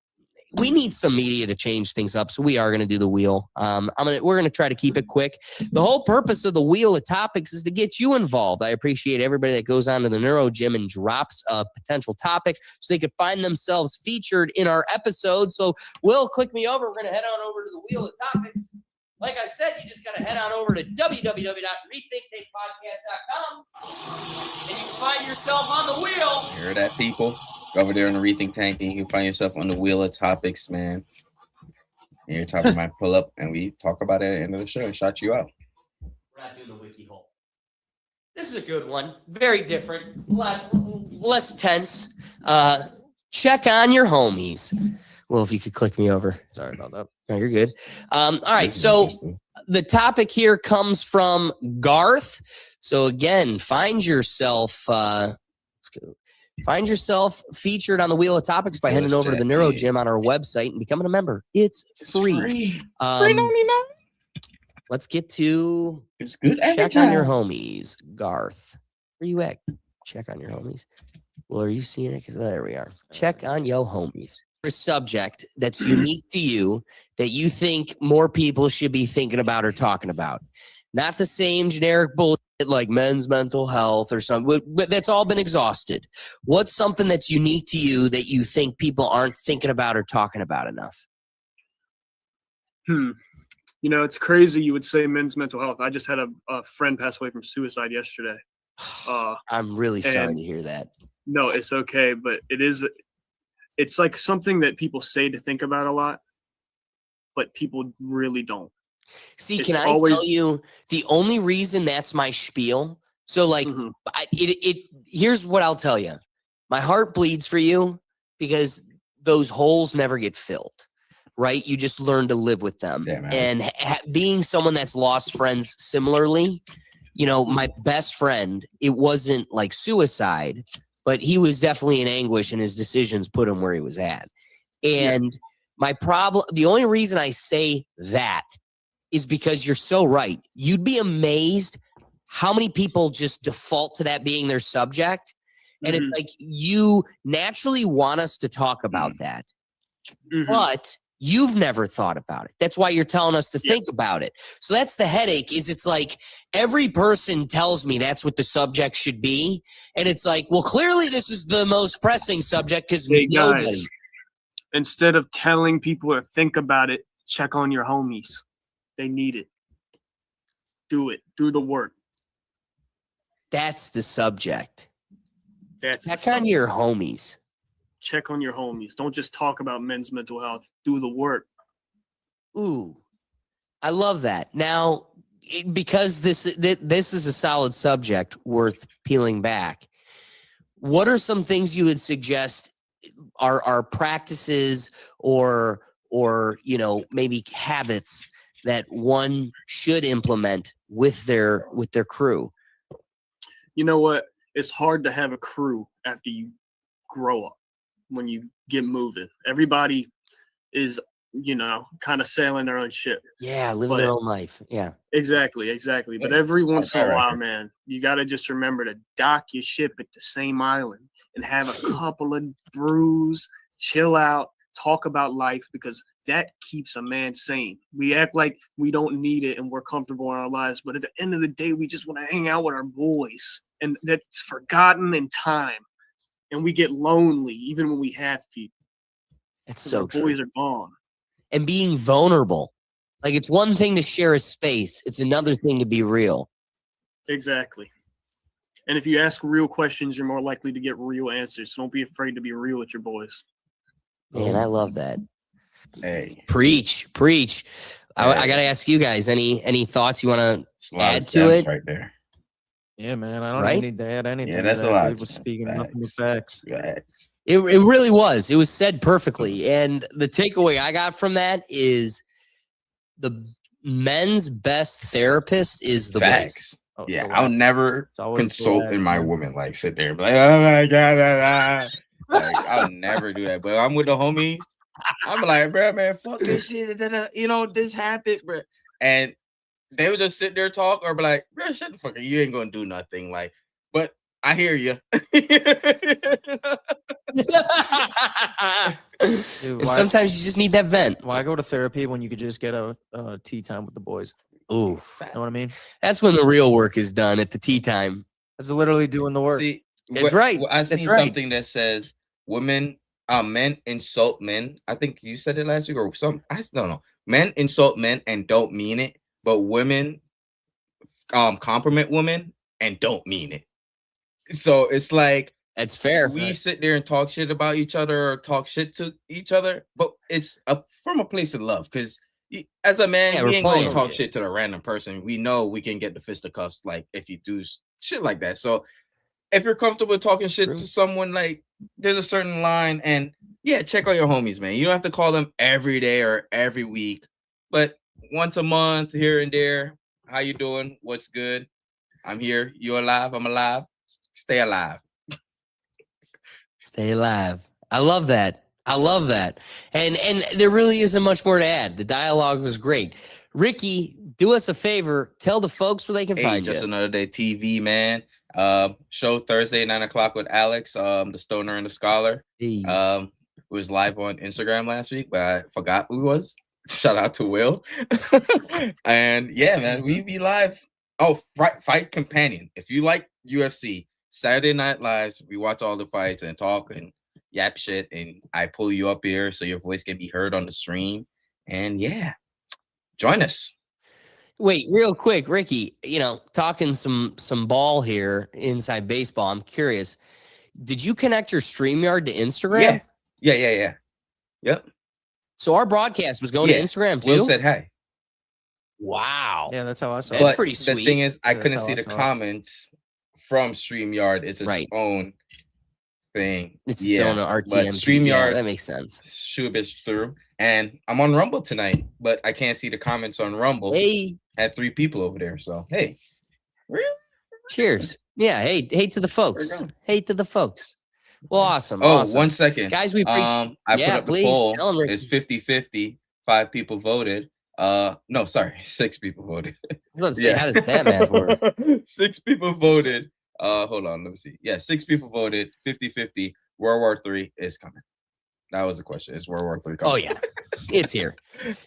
We need some media to change things up, so we are going to do the wheel. We're going to try to keep it quick. The whole purpose of the wheel of topics is to get you involved. I appreciate everybody that goes on to the Neuro Gym and drops a potential topic so they could find themselves featured in our episode. So, Will, click me over. We're going to head on over to the wheel of topics. Like I said, you just got to head on over to www.rethinktakepodcast.com and you find yourself on the wheel. You hear that, people? Go over there on the Rethink Tank and you can find yourself on the wheel of topics, man. And you're talking about pull up and we talk about it at the end of the show and shout you out. We're not doing the wiki hole. This is a good one. Very different. Less tense. Check on your homies. Well, if you could click me over. Sorry about that. No, you're good. All right. So the topic here comes from Garth. So again, find yourself. Let's go. Find yourself featured on the Wheel of Topics by heading over to the Neuro Gym on our website and becoming a member. It's free. Free 99. Let's get to it's good. Check on your homies, Garth. Where you at? Check on your homies. Well, are you seeing it? Because there we are. Check on your homies. A subject that's unique to you that you think more people should be thinking about or talking about. Not the same generic bullshit like men's mental health or something. But that's all been exhausted. What's something that's unique to you that you think people aren't thinking about or talking about enough? You know, it's crazy you would say men's mental health. I just had a friend pass away from suicide yesterday. I'm really sorry to hear that. No, it's okay. But it's like something that people say to think about a lot, but people really don't. See, can I tell you the only reason that's my spiel? So like, here's what I'll tell you. My heart bleeds for you because those holes never get filled, right? You just learn to live with them. And being someone that's lost friends similarly, you know, my best friend, it wasn't like suicide, but he was definitely in anguish and his decisions put him where he was at. And my problem, the only reason I say that is because you're so right. You'd be amazed how many people just default to that being their subject. And it's like, you naturally want us to talk about that, but you've never thought about it. That's why you're telling us to think about it. So that's the headache is it's like every person tells me that's what the subject should be. And it's like, well, clearly this is the most pressing subject because nobody. Guys, instead of telling people to think about it, check on your homies. They need it. Do it. Do the work. That's the subject. Check on your homies. Check on your homies. Don't just talk about men's mental health. Do the work. Ooh, I love that. Now, because this is a solid subject worth peeling back, what are some things you would suggest are practices or you know, maybe habits that one should implement with their crew? You know what? It's hard to have a crew after you grow up. When you get moving, everybody is, you know, kind of sailing their own ship. Yeah, living their own life. Yeah, exactly. But every once in a while, man, you got to just remember to dock your ship at the same island and have a couple of brews, chill out, talk about life, because that keeps a man sane. We act like we don't need it and we're comfortable in our lives, but at the end of the day, we just want to hang out with our boys, and that's forgotten in time. And we get lonely even when we have people. It's so true. Boys are gone. And being vulnerable. Like, it's one thing to share a space. It's another thing to be real. Exactly. And if you ask real questions, you're more likely to get real answers. So don't be afraid to be real with your boys. Man, I love that. Hey. Preach. I got to ask you guys, any thoughts you want to add to it? Right there. Yeah, man. I don't need to add anything. Yeah, that's to a that. lot. Dude was speaking nothing but facts. It really was. It was said perfectly. And the takeaway I got from that is the men's best therapist is the Facts. boys. Yeah, I'll never consult in my woman, like sit there and be like, oh my God. Like, I'll never do that. But I'm with the homies. I'm like, bro, man, fuck this shit. You know, this happened, bro. And they would just sit there talk or be like, bro, shut the fuck up. You ain't gonna do nothing. Like, but I hear you. And sometimes you just need that vent. Why go to therapy when you could just get a tea time with the boys? Ooh, you know what I mean? That's when the real work is done, at the tea time. That's literally doing the work. See, it's right. I seen something that says men insult men. I think you said it last week or some. I don't know. Men insult men and don't mean it, but women compliment women and don't mean it. So it's like that's fair. We sit there and talk shit about each other or talk shit to each other, but it's from a place of love. Because as a man, we ain't gonna talk shit to a random person. We know we can get the fisticuffs like if you do shit like that. So if you're comfortable talking shit to someone, like there's a certain line, and yeah, check on your homies, man. You don't have to call them every day or every week, but once a month here and there. How you doing? What's good? I'm here. You alive? I'm alive. Stay alive. Stay alive. I love that. I love that. And there really isn't much more to add. The dialogue was great. Ricky, do us a favor. Tell the folks where they can find Just you. Another Day TV, man. Show Thursday, 9:00 with Alex, the Stoner and the Scholar. It was live on Instagram last week, but I forgot who it was. Shout out to Will. And yeah, man, we be live. Oh, Fight Companion. If you like UFC, Saturday Night Lives, we watch all the fights and talk and yap shit, and I pull you up here so your voice can be heard on the stream. And yeah, join us. Wait, real quick, Ricky, talking some ball here inside baseball. I'm curious. Did you connect your StreamYard to Instagram? Yeah. Yep. So our broadcast was going to Instagram too? Will said hi. Wow. Yeah, that's how I saw it. That's pretty sweet. The thing is, I Yeah, couldn't that's see how I the saw it. comments from StreamYard. It's its own thing. It's its own But RTM. StreamYard, Yeah, that makes sense. shoot a bitch through. And I'm on Rumble tonight, but I can't see the comments on Rumble. Hey. Had 3 people over there. So hey. Cheers. Yeah. Hey to the folks. Hey to the folks. Well, awesome. Oh, awesome. 1 second. Guys, we appreciate I yeah, put up please. the poll. Tell 'em, Ricky. It's 50-50. 5 people voted. No, sorry, 6 people voted. I was about to say, how does that math work? 6 people voted. Hold on, let me see. Yeah, 6 people voted. 50-50. World War III is coming. That was the question. Is World War III coming? Oh yeah, it's here.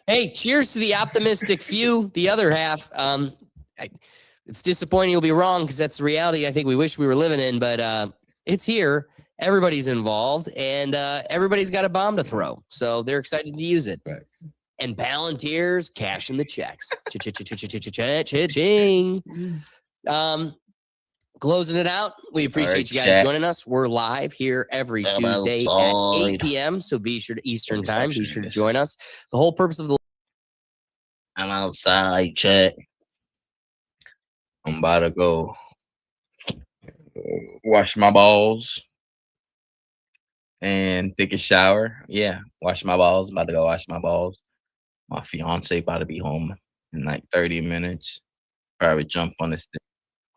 Hey, cheers to the optimistic few. The other half, it's disappointing you'll be wrong because that's the reality I think we wish we were living in. But it's here. Everybody's involved, and everybody's got a bomb to throw, so they're excited to use it. Thanks. And Palantir's cashing the checks. Cha-ching. Closing it out. We appreciate you guys chat. joining us. We're live here every Tuesday at 8 p.m. So be sure to Eastern time. Be sure to join us. The whole purpose of the I'm outside, chat. I'm about to go wash my balls and take a shower. Yeah, wash my balls. About to go wash my balls. My fiance about to be home in like 30 minutes. Probably jump on this thing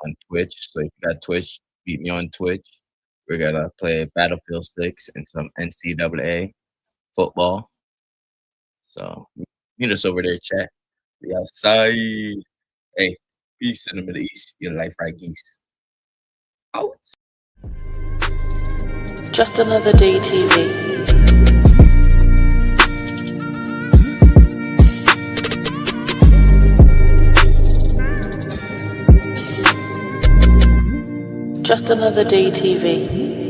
on Twitch. So if you got Twitch, beat me on Twitch. We're gonna play Battlefield 6 and some NCAA football. So meet us over there, chat. We outside. Hey, peace in the Middle East. Your life right geese. Out. Just Another Day TV. Just Another Day TV.